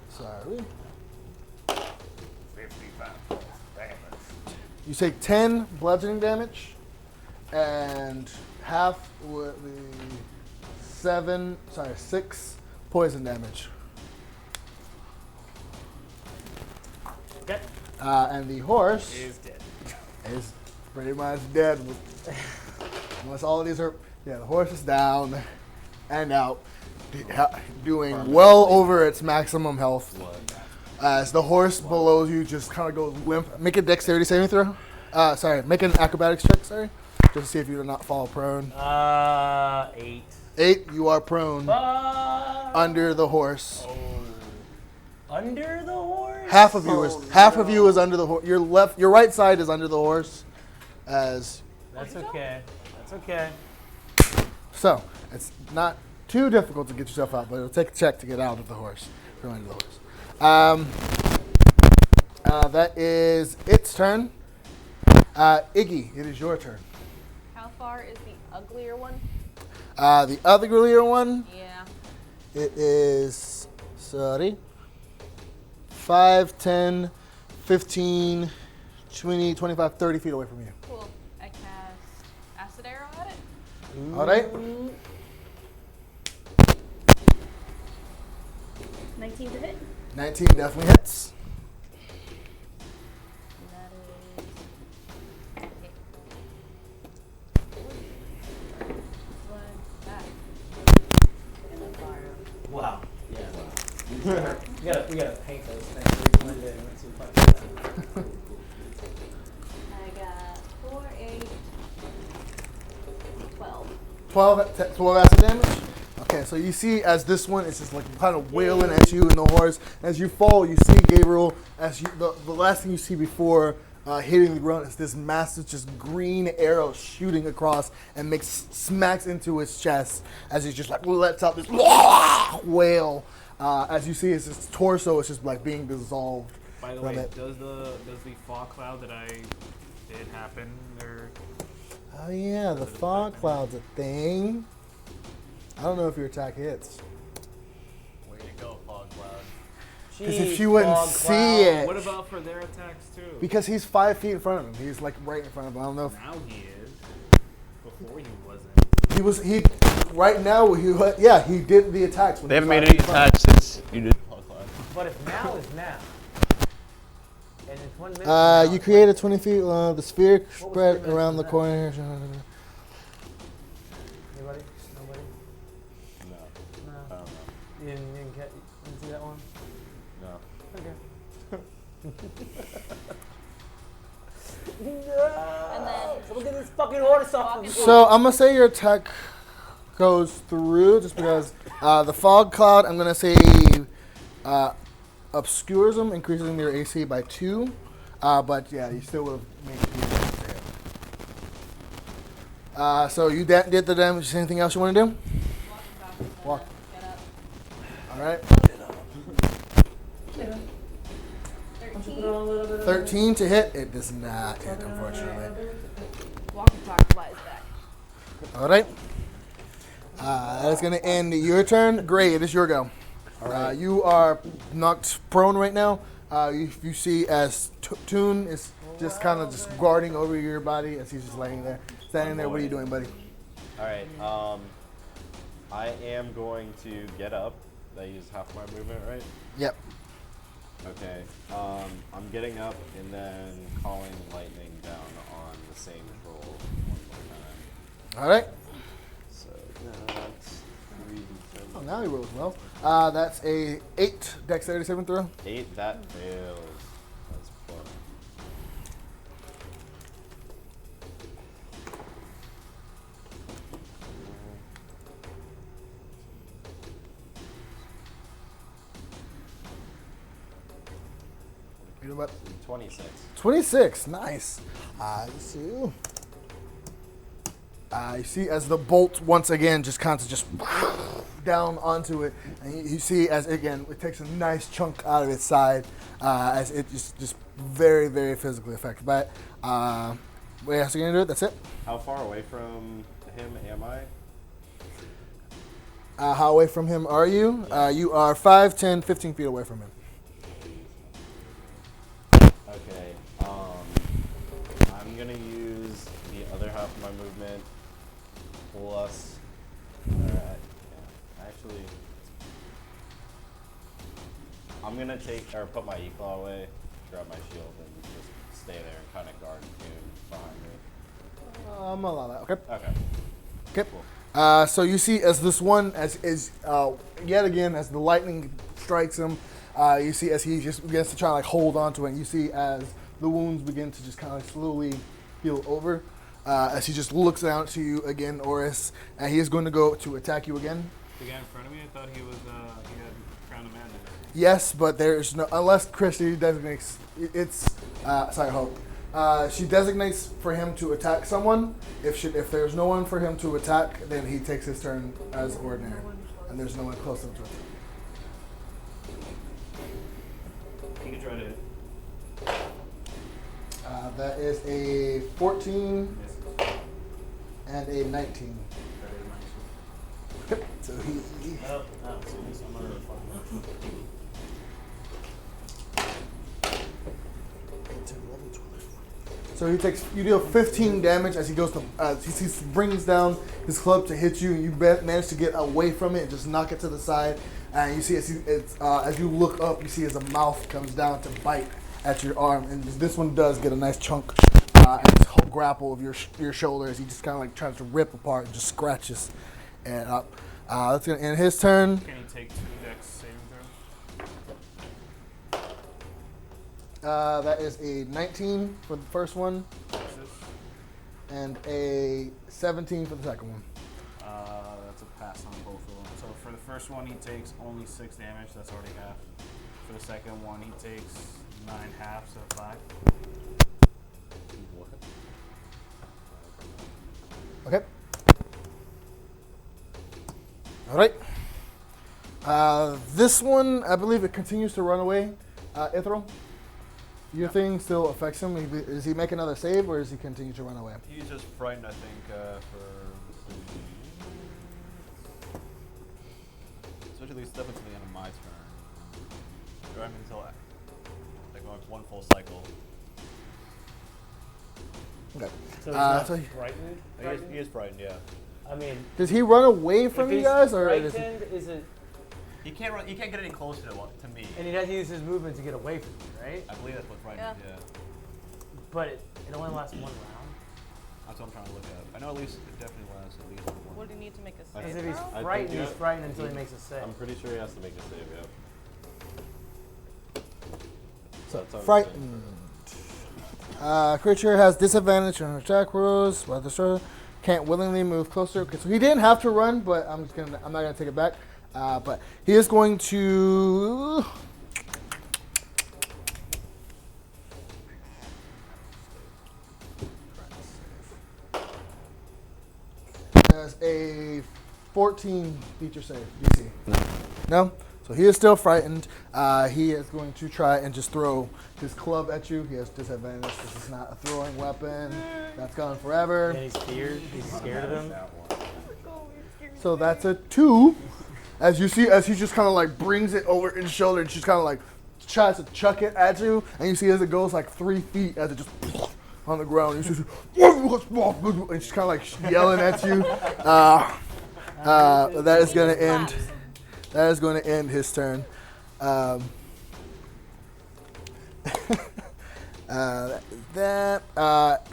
Sorry. 55 damage. You take 10 bludgeoning damage, and half would be 6 poison damage. Okay. And the horse Is dead. is pretty much dead. Unless all of these are, the horse is down and out, doing well over its maximum health. As the horse below you just kind of goes limp. Make a dexterity saving throw. Make an acrobatics check, just to see if you do not fall prone. 8. 8, you are prone under the horse. Under the horse? Half of you is under the horse. Your right side is under the horse. That's okay. That's okay. So it's not too difficult to get yourself out, but it'll take a check to get out of the horse. From under the horse. That is its turn. Iggy, it is your turn. How far is the uglier one? The uglier one, Yeah. it is 5, 10, 15, 20, 25, 30 feet away from you. Cool. I cast acid arrow at it. All right. 19 to hit. 19 definitely hits. And that is. Okay. And then fire. Wow. Yeah. we gotta paint those things. Blend in. Let's see if I can. I got 4, 8, 12. 12 acid damage. Okay, so you see as this one is just like kind of wailing at you in the horse. As you fall, you see Gabriel. The last thing you see before hitting the ground is this massive, just green arrow shooting across and smacks into his chest as he just like lets out this wail. As you see, his torso is just like being dissolved. By the way, does the fog cloud that I did happen or? Oh yeah, the fog cloud's a thing. I don't know if your attack hits. Way to go, Fog Cloud. Because if she wouldn't fog see cloud. it. What about for their attacks too? Because he's 5 feet in front of him. He's like right in front of him. I don't know if Now he is. Before he wasn't. he right now he did the attacks. When They he haven't was made 5 any feet in front. attacks since you did fog cloud. But if now is now, and it's 1 minute. from now, You it's created like- 20 feet. The sphere was spread 3 around the minutes corner. Anybody? Nobody? No, No. I don't know. You didn't see that one? No. Okay. And then So we'll get this fucking Orys off of So I'm gonna say your attack goes through just because the fog cloud. I'm gonna say obscures them, increasing your AC by 2. But yeah, you still would have made it. So you did the damage. Is there anything else you want to do? Walk. get up. All right. 13. 13 to hit. It does not hit, unfortunately. Walk and talk flies back. All right. That is going to end your turn. Gray, it is your go. You are knocked prone right now. You see as Toon is just kind of just guarding over your body as he's just laying there. Standing there. What are you doing, buddy? All right. I am going to get up. I use half my movement, right? Yep. Okay. I'm getting up and then calling lightning down on the same troll one more time. All right. So that's 3d10. Oh, now he rolls well. That's a 8 dexterity saving throw. 8, that fails. That's fun. You know what? 26. 26. Nice. You see as the bolt once again just kind of just down onto it, and you see as again it takes a nice chunk out of its side as it just very very physically affected by it. What else are you gonna do? That's it. How far away from him am I? How away from him are you? You are 5, 10, 15 feet away from him. Okay. I'm gonna use the other half of my movement plus. Alright. Yeah. Actually, I'm gonna put my e-claw away, grab my shield, and just stay there and kind of guard Toon behind me. I'm gonna allow that. Okay. Okay. Okay. So you see as this one yet again as the lightning strikes him, you see as he just begins to try to like hold on to it. And you see as the wounds begin to just kind of slowly heal over, as he just looks down to you again, Orys, and he is going to go to attack you again. The guy in front of me, I thought he was he had Crown of Madness. Yes, but there's no unless Christy designates. It's sorry, Hope. She designates for him to attack someone. If there's no one for him to attack, then he takes his turn as ordinary, and there's no one close enough to attack. He could try to hit. That is a 14 and a 19. Yep. So he Oh, I'm under the fucking. So he takes, you deal 15 damage as he goes to, he brings down his club to hit you, and you manage to get away from it and just knock it to the side. And you see as you look up, you see as a mouth comes down to bite at your arm, and this one does get a nice chunk at the whole grapple of your shoulder as he just kind of like tries to rip apart and just scratches it up. That's gonna end his turn. Can he take 2 dex saving throw? That is a 19 for the first one, and a 17 for the second one. That's a pass on both of them. So for the first one, he takes only 6 damage. That's already half. For the second one, he takes 9 halves, so 5. What? Okay. All right. This one, I believe it continues to run away. Ithryl, your thing still affects him. Does he make another save, or does he continue to run away? He's just frightened, I think, especially step into the end of my turn. run until like one full cycle. Okay. So he's not so frightened? He is frightened, yeah. I mean, does he run away from if you he's guys, or frightened, is it? He can't run. He can't get any closer to me. And he'd have to use his movement to get away from you, right? I believe that's what frightened. Yeah. But it only lasts one round. That's what I'm trying to look at. I know at least it definitely lasts at least one. What do you need to make a I save? Because if he's I frightened, think he's frightened until he makes a save. I'm pretty sure he has to make a save, yeah. so That's how it's frightened? Creature has disadvantage on attack rolls. While the destroyer can't willingly move closer. Okay, so he didn't have to run, but I'm not gonna take it back. But he is going to. Has a 14 feature save, DC. No? So he is still frightened. He is going to try and just throw his club at you. He has disadvantage because it's not a throwing weapon. That's gone forever. And he's feared. He's scared of him. So that's a 2. As you see, as he just kind of like brings it over his shoulder and just kind of like tries to chuck it at you. And you see as it goes like 3 feet as it just on the ground. And she's kind of like yelling at you. That is going to end. That is going to end his turn.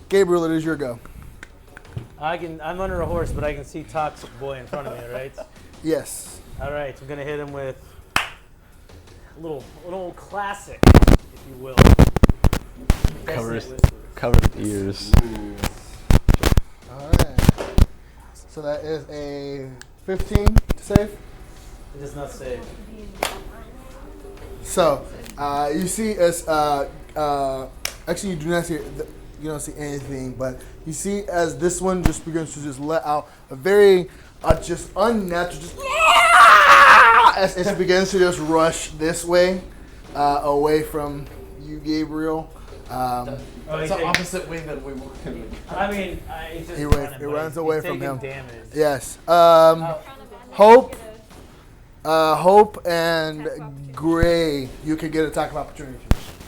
Gabriel, it is your go. I'm under a horse, but I can see Toxic Boy in front of me, right? Yes. All right, so I'm gonna hit him with a little classic, if you will. Covered with ears. All right. So that is a 15 to save. It does not save. So you see as actually you do not see you don't see anything, but you see as this one just begins to just let out a very just unnatural as it begins to just rush this way away from you, Gabriel. It's the opposite way that we walk in. I mean, he's just He running, but runs he's away taking from him. Damage. Yes. Crown of Madness, Hope and Gray, you can get attack of opportunity.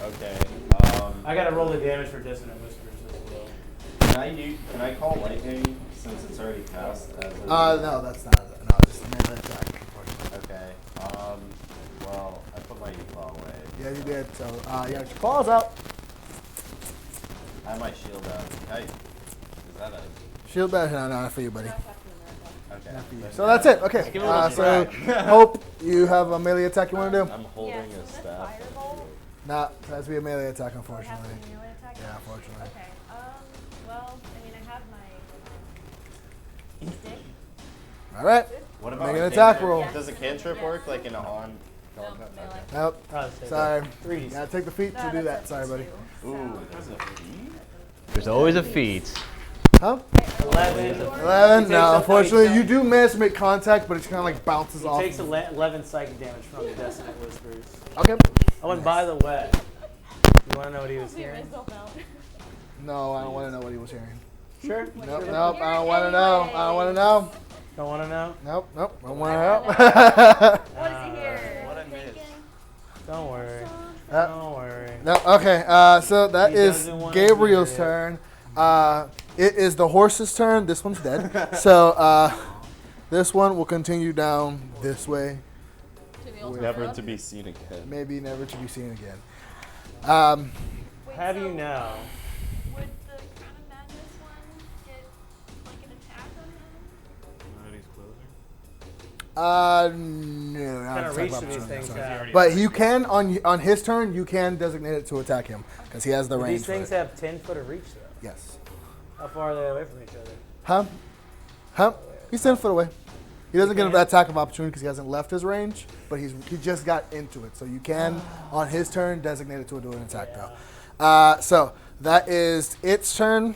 Okay. I gotta roll the damage for Dissonant Whispers as well. Can I call lightning since it's already cast? No, that's not. No, it's just a melee attack. Okay. Well, I put my e-claw away. Yeah, you did. So, you got your claws out. I have my shield out. Hey, is that a... Shield bash. No, not for you, buddy. Okay. So that's it. Okay. give it a So, little Hope, you have a melee attack you want to do? I'm holding a staff. Nah, it has to be a melee attack, It has to unfortunately. be melee attack? Yeah, unfortunately. Okay. Well, I mean, I have my stick. All right. What about Make an a attack cantrip? roll. Does a cantrip work like in an on? No, melee. Nope. Oh, Sorry. 3d6. You gotta take the feet to do that. Sorry, buddy. Ooh, there's a feat? There's always a feat. Huh? 11. 11? He No, takes unfortunately, a- you do manage to make contact, but it kind of like bounces He off. takes 11 psychic damage from the Dissonant Whispers. Okay. Oh, and by the way, you want to know what he was hearing? No, I don't want to know what he was hearing. Sure. Nope, nope. I don't want to know. I don't want to know. Don't want to know? Nope, nope. I don't want to know. What is he here? What I missed. Don't worry. Uh, Don't worry. No, okay, so that He is doesn't wanna Gabriel's hear it. turn. It is the horse's turn. This one's dead. So this one will continue down this way. Never to be seen again. Maybe never to be seen again. Have you now? Would the Crown of Madness one get like an attack on him? No, not Kind of attack reach of to these opportunity, things sorry. have. But you can on his turn. You can designate it to attack him because he has the range. These things for it. have 10 foot of reach, though. Yes. How far are they away from each other? Huh? He's 10 foot away. He doesn't get can't- an attack of opportunity because he hasn't left his range, but he just got into it. So you can, on his turn, designate it to do an attack, though. So that is its turn.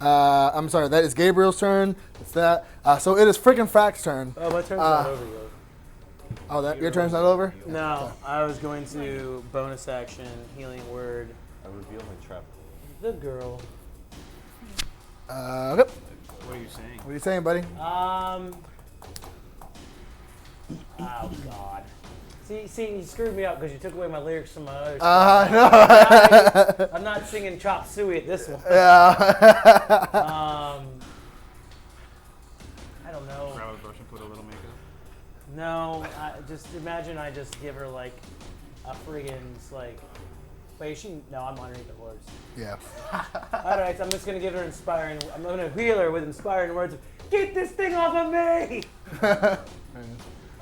I'm sorry, that is Gabriel's turn. It's that. So it is freaking Fact's turn. Oh, my turn's not over yet. Oh, that your turn's not over? No, I was going to bonus action, healing word, I reveal my trap. the girl. Okay. What are you saying? What are you saying, buddy? Oh, God. See, you screwed me up because you took away my lyrics from my other No. I'm not singing Chop Suey at this one. Yeah. I don't know. Grab a brush and put a little makeup. No, just imagine I just give her like a friggin' like. Wait, no, I'm underneath the horse. Yeah. All right, so I'm just gonna give her inspiring. I'm gonna wheel her with inspiring words of "Get this thing off of me!"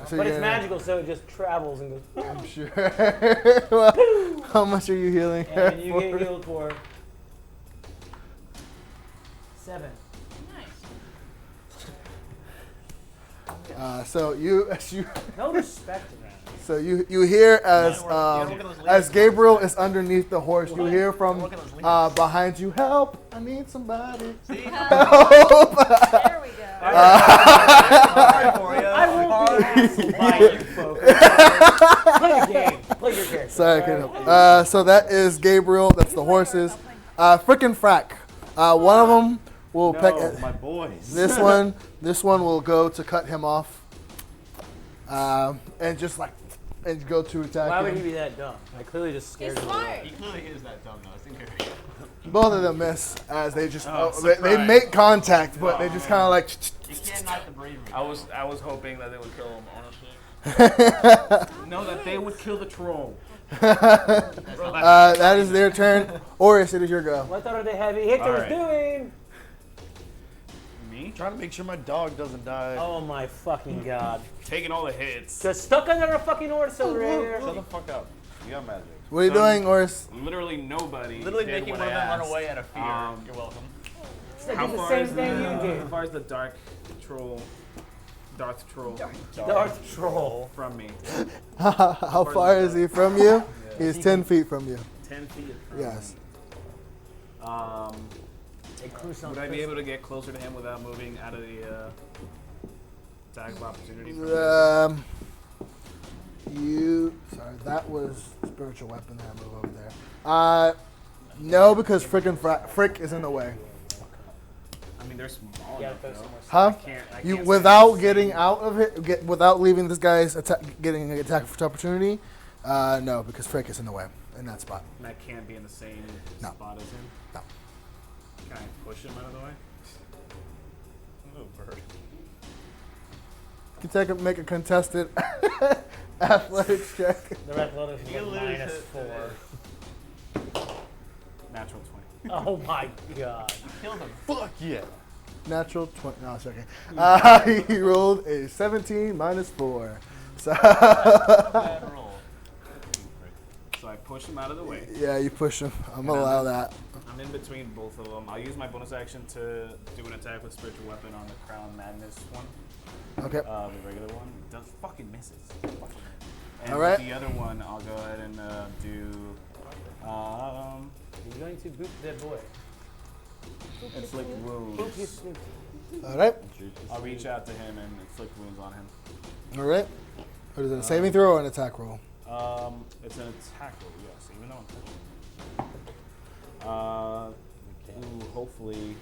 So But it's you're- magical, so it just travels and goes. I'm sure. Well, how much are you healing her And you get for? healed for 7. Nice. So as you No respect around. so you hear as look at those as leaves. Gabriel is underneath the horse, you What? hear from Look at those leaves. behind you, "Help! I need somebody." See? Help! There we go. Sorry for you. I won't be hassled by you folks. Play the game. Play your character. Sorry, I couldn't. So that is Gabriel. That's the horses. Frickin' frack. One of them will peck No, at my boys. this one will go to cut him off. And just like and go to attack Why him. would he be that dumb? I clearly just scared He's him. smart. He clearly is that dumb though. It's incorrect. Both of them miss as they just Oh, they surprise. make contact, but they just kind of like. You can't knock the bravery. I was hoping that they would kill him, honestly. No, that they would kill the troll. That is their turn. Orys, it is your go. What are the heavy hitters Alright. doing? Me? Trying to make sure my dog doesn't die. Oh my fucking god. Taking all the hits. Just stuck under a fucking horse over here. Shut the fuck up. You got magic. What are you doing, Orys? Literally nobody. Literally did making what one of I them run asked. away out of fear. You're welcome. They How did the far same is thing you How did. far is the dark troll? Darth troll Darth Troll. from me. How far is he from you? He's 10 feet from you. 10 feet from Yes. me. They cruise on Would I be able to get closer to him without moving out of the attack of opportunity? From Sorry, that was spiritual weapon that I move over there. No, because Frick is in the way. I mean, they're small Yeah, enough, those though. Huh? I You can't without stand getting seeing- out of it, without leaving this guy's getting an attack of opportunity. No, because Frick is in the way in that spot. And I can't be in the same No. spot as him. No. Can I push him out of the way? Oh, bird. You make a contested athletics check. The athletics You was lose minus it. 4. Natural 20. Oh my god. Killed him. Fuck yeah. Natural 20. No, it's okay. He rolled a 17 minus 4. So Bad roll. So I push him out of the way. yeah, you push him. I'm gonna allow that. I'm in between both of them. I'll use my bonus action to do an attack with spiritual weapon on the Crown Madness one. Okay. The regular one does fucking misses. And All right. with the other one, I'll go ahead and do. He's going to boot that boy. Inflict Boot his wounds. snoot. All right. I'll reach out to him and inflict wounds on him. All right. What is it? A saving throw or an attack roll? It's an attack roll, yes. Even though I'm touching. Hopefully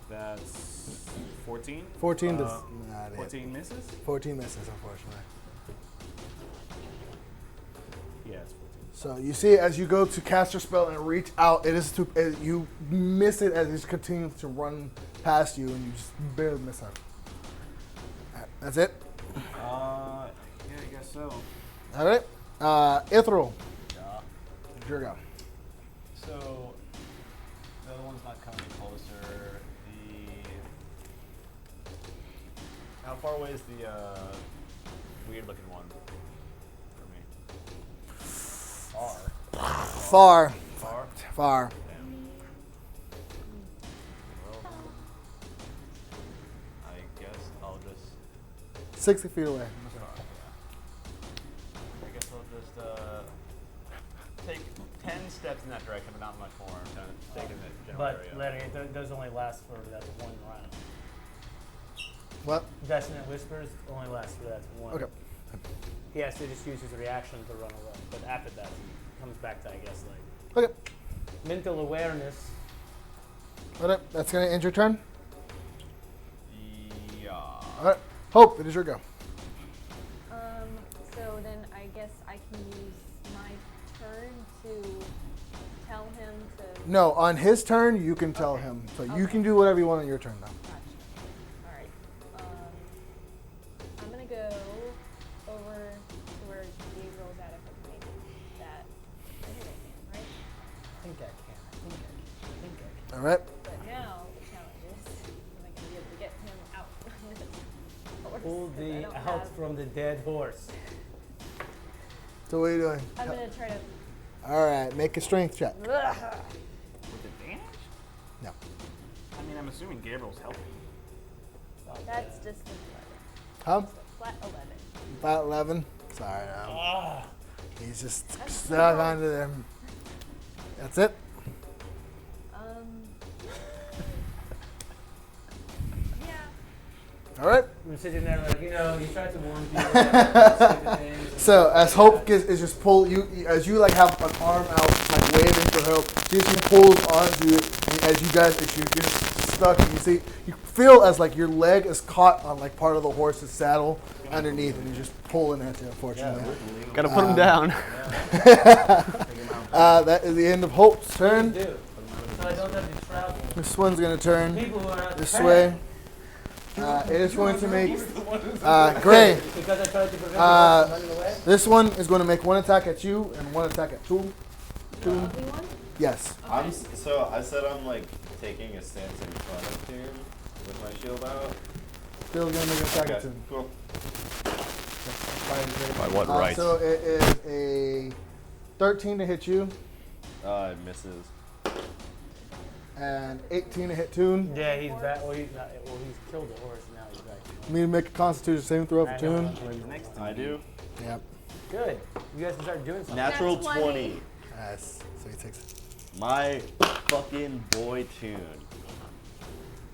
that's 14. 14 does not hit. 14 misses? 14 misses, unfortunately. Yeah, it's 14. So you see, as you go to cast your spell and reach out, you miss it as it continues to run past you, and you just barely miss out. Alright, that's it. Yeah, I guess so. All right. Ithryl. Yeah. Your go. So, the other one's not coming closer. How far away is the weird looking one from me? Far. Far. Damn. Well, I guess I'll just. 60 feet away. I guess I'll just take 10 steps in that direction, but not much more. Kind of stay in the general But area. Larry, it does only last for that one round. What? Dissonant Whispers only lasts for that one. Okay. He has to just use his reaction to run away. But after that, he comes back to, I guess, like Okay. mental awareness. All right. That's going to end your turn. Yeah. All right. Hope, it is your go. So then I I can use my turn to tell him to. No, on his turn, you can tell him. So you can do whatever you want on your turn now. Gotcha. All right. I'm gonna go over to where Gabriel's at if I can make that. I think I can, right? I think I can. All right. But now the challenge is, am I gonna be able to get him out from this horse? Pull 'Cause I the don't out have- from the dead horse. So what are you doing? I'm gonna try to. All right, make a strength check. With advantage? No. I mean, I'm assuming Gabriel's helping. That's just an 11. Huh? Flat 11. About 11. Sorry. He's just stuck onto them. That's it. Yeah. All right. I'm sitting there like, you tried to warn people about stupid things. and So stuff as like Hope that. is just pull you as you like have an arm out like waving for Hope. She pulls onto it, and as you guys as you're just stuck, and you feel as like your leg is caught on like part of the horse's saddle underneath, and you're just pulling at it. Unfortunately, Gotta put him down. that is the end of Hope's turn. Do. So I don't have to travel. This one's gonna turn People who are not this prepared. way. It is going to make Gray. Because I tried to prevent you from running away. This one is going to make one attack at you and one attack at two. Ugly one? Yes. So I said I'm like taking a stance in front of him with my shield out. Still going to make an attack at Okay, two. cool. By what right? So it is a 13 to hit you It misses. and 18 to hit Toon. Yeah, he's back. Well, he's killed the horse. Now he's back. You need to make a Constitution saving throw for I know, Toon. that's what he's next to. I do. Yep. Good. You guys can start doing something. Natural Nat 20. 20. Yes. So he takes it. My fucking boy Tune.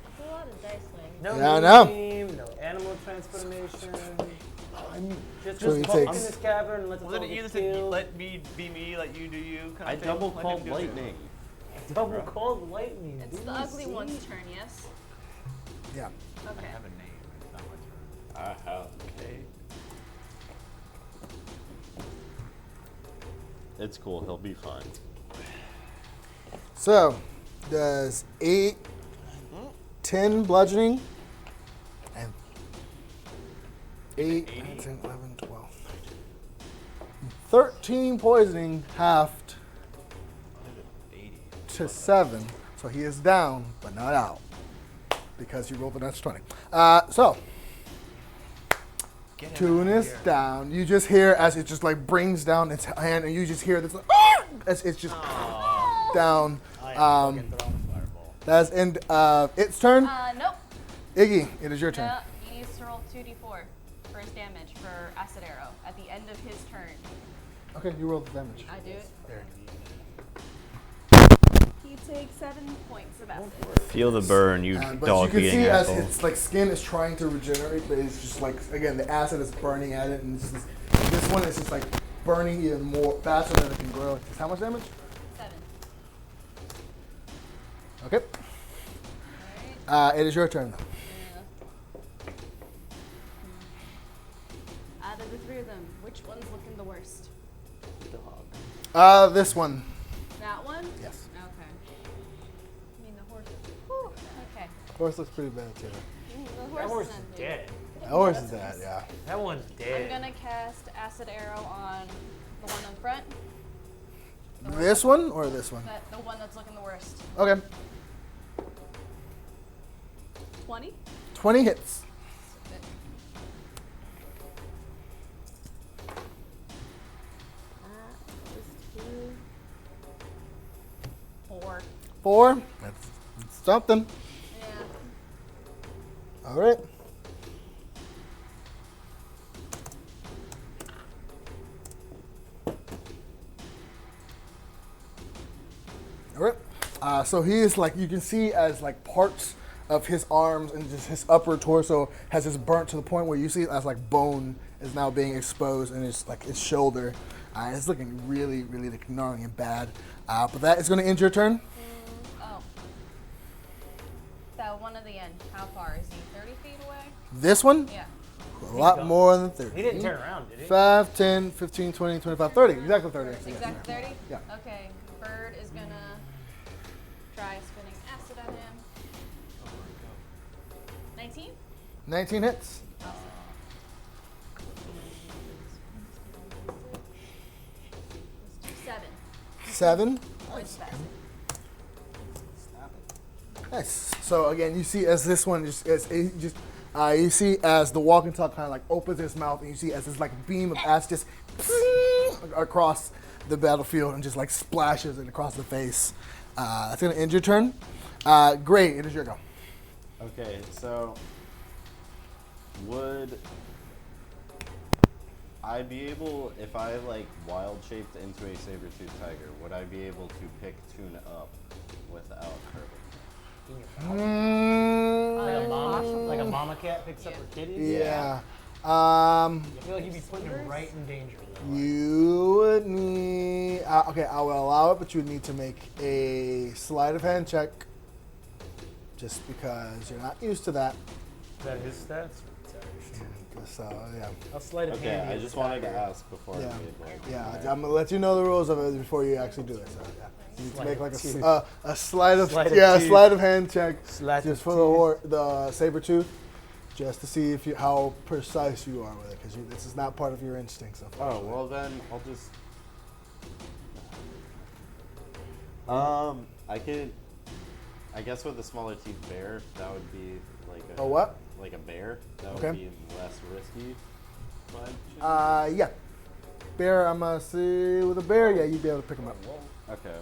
That's a lot of dice swings. No Yeah, I know. team, no animal transformation. Just So he walk in takes- this cavern and let the Wasn't it you that said let me be me, let you do you? Kind I of thing? double Let him called do it. lightning. Double called lightning. It's do the you ugly see? one's turn, yes? Yeah. Okay. I have a name. It's not my turn. I have. Okay. It's cool. He'll be fine. So does 8, 10 bludgeoning, and 8, 9, 10, 11, 12, 13 poisoning, halved 80. to 7. So he is down, but not out, because you rolled the next 20. So Get him Toon out of is here. down. You just hear as it just like brings down its hand, and you just hear this like, "Ah!" as it's just down. I am fucking throwing a fireball. That's end its turn. Nope. Iggy, it is your turn. He needs to roll 2d4 for his damage for acid arrow at the end of his turn. Okay, you roll the damage. I do it. There. He takes 7 points of acid. Feel the burn, you But dog you can eating see as asshole. its like skin is trying to regenerate, but it's just like again the acid is burning at it, and it's just, this one is just like burning even more faster than it can grow. It's how much damage? 7. Okay. Alright. It is your turn though. Out of the 3 of them, which one's looking the worst? This one. That one? Yes. Okay. I mean, the horse. Whew. Okay. Horse looks pretty bad too. The That horse is is on dead. That horse is dead. Yeah. That one's I'm dead. gonna cast acid arrow on the one in front. This one or this one? The one that's looking the worst. Okay. 20? 20 hits. That was 2. 4. 4. That's something. Yeah. All right. All right. So he is like, you can see as like parts of his arms and just his upper torso has just burnt to the point where you see it as like bone is now being exposed, and it's like his shoulder. It's looking really, really like gnarly and bad. But that is going to end your turn. Oh. That one at the end. How far? Is he 30 feet away? This one? Yeah. A lot more than 30. He didn't turn around, did he? 5, 10, 15, 20, 25, 30. Exactly 30. Actually. Exactly 30? Yeah. Okay. Bird is going to try spinning acid at him. 19? 19 hits. 7. Points of acid. Nice. So again, you see as this one you see as the walking talk kind of like opens his mouth, and you see as this like beam of acid just across the battlefield and just like splashes it across the face. That's gonna end your turn. Great, it is your go. Okay, so would I be able, if I like wild shaped into a saber-toothed tiger, would I be able to pick Tune up without hurting? Like a mama cat picks up her kitties? Yeah. I feel like you'd be putting him right in danger, though. You would need. Okay, I will allow it, but you would need to make a sleight of hand check, just because you're not used to that. Is that his stats? So yeah. I'll slide a Okay, hand. I just wanted to ask before Yeah. I made like. Yeah, I'm gonna let you know the rules of it before you actually do it. So yeah, you need to make like a sleight of sleight of hand check just for the saber tooth, just to see if how precise you are with it, because this is not part of your instinct. So Oh well, then I'll just. I could. I guess with a smaller teeth bear, that would be like a what? Like a bear. That would Okay. be less risky. Yeah. Bear, I'm gonna see with a bear. Yeah, you'd be able to pick him up. Okay.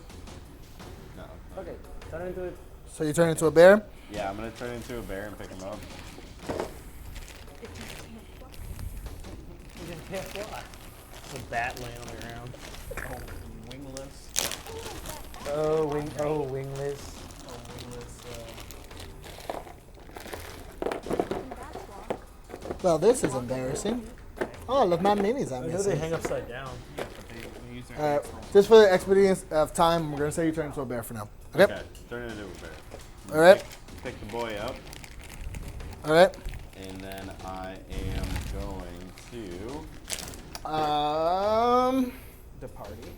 No. Okay, turn into it. So you turn into a bear. Yeah, I'm gonna turn into a bear and pick him up. You just can't fly. It's a bat laying on the ground. Wingless. Wingless. Well, this is embarrassing. Oh, look, my minis are I know they missing. hang upside down. Yeah, but they use their All right, hands for- just for the expedience of time, we're gonna say you turn into a bear for now. Okay. Okay. Turn into a bear. All right. Pick the boy up, All right. and then I am going to. The party.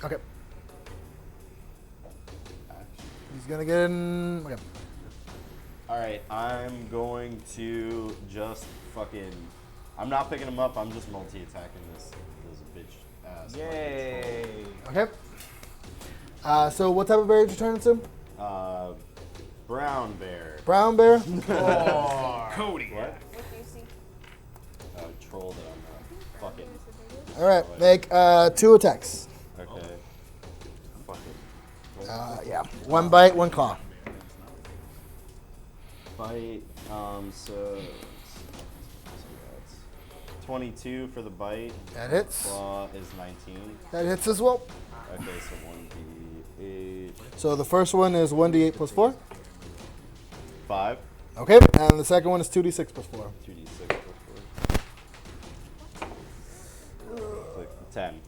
Okay. He's gonna get in. Okay. All right, I'm going to just fucking. I'm not picking him up. I'm just multi-attacking this bitch ass. Yay! Okay. So what type of bear did you turn into? Brown bear. Brown bear. Cody. What? What do you see? Troll that I'm not fucking. All right. Make 2 attacks. Okay. Fuck it. Yeah. 1 bite, 1 claw. Bite. So that's 22 for the bite. That hits. Claw is 19. That hits as well. Okay, so 1d8. So the first one is 1d8 plus 4. 5. Okay. And the second one is 2d6 plus 4. 2d6 plus 4. So 10.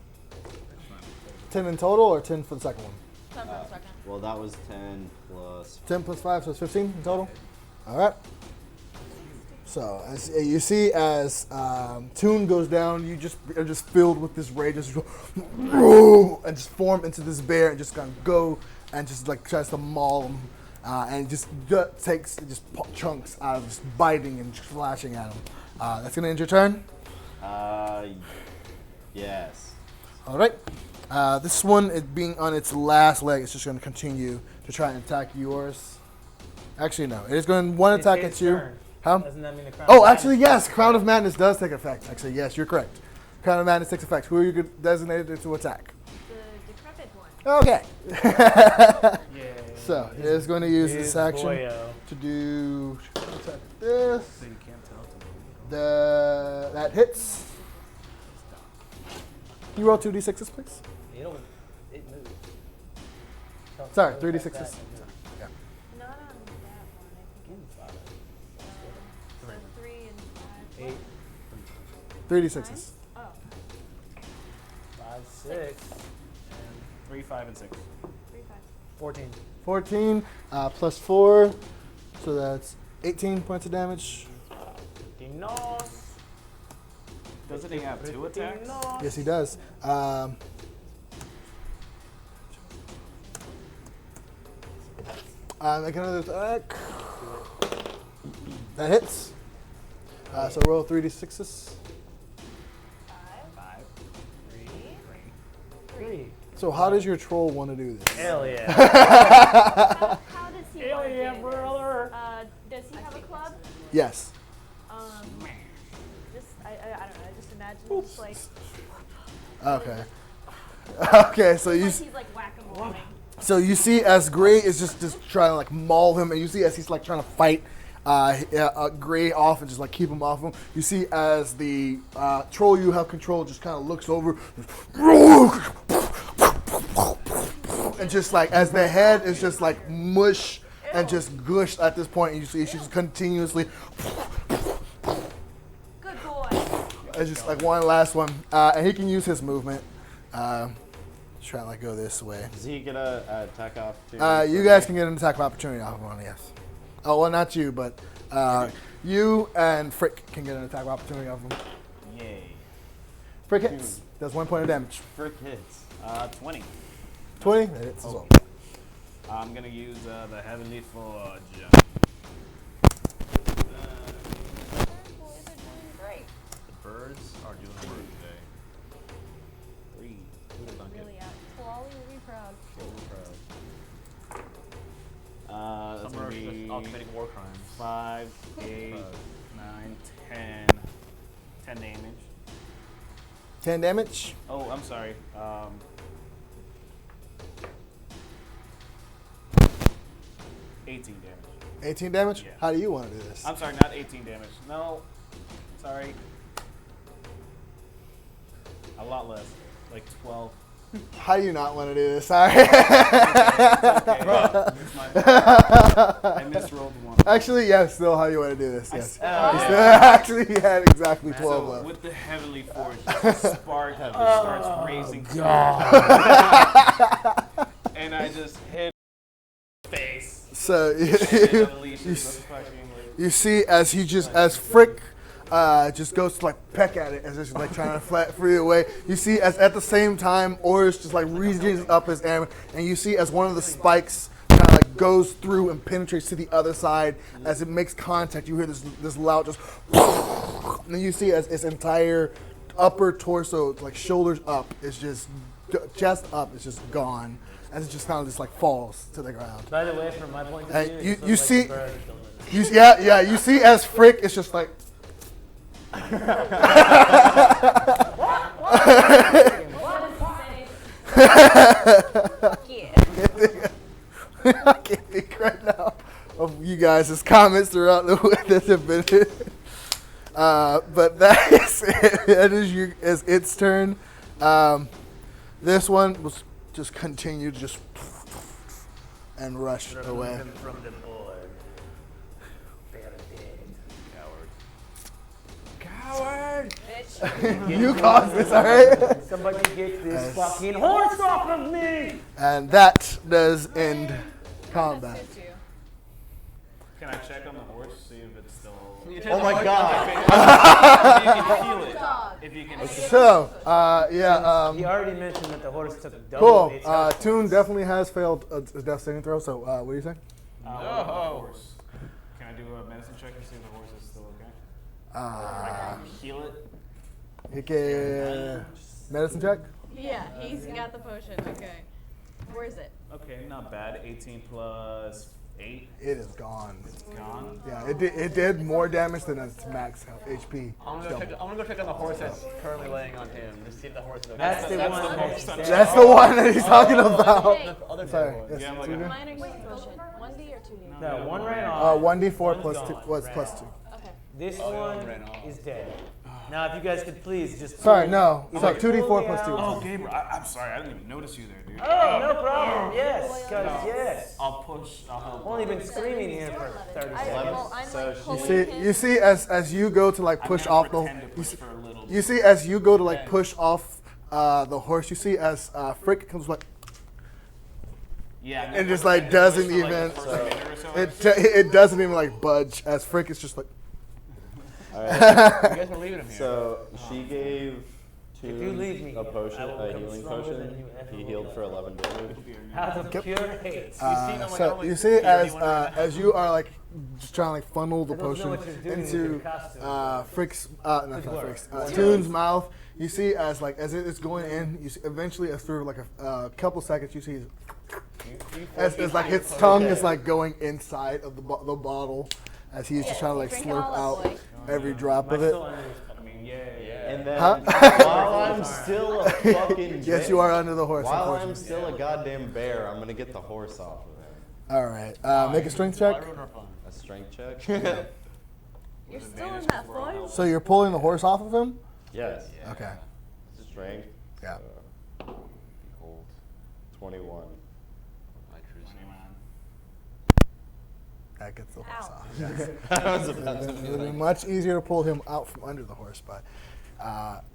10 in total, or 10 for the second one? 10 for the second. Well, that was 10 plus. 10 plus 5, so it's 15 in total. All right. So as you see, as Toon goes down, you just are just filled with this rage, just go, and just form into this bear and just kind of go and just like tries to maul him, and just takes chunks out of just biting and slashing at him. That's gonna end your turn. Yes. All right. This one, it being on its last leg, it's just gonna continue to try and attack yours. Actually, no. It is going one attack It's at you. turn. Huh? Doesn't that mean the crown? Oh, actually, yes. Crown of Madness does take effect. Actually, yes, you're correct. Crown of Madness takes effect. Who are you designated to attack? The decrepit one. Okay. Yay. So it is going to use His this action boyo. to do attack this. So you can't tell them. That hits. You roll 2d6s, please. It moves. Sorry, 3d6s. Not on that one. I think so 3 and 5. 8, 3d6s. Oh. 5, 6, and 3, 5, and 6. 3, 5. 14. 14 plus 4, so that's 18 points of damage. Doesn't he have 2 attacks? Yes, he does. Make another attack. That hits. So roll 3d6s. 5. 3. So how does your troll want to do this? Hell yeah. How does he Hell want to yeah, do brother. this? Does he have a club? Yes. Just I don't know. I just imagine just like Okay. Okay, so you like he's like whack-a-mole. see as Gray is just trying to like maul him, and you see as he's like trying to fight Gray off and just like keep him off him. You see as the troll you have control just kind of looks over, and just like as the head is just like mush and just gush at this point, and you see she's continuously. Good boy. It's just like one last one, and he can use his movement. Try to like go this way. Does he get a attack opportunity? You guys can get an attack of opportunity off of one, yes. Oh, well, not you, but you and Frick can get an attack of opportunity off of him. Yay. Frick hits. Does 1 point of damage. Frick hits. 20. 20? That hits as well. I'm going to use the Heavenly Forge. Boys are doing great. The birds are doing work today. 3. Really out. Wally will be proud. That's Some are going to just be all committing war crimes. 5, 8, 9, 10. 10 damage. 10 damage. Oh, I'm sorry. 18 damage. 18 damage? Yeah. How do you want to do this? I'm sorry, not 18 damage. No, sorry. A lot less. Like 12. How do you not want to do this? Sorry. Okay. It's my bad. I misrolled one. Actually, yes, still how you want to do this, yes. Yeah. Actually, he had exactly 12 So left. with the Heavenly Forge, the spark starts raising. And I just hit face. So And unleashes the fucking, you see as he just, as Frick just goes to like peck at it as it's like trying to free away. You see as at the same time Orys just like reaches up his arm, and you see as one of the spikes kind of like goes through and penetrates to the other side. As it makes contact, you hear this loud just, and then you see as its entire upper torso, like shoulders up, is just chest up, is just gone, as it just kind of just like falls to the ground. By the way, from my point of And view, you- it's you like see- the bird is killing it. You see as Frick is just like. I can't think right now of you guys' comments throughout the week that have been. But that is it. That is its turn. This one was just continued, just and rushed away. From the board. Coward! You caused this, all right? Somebody get this fucking horse off of me! And that does end combat. Can I check on the horse, see if it's still... Oh my god. If you can heal it. If you can... So, He already mentioned that the horse took double cool. its health. Toon definitely has failed a death saving throw. So, what do you think? What about the horse? Can I do a medicine check to see if the horse is still okay? I can heal it. You can medicine check. Yeah, he's got the potion. Okay. Where is it? Okay, not bad. 18 plus 8. It is gone. It's gone. Yeah, it did more damage than its max HP. I'm gonna go check on the horse that's currently laying on him. Just see if the horse is okay. That's the That's one the that horse he's that- dead. That's the one that he's talking about. Hey, The other Sorry. horse. Yes, Yeah, I'm what looking. you doing? minor potion. 1D or 2D? No, one ran off. 1d4 plus One's 2 gone, was ran plus off. 2. Okay. This one is dead. Now, if you guys could please just. Sorry, no. So Like, 2d4 pull plus me 2. Oh, Gabriel, I'm sorry. I didn't even notice you there, dude. Oh, no problem. Yes, because yes. I'll push. I'll help. Only been screaming here for 30 seconds. Well, I'm So like she- pulling You see as you go to like push off the Pretend to push for a little you see as you go to like push off the horse, you see as Frick comes like Yeah. and just like doesn't for, like, even. the first minute or so. It doesn't even like budge. As Frick is just like. All right. You guys are leaving him here. So she gave If you leave me, a potion, I will a become healing stronger than potion. you ever He will. healed for 11 damage. Out of pure hate. So you see as you are like just trying to like funnel the I don't know potion what you're doing with into your costume. Frick's not Frick's Toon's mouth. You see as it's going in. You see eventually as through like a couple seconds you see as like its tongue is like going inside of the bottle as he's just trying to like drink it slurp all up, out boy. every drop of My it. soul under his- I mean, yeah. And then Huh? while I'm still a fucking Yes, you are under the horse. While I'm Unfortunately. still a goddamn bear, I'm gonna get the horse off of him. All right. Make a strength check. A strength check? You're still in that form? So you're pulling the horse off of him. Yes. Okay. Strength. Yeah. Behold. 21. That gets the horse Ow. off. I was about to It would be much easier to pull him out from under the horse, but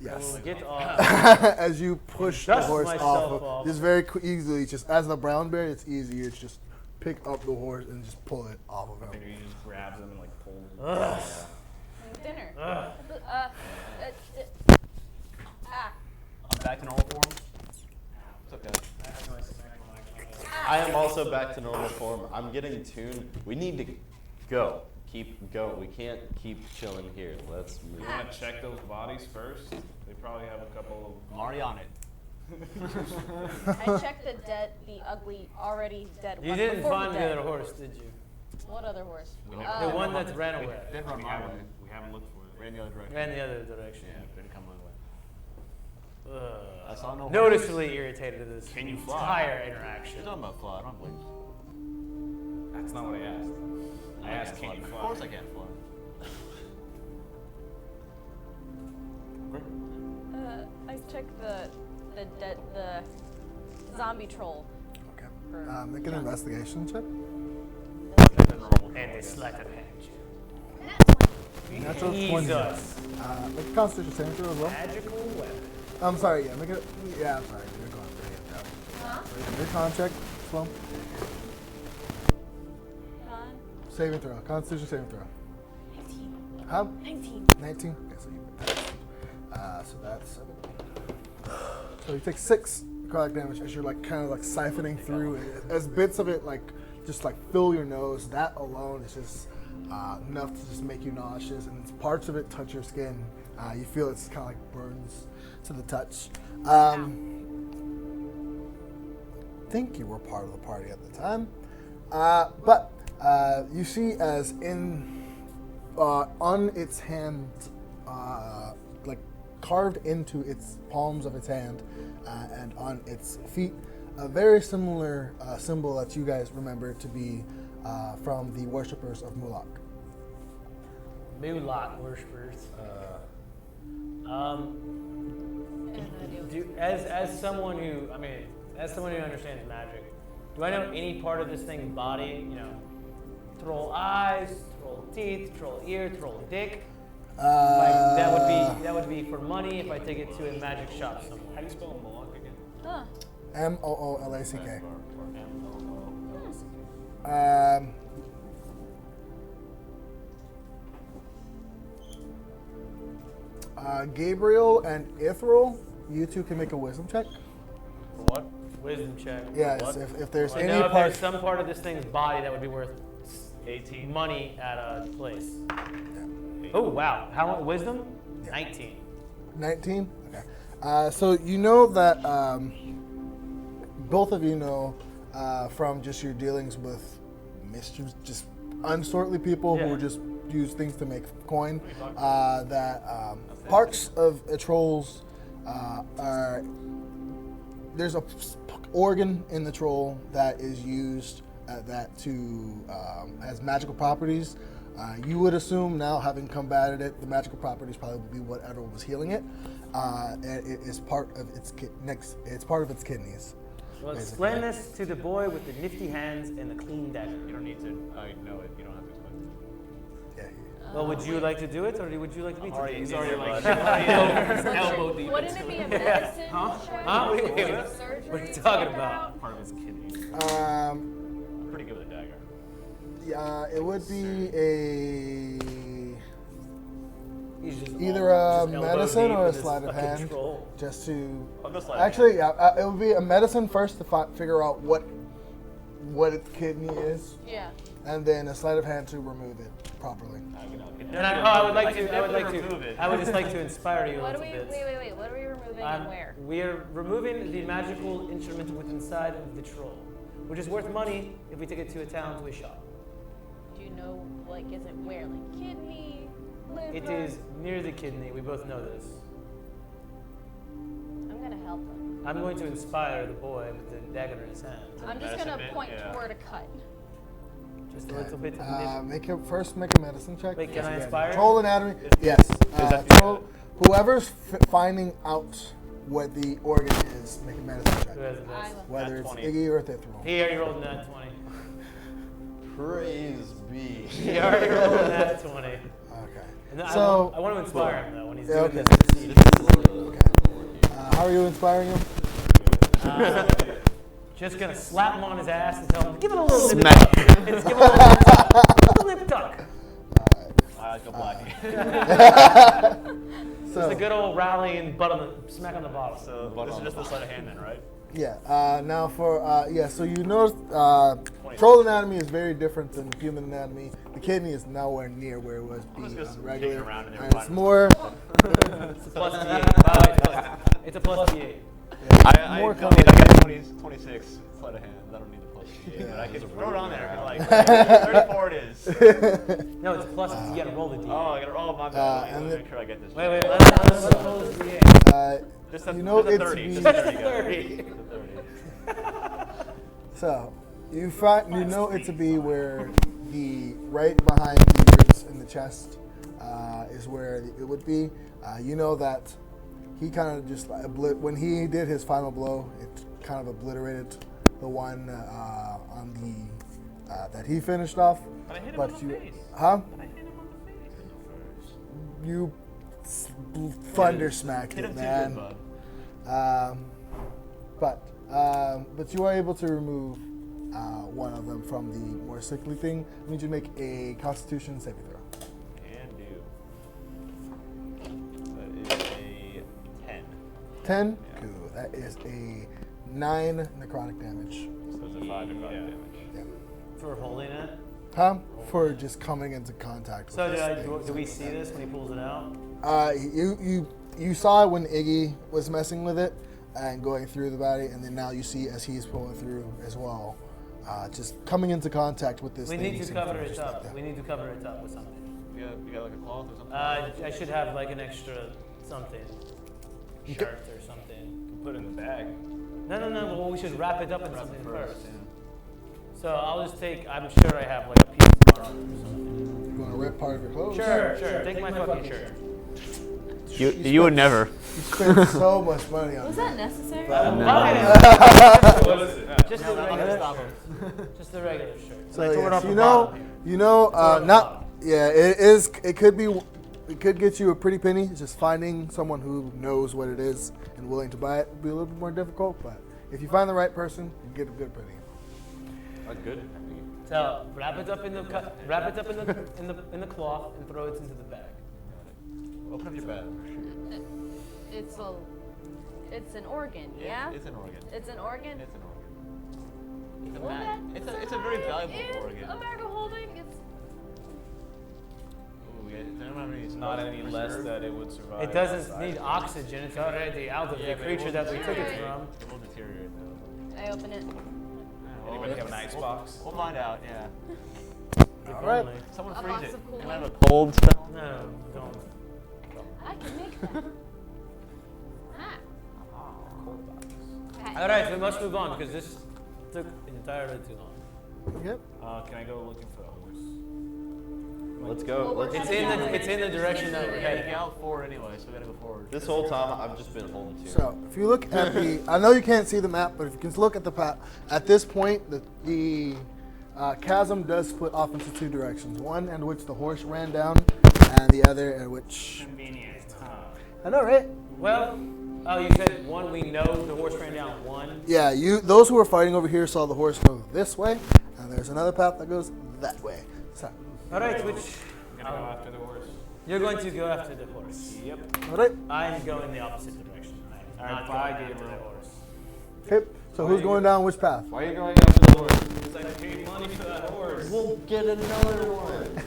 yes. Get off. As you push the Dust horse myself off, off. just very easily, just as the brown bear, it's easier to just pick up the horse and just pull it off of him. Figure he just grabs them and like pulls. Dinner. I'm back to normal form. It's okay. I am also back to normal form. I'm getting tuned. We need to go. Keep going. We can't keep chilling here. Let's move. You want to check those bodies first? They probably have a couple I'm already on it. I checked the ugly, already dead You one didn't before find the the dead. other horse, did you? What other horse? The one that ran away. Didn't run We my haven't, way. we haven't looked for it. Ran the other direction. Ran the other direction. Yeah, didn't come my way. I Ugh. saw no Noticeably irritated at this Can you fly? entire interaction. You're talking about fly. I don't have wings. That's not what I asked. I asked, can you Of fly? course I can't fly. I checked the zombie troll. Okay. Make an investigation check. And they sleight of hand you. Natural 20. Jesus. Make a Constitution saving throw as well. Magical weapon. I'm sorry. Yeah. Make it. Yeah. I'm sorry. You're going for your con check. Slow. Con. Saving throw. Constitution saving throw. 19. How? 19. 19. Okay, so you so that's 7. So you take 6 necrotic damage as you're like kind of like siphoning through it. As bits of it like just like fill your nose. That alone is just enough to just make you nauseous, and parts of it touch your skin. You feel it's kind of like burns to the touch. I think you were part of the party at the time, but you see as in on its hand, like carved into its palms of its hand and on its feet, a very similar symbol that you guys remember to be from the worshippers of Mulak. Mulak worshippers. I As someone who understands magic, do I know any part of this thing's body? You know, troll eyes, troll teeth, troll ear, troll dick. Like that would be for money if I take it to a magic shop somewhere. How do you spell Moloch again? Huh. Moolack. Or M-O-O-L-A-C-K. Gabriel and Ithryl, you two can make a wisdom check. For what? Wisdom check. Yes, What? if there's I any know if part. there's some part of this thing's body that would be worth 18 money at a place. Oh wow! How much wisdom? 19. 19? Okay. So you know that both of you know from just your dealings with mischief, just unsortly people Yeah. who just use things to make coin, that parts of a troll's are. There's a organ in the troll that is used has magical properties. You would assume now, having combated it, the magical properties probably would be whatever was healing it, and it is part of its It's part of its kidneys. Well, basically. explain this to the boy with the nifty hands and the clean dagger. You don't need to. I know it. You don't have to explain. Yeah. Well, would you like to do it, or would you like to be? He's already like elbow deep. Wouldn't it be a medicine? Huh? Wait, what are you talking about? Part of his kidney. I'm pretty good with a dagger. Yeah, it would be a He's just either a just elbow medicine deep or a with his sleight of fucking hand, troll. just to. I'll go slide. Actually, yeah, it would be a medicine first to figure out what its kidney is, Yeah. and then a sleight of hand to remove it properly. And I would like to. remove it. I would just like to inspire you a What are little we? bit. Wait. What are we removing and where? We are removing the magical instrument within inside of the troll, which is worth money if we take it to a town to a shop. Do you know, like, is it where? Like kidney, liver? It is near the kidney. We both know this. I'm gonna help him. I'm going to inspire the boy with the dagger in his hand. I'm just medicine gonna bit? point Yeah. toward a cut. Just a little bit. Make a medicine check. Wait, can I Again, inspire? Troll anatomy. Yes. Whoever's finding out what the organ is, make a medicine check. Who has the best? Whether it's 20. Iggy or Ithryl. He already rolled that 20. Praise be. He already rolled that 20. Okay. And I So- want to inspire him though when he's doing okay. this. How are you inspiring him? Just gonna slap him on his ass and tell him, give it a little nip Smack. tuck. And just give it a little nip tuck. Alright, go black. Just a good old rally and smack on the bottom. So this is just the sleight of hand then, right? Yeah. Now for so you notice troll anatomy is very different than human anatomy. The kidney is nowhere near where it was I'm just be gonna on keep regular. kicking around in there And and it's find more. It's a plus D8. It's a plus D8. I More don't need to get 26 sleight of hand. I don't need the plus D8. But I can throw it on there. Like 34 it is. No, it's plus. You gotta roll the D8. Oh, I gotta roll my bad. and Let me the- make sure I get this. Wait. Let's roll this D8. Just a, You know just a it's 30. me. Just a 30. Thirty. Just a 30. So you know it to be where the right behind the ribs in the chest is where it would be. You know that he kind of just when he did his final blow, it kind of obliterated the one on the that he finished off. But I hit him But on the you, face. huh? But I hit him on the face. You thunder smacked Hit it, him too man. good, bud. But you are able to remove one of them from the more sickly thing. I need you to make a Constitution saving throw. Can do. That is a 10. 10. Yeah. Cool. That is a 9 necrotic damage. So it's a 5 necrotic damage. Yeah. For holding it. Huh? For just coming into contact. So with this thing. do we see this when he pulls it out? You saw it when Iggy was messing with it and going through the body, and then now you see as he's pulling through as well, just coming into contact with this We thing. need you to see cover just it like up. that. We need to cover it up with something. You got like a cloth or something? I should have like an extra something, shirt or something. Put it in the bag. No. Well, we should wrap it up in something first. Yeah. So I'll just take. I'm sure I have like a piece of armor or something. You want to rip part of your clothes? Sure. Take my fucking shirt. You would never. You spend so much money on Was that. that necessary? What is it? Just the regular shirt. Just the regular shirt. So I tore it yes, off the bottom here. Tore it not. off. Yeah, it is. It could be. It could get you a pretty penny. It's just finding someone who knows what it is and willing to buy it would be a little bit more difficult. But if you find the right person, you get a good penny. A good. So wrap it up in the in the cloth and throw it into the bag. Open up your bag. It's an organ, yeah? It's an organ. It's an organ? It's an organ. It's a Well, mag. that's It's a very valuable It is organ. a bag of holding. It's It's not any less that it would survive. It doesn't outside. need oxygen. It's already out of the creature that we took it from. It will deteriorate though. I open it. Anybody have an ice box? We'll find out. Yeah. If All right. only. Someone A freeze box it. of cool Can I have ones. a cold spell? No, don't. I can make that. All right, we must move on because this took entirely too long. Yep. Can I go looking for a horse? Let's go. Well, Let's It's in the direction that we're Yeah, heading. you out forward anyway, so we gotta go forward. This whole time, I've just been holding two. So if you look at the, I know you can't see the map, but if you can look at the map, at this point, the chasm does split off into two directions. One in which the horse ran down, and the other, which Convenient, huh? I know, right? Well, oh, you said one. We know the horse ran down one. Yeah, those who were fighting over here saw the horse go this way, and there's another path that goes that way. So, All right, which I'm gonna go after the horse. you're going to go after the horse. Yep. all right. I'm going the opposite direction. I'm Alright, not bye, going after the Gabriel. horse. Okay. So who's going down which path? Why are you going after the horse? Because I paid money for that horse. We'll get another one.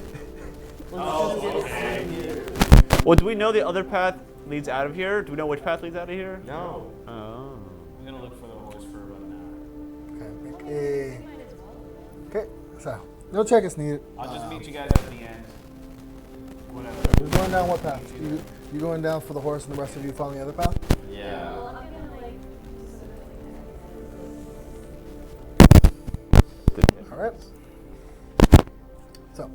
Well, do we know the other path leads out of here? Do we know which path leads out of here? No. Oh. I'm gonna look for the horse for about an hour. Okay. Okay. So no check is needed. I'll just meet you guys at the end. Whatever. Who's going down what path? You going down for the horse, and the rest of you following the other path? Yeah. Well, I'm gonna like. All right. So,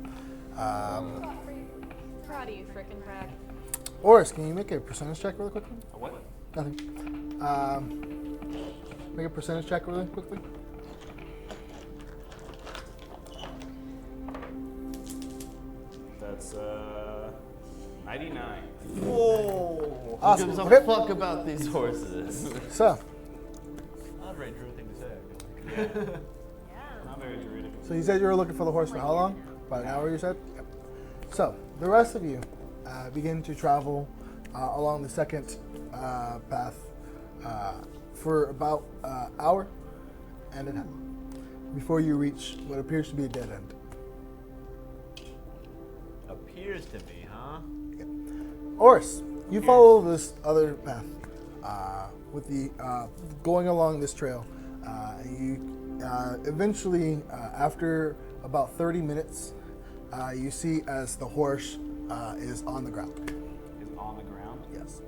Proud of you, frickin' Brad. Orys, can you make a percentage check really quickly? A what? Nothing. Make a percentage check really quickly. That's 99. Whoa. Awesome. Who gives Okay. a fuck about these horses? So, Not a very true thing to say. Not very druidic. so you said you were looking for the horse for how long? About an hour, you said? Yep. So, the rest of you begin to travel along the second path for about an hour and a half before you reach what appears to be a dead end. Appears to be, huh? Orys, you follow this other path with the going along this trail. You eventually, after about 30 minutes, you see as the horse is on the ground. Is on the ground? Yes,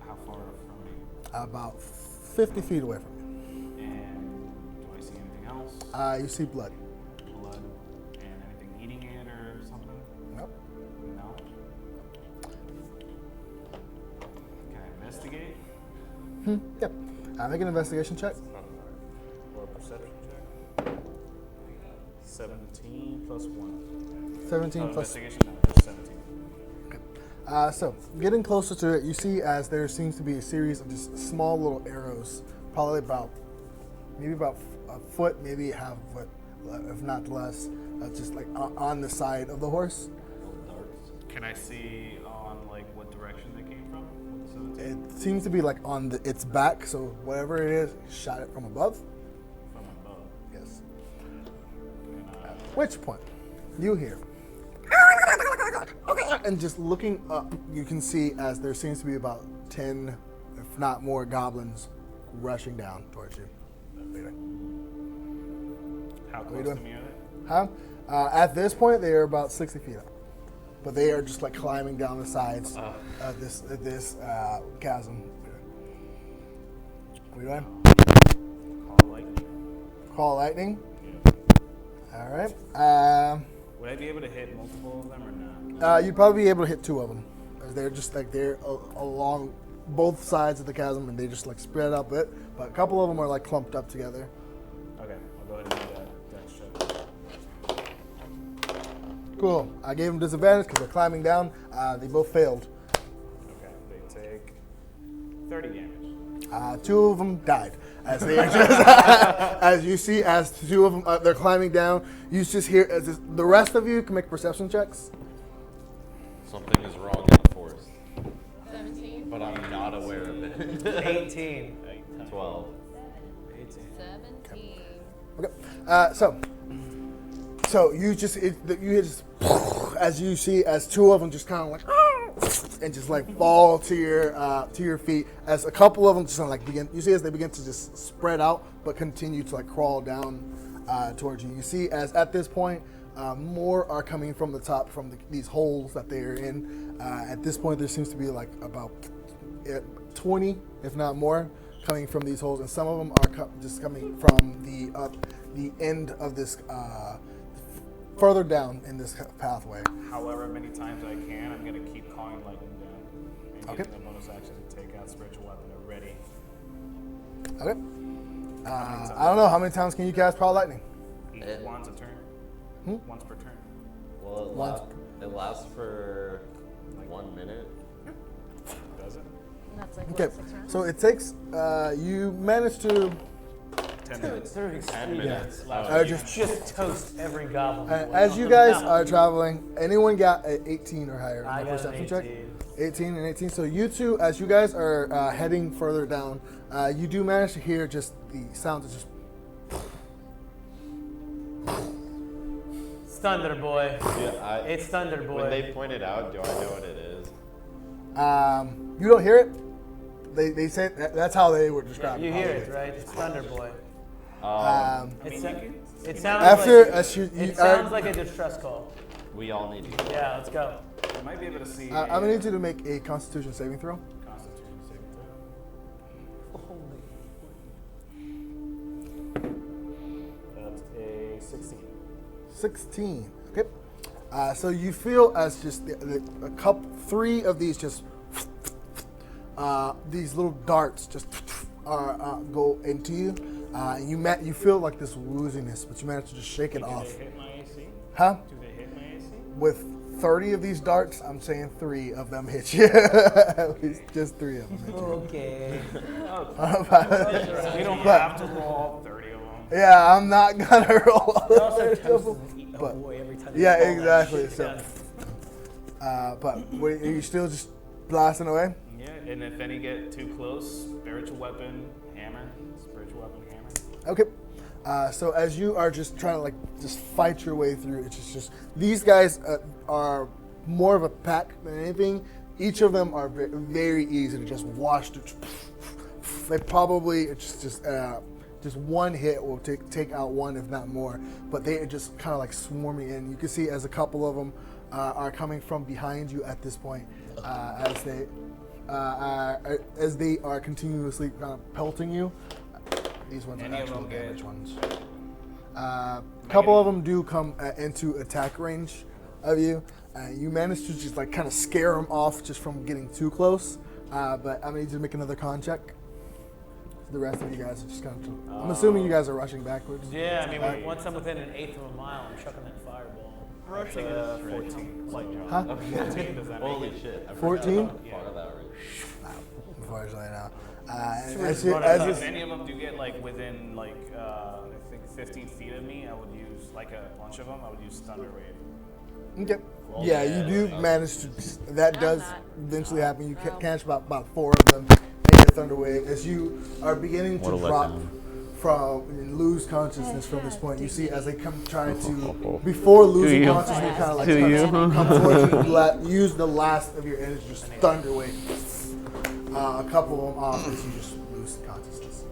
How far from me? about 50 feet away from you. And do I see anything else? You see blood. Blood? And anything eating it or something? Nope. No. Can I investigate? Yep. Make an investigation check. Or a perception check? 17 plus 1. 17 Oh, plus. investigation? No, just 17. So, getting closer to it, you see as there seems to be a series of just small little arrows, probably maybe about a foot, maybe half a foot, if not less, just like on the side of the horse. Can I see on like what direction they came from with the 17? It seems to be like on its back, so whatever it is, shot it from above. From above. Yes. And, At which point, you hear. And just looking up, you can see as there seems to be about 10, if not more, goblins rushing down towards you. how you close doing? to me are they? Huh? At this point, they are about 60 feet up. But they are just like climbing down the sides of this chasm. What are you doing? Call lightning. Call lightning. Yeah. All right. Would I be able to hit multiple of them or not? You'd probably be able to hit 2 of them. They're just like they're along both sides of the chasm, and they just like spread out a bit. But a couple of them are like clumped up together. Okay, I'll go ahead and do that check. Cool. I gave them disadvantage because they're climbing down. They both failed. Okay, they take 30 damage. 2 of them died. As they just, as you see, as 2 of them they're climbing down, you just hear as the rest of you can make perception checks. Something is wrong in the forest, 17. but I'm not aware of it. 18. 12. 17. Okay. So you just as you see as 2 of them just kind of like and just like fall to your feet as a couple of them just like begin. You see as they begin to just spread out but continue to like crawl down towards you. You see as at this point more are coming from the top from these holes that they are in. At this point there seems to be like about 20, if not more, coming from these holes, and some of them are just coming from the end of this. Further down in this pathway. However many times I can, I'm going to keep calling lightning down. And using the bonus action to take out spiritual weapon already. Okay. I don't know, how many times can you cast Power Lightning? Once a turn. Once per turn. Well, it lasts for 1 minute. Does it? And that's like Okay, what, 6 rounds? so it takes, you manage to 10 minutes. 10 minutes. Just toast every goblin. as you guys are traveling, anyone got an 18 or higher I on the got an perception check? 18. 18 and 18. So you two, as you guys are heading further down, you do manage to hear just the sounds of just. It's Thunder Boy. Yeah, It's Thunder when Boy. they point it out, do I know what it is? You don't hear it. They say that's how they would describe it. You hear it, right? It's Thunder Boy. It sounds After like, as you it sounds like a distress call. We all need to. Yeah, let's go. I might be able to see. I'm gonna need you to make a Constitution saving throw. Constitution saving throw. That's a 16. 16. Okay. So you feel as just a couple, 3 of these just these little darts just go into you. And you feel like this wooziness, but you manage to just shake it off. Do they hit my AC? Huh? Do they hit my AC? With 30 of these darts, I'm saying 3 of them hit you. At least just 3 of them hit you. Okay. We don't have to roll 30 of them. Yeah, I'm not gonna roll all It of also 30 of toasts them. a But boy every time. yeah, you call that exactly. shit So, down. but are you still just blasting away? Yeah, and if any get too close, spiritual weapon, hammer. Spiritual weapon, hammer. Okay. So as you are just trying to just fight your way through, it's just these guys are more of a pack than anything. Each of them are very easy to just wash through. They probably just one hit will take out one, if not more. But they are just kind of like swarming in. You can see as a couple of them are coming from behind you at this point, as they are continuously kind of pelting you. These ones Any are of actual them get- damage ones. A couple of them do come into attack range of you. You manage to just kind of scare them off just from getting too close. But I'm gonna need you to make another con check. The rest of you guys are just kind of. I'm assuming you guys are rushing backwards. Yeah, I mean, once I'm within an eighth of a mile, I'm chucking that fireball. Rushing 14. Huh? 14, does that make Holy it? shit. I 14? forgot about that already. Unfortunately, no. If any of them do get within I think 15 feet of me, I would use a bunch of them. I would use Thunder Wave. Okay. Yeah, you do manage to. That does not. eventually happen. You Wow. catch about 4 of them in your thunder wave as you are beginning to What a drop letdown. from and lose consciousness from this point. You see as they come trying to before losing you? consciousness, kind of like To you? come towards you, use the last of your energy, just thunder wave. A couple of them off as you just lose consciousness.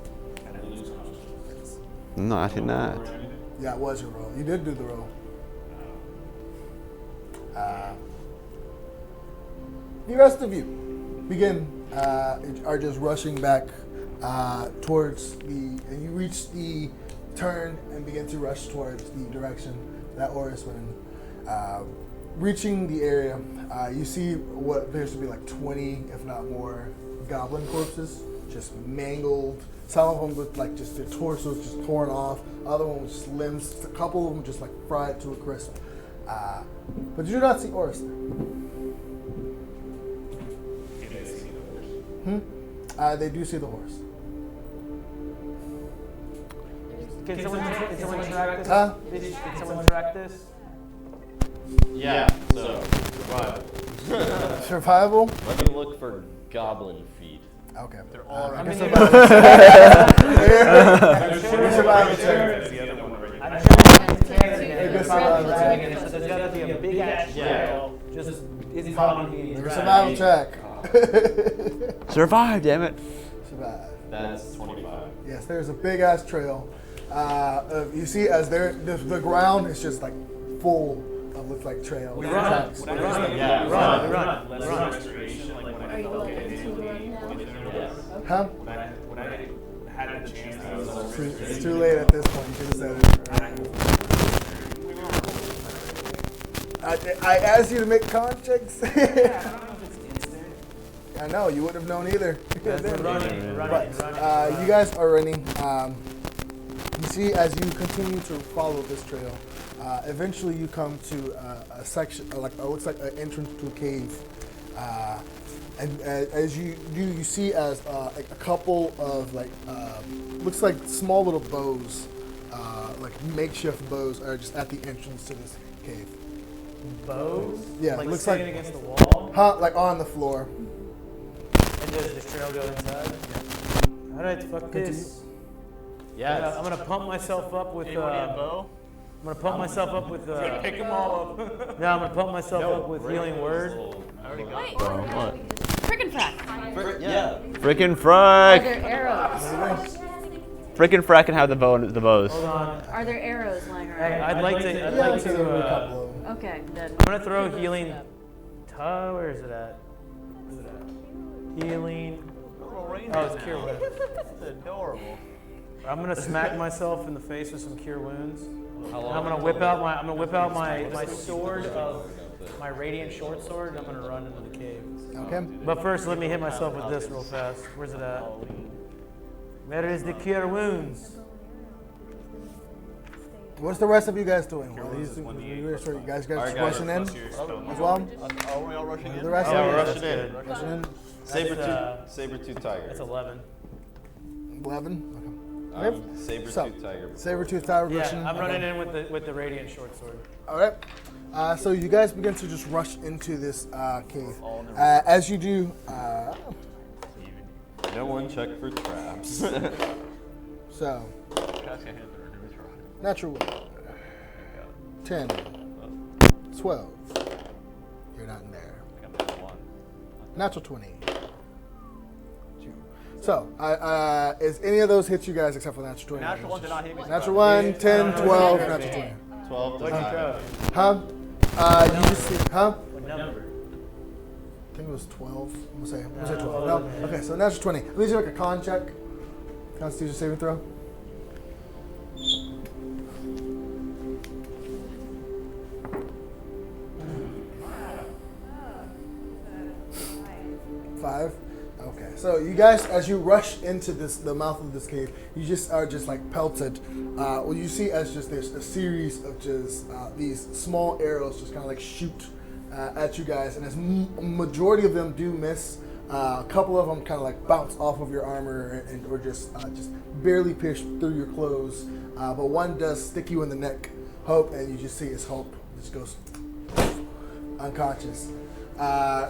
And I lose consciousness. No, I did not. Yeah, it was your roll. You did do the roll. The rest of you are just rushing back towards and you reach the turn and begin to rush towards the direction that Orys went in. Reaching the area, you see what appears to be 20, if not more, goblin corpses, just mangled. Some of them with just their torsos just torn off. Other ones with just limbs. A couple of them just fried to a crisp. But you do not see Orys there. Did they see the horse? They do see the horse. Can someone track this? Huh? Can someone track this? Yeah, so, right. Survival? Let me look for goblin feet. Okay. They're all around. Survival check. The other one already. I'm trying to tear it again. Good survival check. So there's got to be a big ass trail. Just it's probably being dragged. Survival check. Survive, damn it. Survive. That's 25. Yes, there's a big ass trail. You see, as the ground is just full of looks like trails. Run. Tracks. Run. Less restoration, when I Are you felt looking it to in run me, now? Huh? when I had the chance to use those It's too late at this point. You should have said it. I asked you to make con checks. I know, you wouldn't have known either. Running. You guys are running. You see, as you continue to follow this trail, eventually you come to a section, like it looks like an entrance to a cave. And as you do, you see as like a couple of looks like small little bows, like makeshift bows, are just at the entrance to this cave. Bows? Yeah, like looks like standing against the wall. like on the floor. And does the trail go inside? Yeah. All right, fuck this. Yeah. I'm gonna pump myself up with. I'm gonna pump myself up with. Pick them all up. No, I'm gonna pump myself up with healing word. Wait, What? frickin' frack. Yeah. Frickin' Are frack! there arrows? Frickin' frack and have the bows. Hold on. Are there arrows lying Hey, around? I'd like to. Okay, then. I'm gonna throw healing. Where is it at? Where's it at? Healing. Oh, it's cure wounds. Adorable. I'm gonna smack myself in the face with some cure wounds. And I'm gonna whip out my sword of my radiant short sword, and I'm gonna run into the cave. Okay. But first, let me hit myself with this real fast. Where's it at? Where is the cure wounds? What's the rest of you guys doing? You guys just rushing in as well? Are we all rushing in? The rest Yeah, of we're you rushing in. rushing in? Saber-tooth tiger. That's 11. 11? Okay. Saber-tooth tiger. Saber-tooth tiger rushing in. Yeah, I'm running in with the radiant short sword. All right. So you guys begin to just rush into this cave. As you do, No one check for traps. so natural 10, 12. You're not in there. Natural 20. So, is any of those hit you guys except for natural 20? Natural 1 did not hit me. Natural 1, 10, 12, natural 20. 12 does not. Huh? You just see, huh? What number? I think it was 12. I'm gonna say 12. No? Okay, so natural 20. At least you make a con check. Constitution saving throw. Five. Okay, so you guys, as you rush into the mouth of this cave, you just are just like pelted. What you see as just there's a series of just these small arrows just kind of like shoot at you guys, and as majority of them do miss, a couple of them kind of like bounce off of your armor or just barely pierce through your clothes. But one does stick you in the neck, Hope, and you just see his Hope just goes unconscious.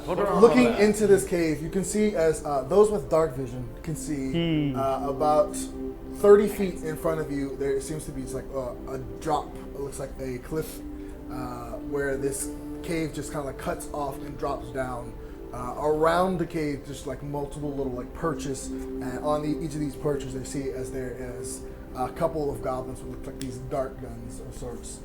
Looking into this cave, you can see as those with dark vision can see about 30 feet in front of you. There seems to be just like a drop. It looks like a cliff where this cave just kind of like cuts off and drops down. Around the cave, just like multiple little like perches, and on each of these perches, they see as there is a couple of goblins with look like these dart guns of sorts.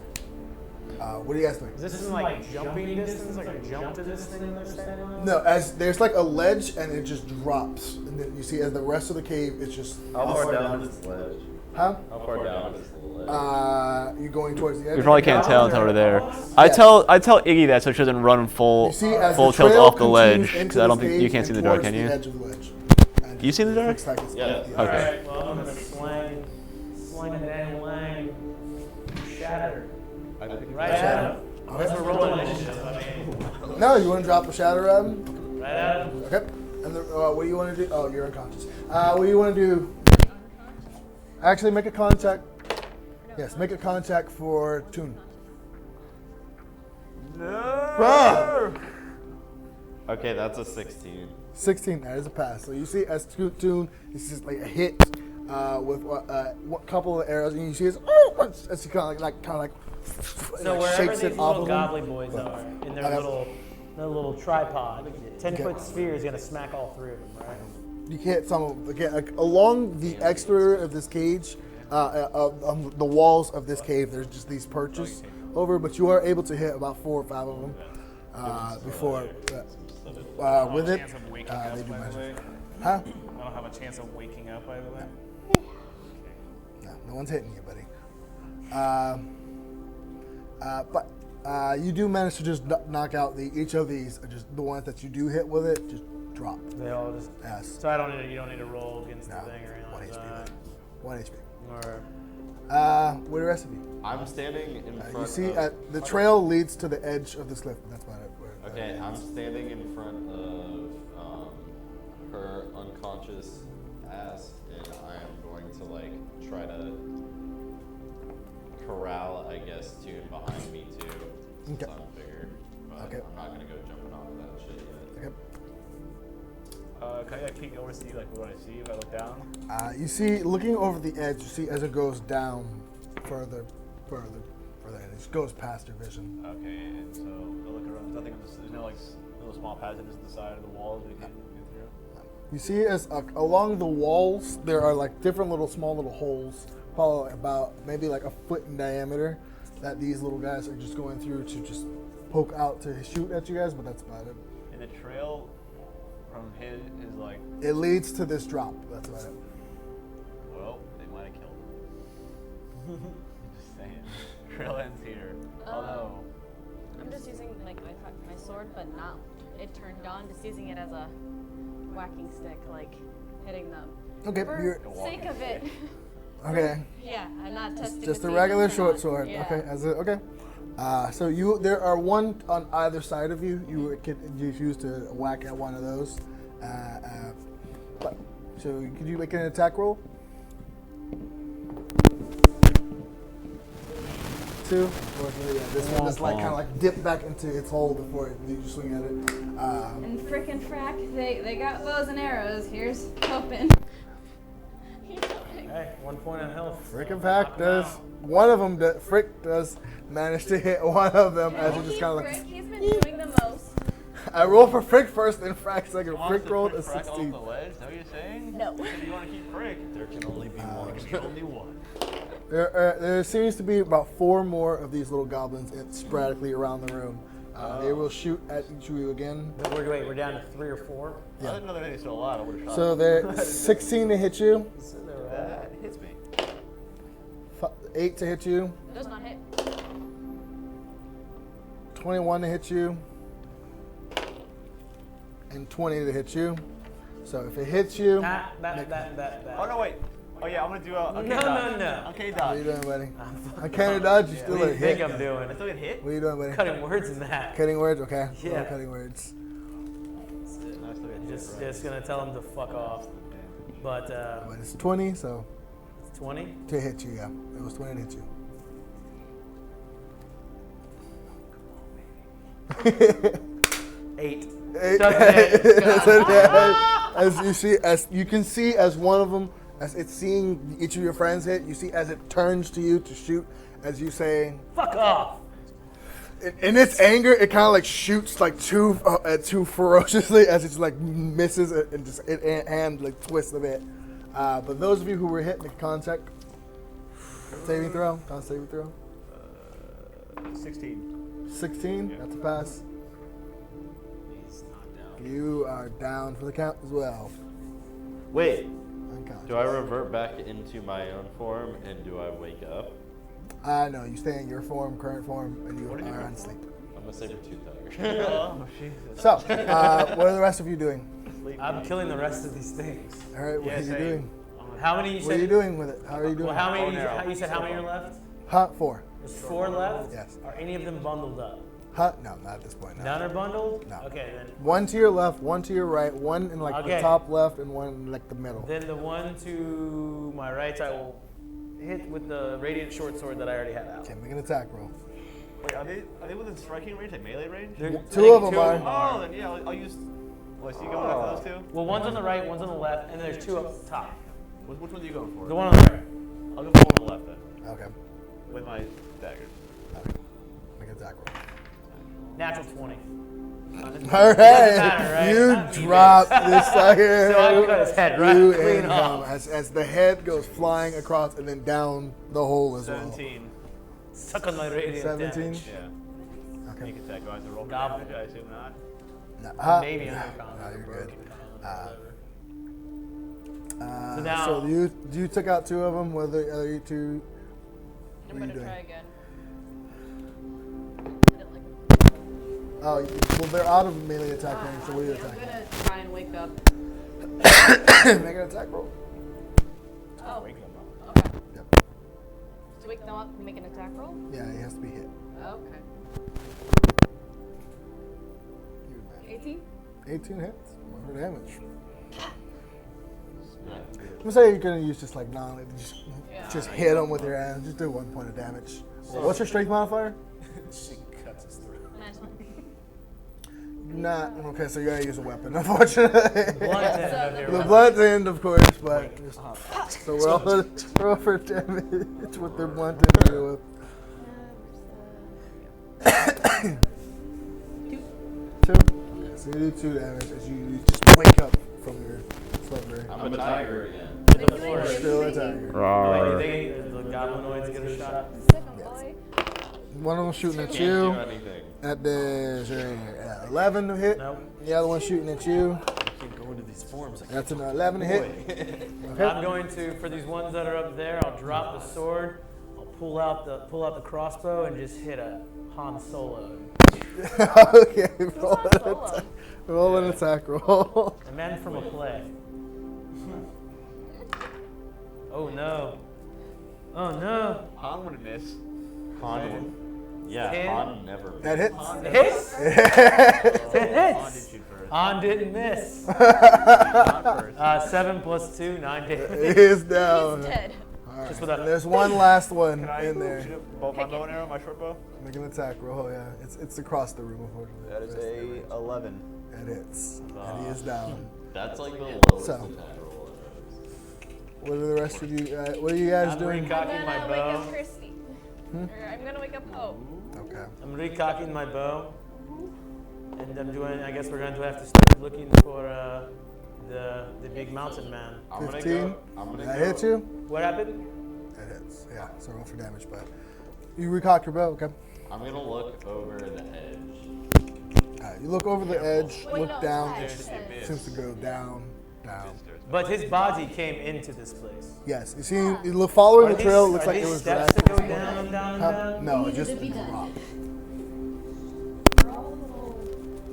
What do you guys think? Is this in like jumping distance? Like a jump to this thing they're standing on? No, as there's like a ledge and it just drops, and then you see as the rest of the cave, it's just. How far down is the ledge? Huh? How far down is the ledge? You're going towards the edge. We probably can't tell until we're there. I tell Iggy that so she doesn't run full You see, as full the tilt trail off the ledge continues into because I don't this think you cave can't see and the dark, towards can you? the edge of the ledge. And You see the dark? looks like it's Yeah. at the edge. Okay. Alright, well, I'm gonna sling and then lang. Shatter. Right at him. Unless we're rolling initiative, I mean. No, you want to drop a shatter at him? Right at him. Okay. And what do you want to do? Oh, you're unconscious. What do you want to do? Actually, make a contact. Yes, make a contact for Toon. No. Okay, that's a 16. 16. That is a pass. So you see as Toon, this is like a hit with a couple of arrows, and you see as he kind of like So wherever shakes these it off little of goblin him. boys are, in their little tripod, 10-foot sphere is gonna smack all three of them, right? You hit some of again like, along the exterior of this cage, the walls of this cave. There's just these perches over, but you are able to hit about 4 or 5 of them before. With it, Chance of waking up, they do by the magic. way. Huh? I don't have a chance of waking up, by the way. No one's hitting you, buddy. But you do manage to just knock out each of these. Just the ones that you do hit with it, just drop. They all just. Yes. So you don't need to roll against the thing or anything 1 like HP. that. 1 HP. Or Where the rest of you? I'm standing in front. You see, of, the trail leads to the edge of this cliff. That's about it. Okay, I'm standing in front of her unconscious ass, and I am going to like try to corral, I guess, Tune behind me too. Since Okay. I'm bigger, but Okay. I'm not gonna go jumping off of that shit yet. Okay. Can I peek over to see like what I see if I look down? You see, looking over the edge, you see as it goes down further, and it just goes past your vision. Okay, and so I look around. Nothing. There's no like little small passages to the side of the walls we can get through. You see, as along the walls, there are like different small little holes, probably about maybe like a foot in diameter, that these little guys are just going through to just poke out to shoot at you guys. But that's about it. And the trail from his is like, It leads to this drop. That's about it. well, they might have killed him. Just saying. Trail ends here. Although, I'm just using like my sword, but not it turned on. Just using it as a whacking stick, like hitting them. Okay, For sake of it. okay. Yeah, I'm not testing. Just to a see regular if it's short on. sword. Yeah. Okay, okay. So there are one on either side of you. You can choose to whack at one of those. So could you make an attack roll? 2. Unfortunately, yeah, this one is like kind of like dipped back into its hole before you swing at it. And frickin' frack, they got bows and arrows. Here's hoping. Hey, 1 point on health. Frick in fact does one of them. Frick does manage to hit one of them as it just kind of like. Frick, he's been doing the most. I roll for Frick first, then Frack second. Frick rolled a Frack off 16. the ledge. Is that what you're saying? No. You said you want to keep Frick. There can only be one. There can only one. There seems to be about 4 more of these little goblins sporadically around the room. They will shoot at each of you again. Wait, we're down to 3 or 4. I didn't know there was still a lot. I would have shot. So they're 16 to hit you, That hits me. 8 to hit you, Does not hit. 21 to hit you, and 20 to hit you. So if it hits you, That. Oh no, wait. Oh yeah, I'm gonna do a No, dodge. no. Okay, what are you dodge. doing, buddy? Uncanny dodge, you still What do you a think hit. I'm doing? I still get hit. What are you doing, buddy? Cutting words in that. Cutting words, okay. Yeah. Roll cutting words. No, I still get hit. Just gonna tell him to fuck off. But But it's 20, so it's 20. to hit you, yeah. It was 20 to hit you. 8. Eight. Shut it. As you can see, as one of them, as it's seeing each of your friends hit, you see as it turns to you to shoot, as you say, Fuck off. in its anger, it kind of like shoots like too ferociously as it's like misses it and just hand like twists a bit. But those of you who were hit, make a contact saving throw. 16. 16. Yeah. That's a pass. He's not down. You are down for the count as well. Wait, Unconscious. do I revert back into my own form and do I wake up? No, you stay in your current form, and you are on sleep. I'm a saber-tooth tiger. Oh Jesus. So, what are the rest of you doing? I'm killing the rest of these things. All right, what Yeah, are you same. doing? How many you What are you said? doing with it? How are you doing? Well, how many? Oh, no. You said how many are left? Huh? 4. There's 4 left. Yes. Are any of them bundled up? Huh? No, not at this point. No. None are bundled. No. Okay, then. One to your left, one to your right, one in like the Okay. top left, and one in like the middle. Then the one to my right, I will hit with the radiant short sword that I already had out. Okay, make an attack roll. Wait, are they within striking range, like melee range? There- I Two think of them are. Oh, then yeah, I'll use. Well, so you going after those two? Well, one's on the right, one's on the left, and there's 2 up top. Which one are you going for? The one on the right. I'll go for the one on the left then, Okay. with my daggers. Make an attack roll. Natural 20. All right, matter, right? you Not me, drop this sucker. So I cut his head right You clean and off. as the head goes flying across and then down the hole as 17. Suck on my radiant 17? damage. Yeah. well. Okay. Make attack. Do I have to roll for Goblin. damage? I assume not. Maybe under No, combat. you're good. So now- so you took out 2 of them. What are you 2? I'm What are you gonna doing? try again. Oh, well, they're out of melee attack range, so what are you I'm attacking? gonna try and wake up. Make an attack roll. Oh, Wake them up. okay. Yep. To wake them up and make an attack roll? Yeah, he has to be hit. Okay. 18? 18 hits. 1 damage. I'm gonna say you're gonna use just like just hit him with your hands. Just do 1 point of damage. What's your strength modifier? She cuts his throat. Nice one. Not okay. So you gotta use a weapon, unfortunately. Blunt end of your The weapon. blunt end, of course, but so we're all gonna roll for damage with their blunt end. With. 2. Okay, so you do 2 damage as you just wake up from your slumber. I'm a tiger again. To the floor. Still a tiger. Oh, wait, you think the goblinoids get a shot? Second boy. One of them shooting at Can't you. do anything. At this right here. 11 to hit. Nope. The other one shooting at you. Can't go into these forms. That's an 11 to hit. I'm going to, for these ones that are up there, I'll drop the sword, I'll pull out the crossbow and just hit a Han Solo. Okay, Solo. roll an attack roll. A man from a play. Oh no. Oh no. Han would miss. Han would. Yeah, Hit. Han never. That hits. It hits? It Han did hits! shoot first. Han didn't miss. Han first. 7 plus 2, 9 He damage. is down. He's dead. All Just right. with a- There's one last one Can I in there. shoot both my bow and arrow, my short bow? Make an attack roll. Yeah, it's across the room, unfortunately. That is a 11. That hits. And he is down. That's like the lowest So. attack roll I've ever seen. What are the rest of you? What are you guys I'm doing? recocking I'm my gonna wake bow. up Christy. Or I'm gonna wake up Poe. Okay. I'm recocking my bow. And I'm doing, I guess we're going to have to start looking for the big mountain man. I'm gonna 15. go. I'm gonna That go. hits you. What happened? That hits. Yeah. So roll for damage, but you recock your bow. Okay. I'm gonna look over the edge. You look over the edge, Wait, look no, down. it's It high. seems to go down. But his body came into this place. Yes. You see, you look following Are the these- trail. It looks are like it these was steps dragged. that go down and down and down? No, just a drop.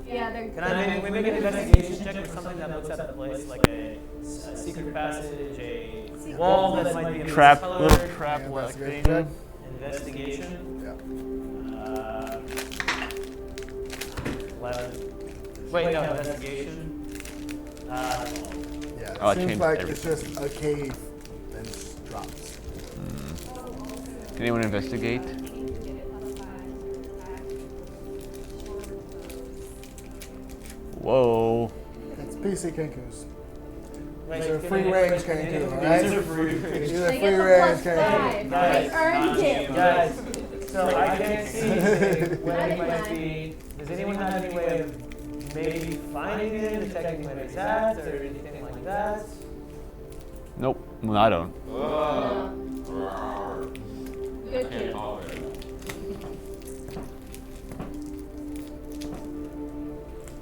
Yeah, they're. Can we make an investigation check or something that looks at the place, like a secret passage, a wall that might be a Trap, color, little trap Yeah, like investigation thing. check. investigation. Yeah. 11. Wait, no, investigation. Yeah. Oh, it It seems changed like everything. it's just a cave and just drops. Can anyone investigate? Whoa. It's PC Kenkus. Wait, These are can free I- range can I- Kenku, These alright? are free. These are They free get the range +5. Kenku. Guys, They earned it. Guys, so I can't see anything where he might be. Does anyone have any way of maybe finding him, detecting where he's at, or anything like that? Nope. Well, I don't. Good Can't kid. talk right now.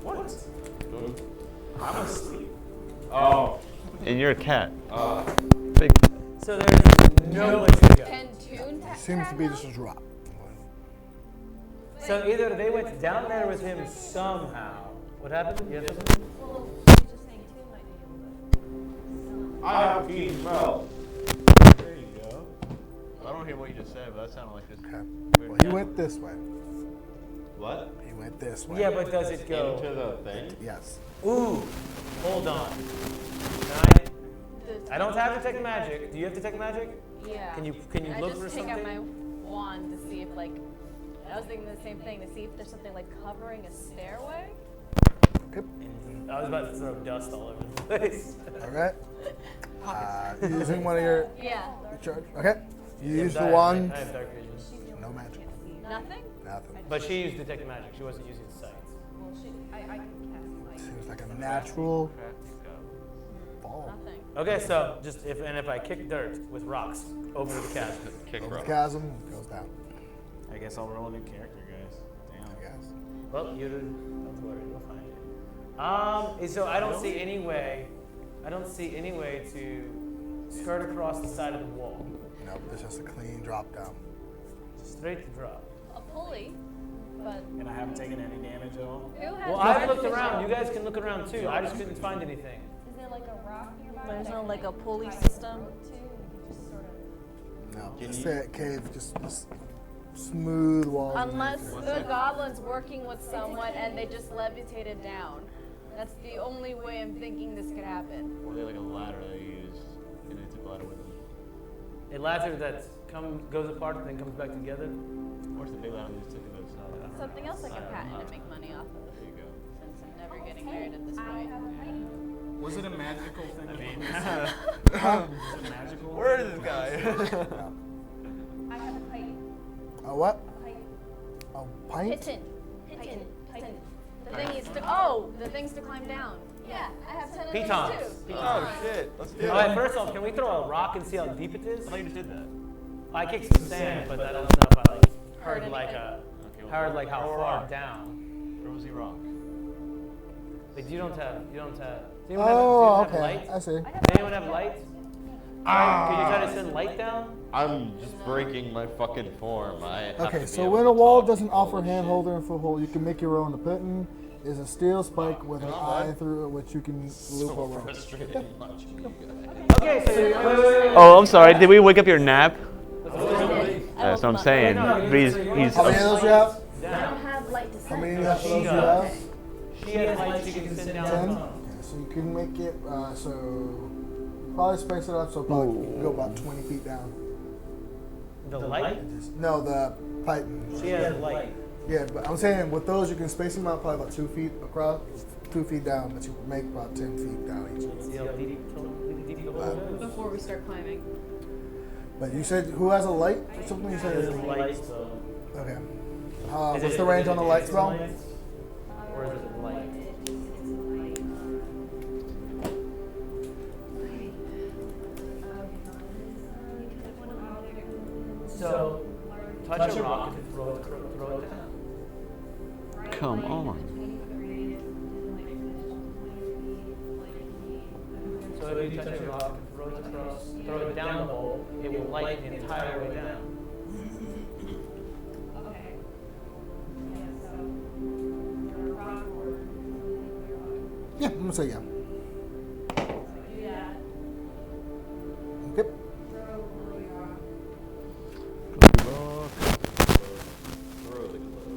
What? I'm asleep. Oh. And you're a cat. Uh. Big. So there's no place to go. Can Toon Seems to be just a drop. So either they went down there with him somehow. What happened? You have something? Well, she's just saying two might be able to. I have keen smell. There you go. I don't hear what you just said, but that sounded like just. Okay. Well, he went this way. What? He went this way. Yeah, but does it Into go? the thing? Yes. Ooh, hold on. Can I don't have detect magic. Do you have detect magic? Yeah. Can you I look just for take out my something? wand to see if like. I was thinking the same thing to see if there's something like covering a stairway. Okay. I was about to throw dust all over the place. All right. Using one of your Yeah. charge. Okay. You use the I wand. have dark vision. No magic. Nothing. Nothing. But she used detect magic. She wasn't using sight. Well, I can cast light. Seems like a natural Go. fall. Nothing. Okay, so just if I kick dirt with rocks over the chasm. Kick Over the rock. chasm goes down. I guess I'll roll a new character, guys. Damn. I guess. Well, you don't worry, we'll find it. So I don't see any way. I don't see any way to skirt across the side of the wall. Nope. There's just a clean drop down. Straight to drop. A pulley, but And I haven't taken any damage at all. who has? Well, I've looked dark around. You vision? guys can look around too. I just couldn't find anything. Is there like a rock nearby? There's that no I like can, a pulley system. look to and just sort of. No, just that cave, just smooth walls. Unless the goblin's working with someone and they just levitated down. That's the only way I'm thinking this could happen. Or they like a ladder they use, and they took a ladder with them. A ladder that goes apart and then comes back together. Or it's the big ladder they just took and goes solid. Something else I can patent and make money off of. There you go. Since I'm never getting married at this point. Was it a magical thing? I mean, Was it magical? where is this guy? I have a pipe. A what? A pipe. A pint? Hitten. Piton. The thing is to the thing's to climb down. Yeah, I have 10 of Pitons. those too. Oh shit, let's do it. Alright, first off, can we throw a rock and see how deep it is? I thought you just did that. I kicked some sand, but I don't know if I like heard Heard like anything? heard like how Throw a far rock. down. Where was he wrong? Like you don't have. Does anyone Oh, have light? okay. I see. Does anyone have light? Can you try to send light down? I'm just breaking my fucking form. I have to Okay, be so able when to a wall talk doesn't and all offer this hand shit. holder and foothold, you can make your own. The piton is a steel spike with an eye through it, which you can loop So around. frustrating watching you guys. Okay, so wait. Oh, I'm sorry. Did we wake up your nap? I That's what I'm will- saying. He's How many of those you have? I don't have light to How send. many of those you have? She has light she can send down. 10? Okay, so you can make it, so probably space it up so probably go about 20 feet down. The light? No, the python. She has light. Yeah, but I'm saying with those you can space them out probably about 2 feet across, 2 feet down, but you can make about 10 feet down each. Before we start climbing. But you said who has a light or something? You said There's light, so. okay. Is What's it- the range is on the it light spell? lights? Or is it light? So, touch a rock and throw it down. Come on. So if you touch a rock and throw it down the hole, it will light the entire way down. Okay. Yeah, so you're a rock or Yeah, I'm gonna say yeah. do that. Yep. Throw really rock. Throw the glove.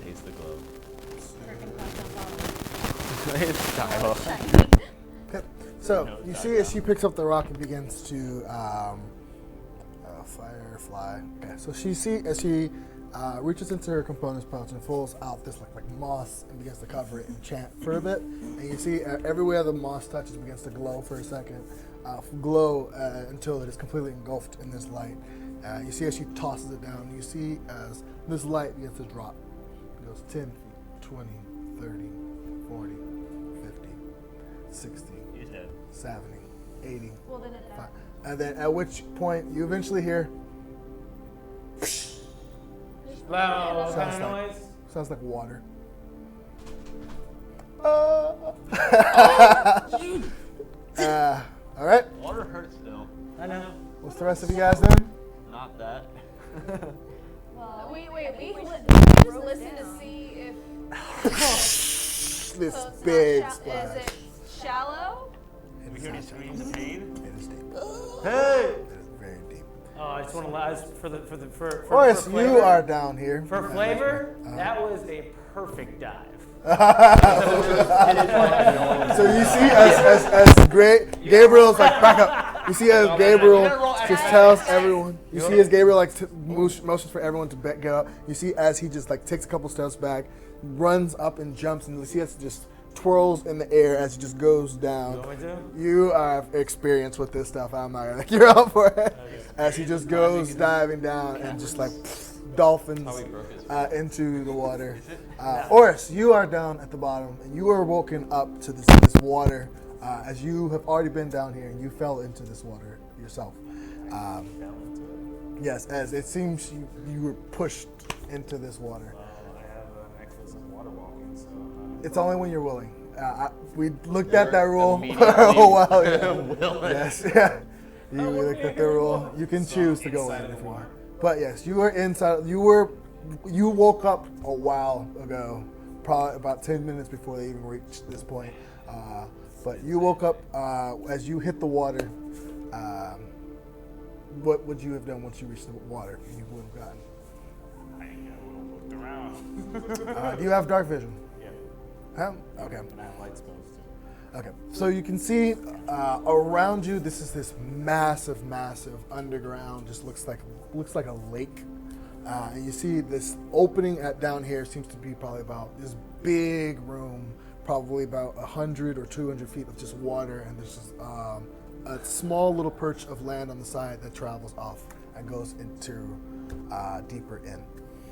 Taste the glove. It's style. Okay. So you see as she picks up the rock and begins to firefly. Okay. So she as she reaches into her components pouch and pulls out this like moss and begins to cover it and chant for a bit. And you see everywhere the moss touches begins to glow for a second, until it is completely engulfed in this light. You see as she tosses it down. You see as this light begins to drop. It goes 10 feet, 20, 30, 40, 50, 60, He's dead. 70, 80. Well, then at that. And then at which point you eventually hear Wow, what Sounds kind of like- noise? sounds like water. All right. Water hurts though. I know. What's the rest of you guys doing? Not that. Wait, we listen to see if This so it's big not splash. is it shallow? We hear any screams of pain? It is deep. Hey! It is very deep. Oh, I just want to for Forrest, for you flavor- are down here. For flavor, that was a perfect dive. So you see as Gabriel's like back up. You see as Gabriel just tells everyone. You see as Gabriel like motions for everyone to get up. You see as he just like takes a couple steps back, runs up and jumps, and you see as he just twirls in the air as he just goes down. You want me to? You are experienced with this stuff. I'm not gonna you're up for it. As he just goes diving down and just like dolphins How he broke his into the water. Orys, you are down at the bottom, and you are woken up to this water as you have already been down here, and you fell into this water yourself. Yes, as it seems you were pushed into this water. I have an excess of water walking, so. It's only when you're willing. We looked at that You're rule for immediately a while. Yeah. willing. Yes, yeah. We looked at the rule. You can choose to go in if you want. But yes, you were inside. You woke up a while ago, probably about 10 minutes before they even reached this point. But you woke up as you hit the water. what would you have done once you reached the water? You would have gotten. I would have looked around. Do you have dark vision? Yeah. Huh? Okay. And I have light spells too. Okay. So you can see around you. This is this massive underground. Just looks like a lake. And you see this opening at down here seems to be probably about this big room, probably about 100 or 200 feet of just water, and there's just a small little perch of land on the side that travels off and goes into deeper in.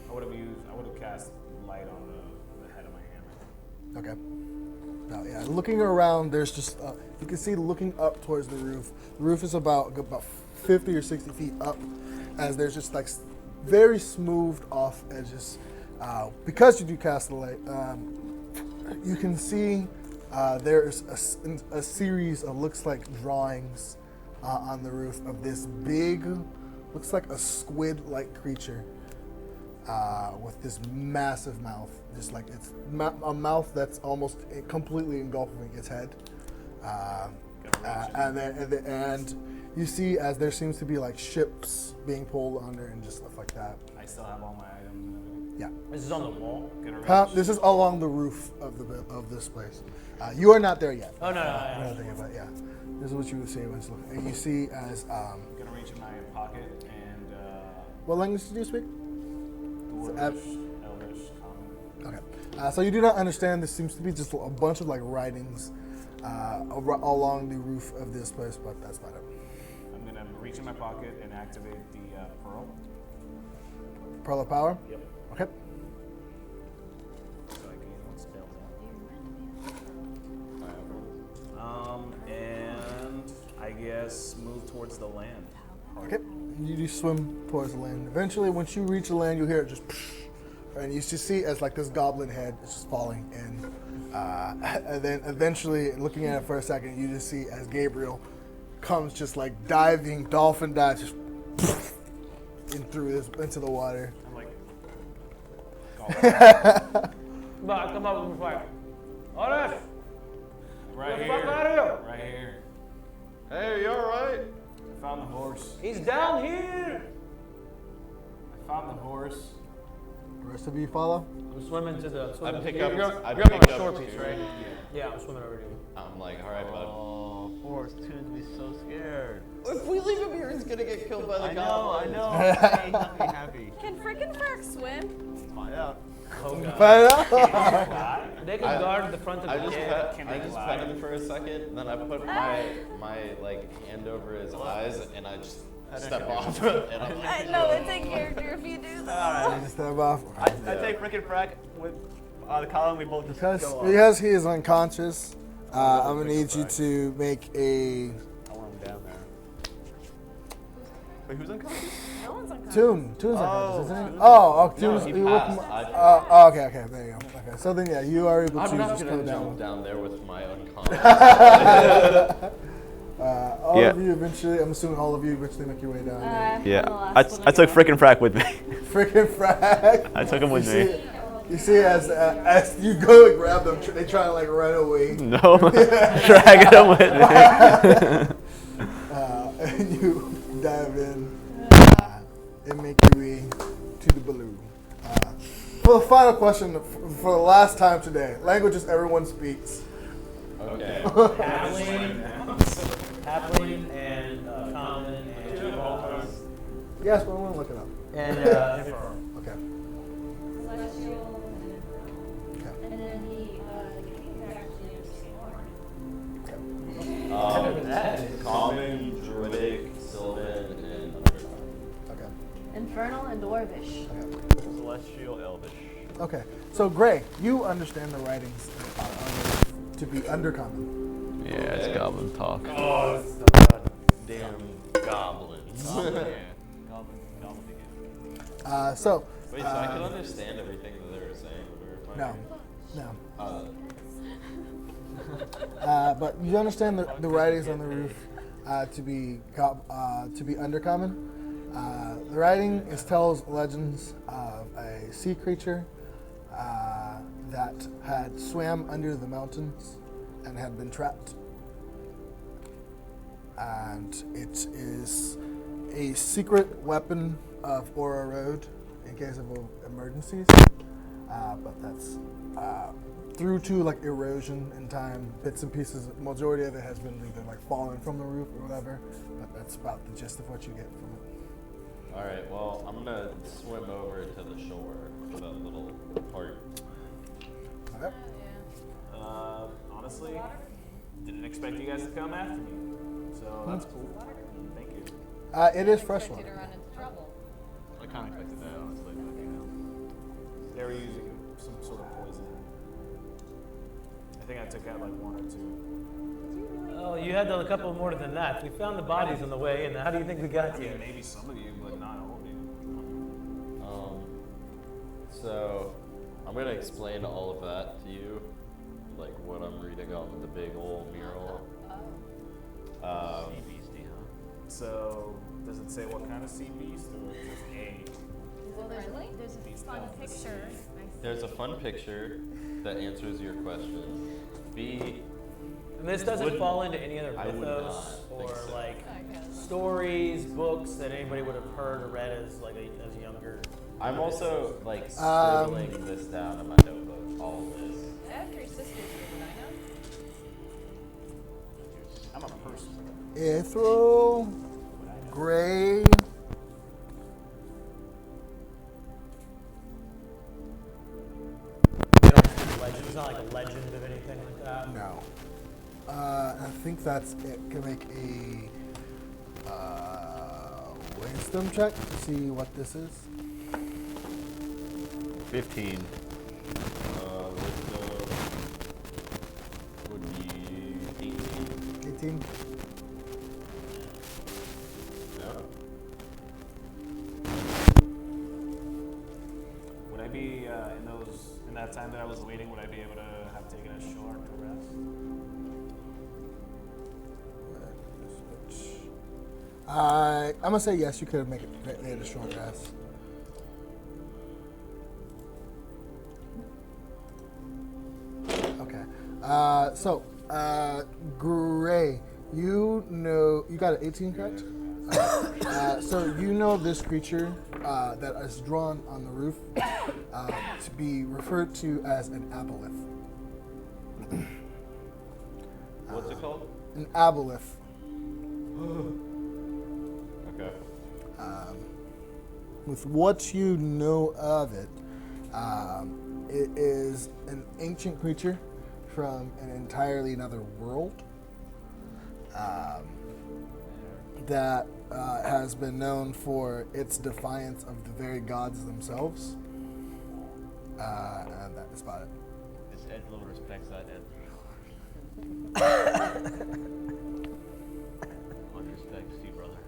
I would have cast light on the head of my hammer. Okay. Now, yeah, looking around, there's just you can see looking up towards the roof. The roof is about 50 or 60 feet up, as there's just like very smoothed off edges. Because you do cast the light, you can see there's a series of looks like drawings on the roof of this big, looks like a squid-like creature with this massive mouth. Just like it's a mouth that's almost completely engulfing its head. And you see as there seems to be like ships being pulled under and just stuff like that. I still have all my items and everything. Yeah. This is on the wall. This is along the roof of this place. You are not there yet. Oh no, You're not there yet, but yeah. This is what you would see when you look. And you see as I'm gonna reach in my pocket and what language do you speak? Dwarvish, Elvish, Common. Okay. So you do not understand. This seems to be just a bunch of like writings along the roof of this place, but that's not it. I'm gonna reach in my pocket and activate the pearl. Pearl of Power? Yep. Okay. So I gain 1 spell down. And I guess move towards the land. Okay. You do swim towards the land. Eventually, once you reach the land, you hear it just, and you just see as like this goblin head is just falling in. And then eventually, looking at it for a second, you just see as Gabriel comes just like diving, dolphin dives, just into the water. I'm like, But come up with fire. Orys! right Get the here. fuck out of here. Right here. Hey, you alright? I found the horse. He's down here. I found the horse. The rest of you follow? I'm swimming to the. I pick you're, up. You're, I you're up on pick a up short piece, too. right? Yeah, I'm swimming over to you. I'm like, all right, bud. Oh, Forrest Toon's be so scared. If we leave him here, he's gonna get killed by the I goblin. know. Hey, not be happy. Can frickin' Frack swim? Let's find out. Oh god. Find out. They can guard the front of I the just cave. pet him for a second, then I put my like hand over his eyes, and I just step off. And I'm like, I know, it's in character if you do that. You just step off. I take frickin' Frack with the column. We both just go off. Because he is unconscious, I'm gonna need you to make a I want him down there. Wait, who's unconscious? No one's unconscious. Toon's Oh, unconscious, isn't he? Toon. Oh, no, Toon's. he you passed. okay, there you go. Okay, so then yeah, you are able to I'm not just gonna come jump down. down there with my unconscious. All Yeah. of you eventually, I'm assuming all of you eventually make your way down there. Yeah, I took frickin' Frack with me. Freaking frag. I took him with me. You see, as you go to grab them, they try to like run away. No, dragging him with me. And you dive in and make your way to the balloon. For the final question, for the last time today, languages everyone speaks. Okay. Halfling and common and Baltas. Yes, but I want to look it up. And Infernal. Okay. Celestial. Okay. And then the king actually understand Common, druidic, sylvan, and underground. Okay. Infernal and Dwarvish. Celestial, Elvish. Okay. So, Gray, you understand the writings to be undercommon. Yeah, it's goblin talk. Oh, it's so bad. Damn goblins. Yeah. Goblin again. So. Wait, so I can understand everything that they were saying. No. But you understand the writings on the roof to be undercommon. The writing tells legends of a sea creature that had swam under the mountains and had been trapped. And it is a secret weapon of Aura Road in case of emergencies. But that's through to like erosion in time, bits and pieces. Majority of it has been either like fallen from the roof or whatever. But that's about the gist of what you get from it. All right. Well, I'm gonna swim over to the shore for that little part. Okay. Honestly, didn't expect you guys to come after me. So that's cool. Thank you. It is fresh Expected water. to run into trouble. I kind of expected that, honestly. But, you know. They were using some sort of poison. I think I took out like 1 or 2. Oh, you had a couple more than that. We found the bodies on the way, and how do you think we got here? Maybe some of you, but not all of you. So I'm gonna explain all of that to you, like what I'm reading on the big old mural. Sea beastie, huh? So does it say what kind of sea beast or just a? Well, there's a fun picture. There's a fun picture that answers your question. B, And this doesn't fall into any other I would mythos not think or so. like stories, books that anybody would have heard or read as like as younger. I'm also like scribbling this down in my notebook. All of this. I have 3 sisters here, did I know? I'm a person. Ithryl, Gray. It's not like a legend of anything like that. No. I think that's it. Can make a wisdom check to see what this is. 15. Wisdom would be 18. 18. No. Would I be in that time that I was waiting? Would I be able to have taken a short rest? I'm gonna say yes. You could have made a short rest. Okay. Gray, you know you got an 18, correct? So you know this creature that is drawn on the roof to be referred to as an aboleth. What's it called? An aboleth. Okay. With what you know of it, it is an ancient creature from an entirely another world that has been known for its defiance of the very gods themselves. And that is about it. This Ithryl respects that Ithryl. Much respect, Steve, brother.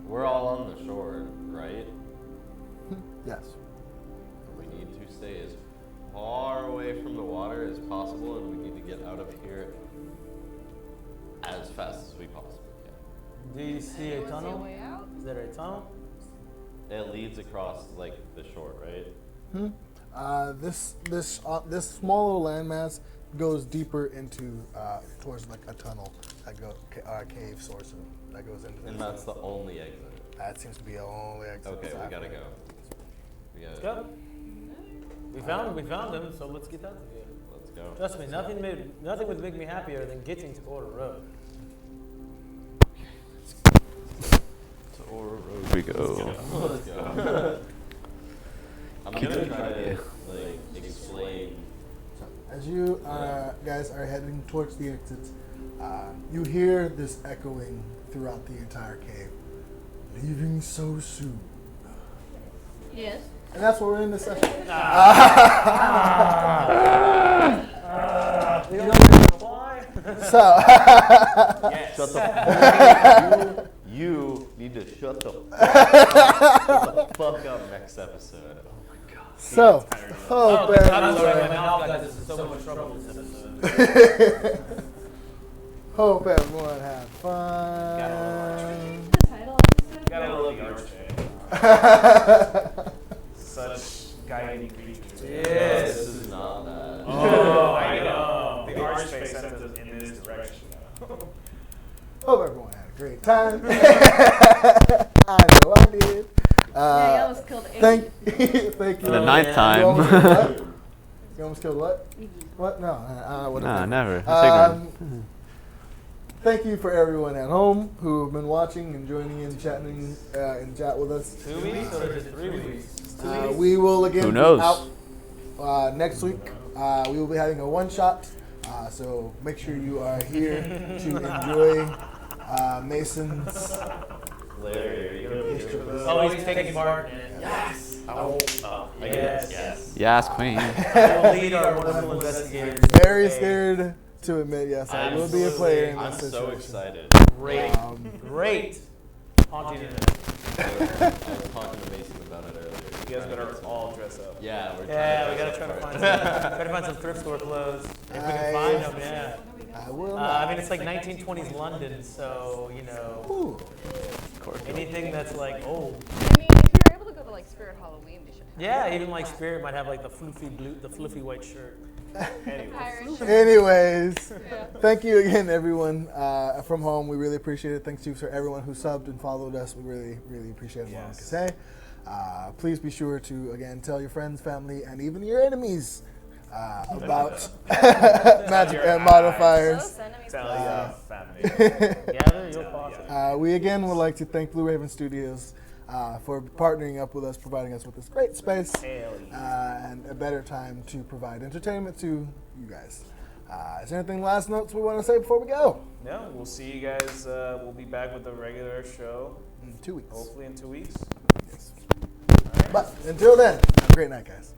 We're all on the shore, right? Yes. We need to stay as far away from the water as possible, and we need to get out of here as fast as we possibly can. Do you see a Anyone see a tunnel? way out? Is there a tunnel? It leads across like the shore, right? This small little landmass goes deeper into towards like a tunnel that cave source that goes into. And that's the only exit. That seems to be the only exit. Okay, we gotta go. Let's go. We found him, so let's get out of here. Let's go. Trust me, nothing would make me happier than getting to Order Road. To Orys Road we go. Let's go. I'm gonna try to like explain. As you guys are heading towards the exit, you hear this echoing throughout the entire cave. Leaving so soon. Yes. And that's where we're in this session. You know why? So, Shut the you need to shut the fuck up next episode. Oh my god. so, Oh, hope I'm everyone, sorry, my mouth got this in so much trouble this episode. hope everyone had fun. The title episode? Gotta love the archfey. Such guiding creatures. Yes. This is not that. Oh, I know. The archfey sent us in this direction. Hope everyone had a great time. I know I did. Yeah, you almost killed Iggy. Thank you. For the ninth You time. almost killed what? You almost killed what? Iggy. What? No, whatever. Nah, never. That's ignorant. Thank you for everyone at home who have been watching and joining in, chatting in chat with us. 2 weeks or just 3 weeks? We will again Who knows? be out next week. We will be having a one-shot, so make sure you are here to enjoy Mason's. Larry, Oh, he's taking part. Yes. Yes. Yes, queen. I will lead our wonderful investigators. Very scared to admit, yes, I will be a player in I'm this so situation. excited. Great. Great. Haunting internet. I was talking to Mason about it earlier. You guys better all dress up. Yeah, we're Yeah, we trying gotta to try to dress find some, try to find some thrift store clothes if we can Nice. find them. Yeah. I will. I mean, it's like 1920s London, so you know, Ooh. anything that's like old. I mean, if you're able to go to like Spirit Halloween, they should have Yeah, even like Spirit might have like the fluffy white shirt. Irish. Anyways, Yeah. thank you again, everyone from home. We really appreciate it. Thanks to for everyone who subbed and followed us. We really, really appreciate it. All I can say. Please be sure to again tell your friends, family, and even your enemies about Magic Modifiers. Close enemies. Tell your family. Gather your posse. We again would like to thank Blue Raven Studios for partnering up with us, providing us with this great space and a better time to provide entertainment to you guys. Is there anything last notes we want to say before we go? No, we'll see you guys. We'll be back with the regular show, In 2 weeks. hopefully in 2 weeks. Yes. But until then, have a great night, guys.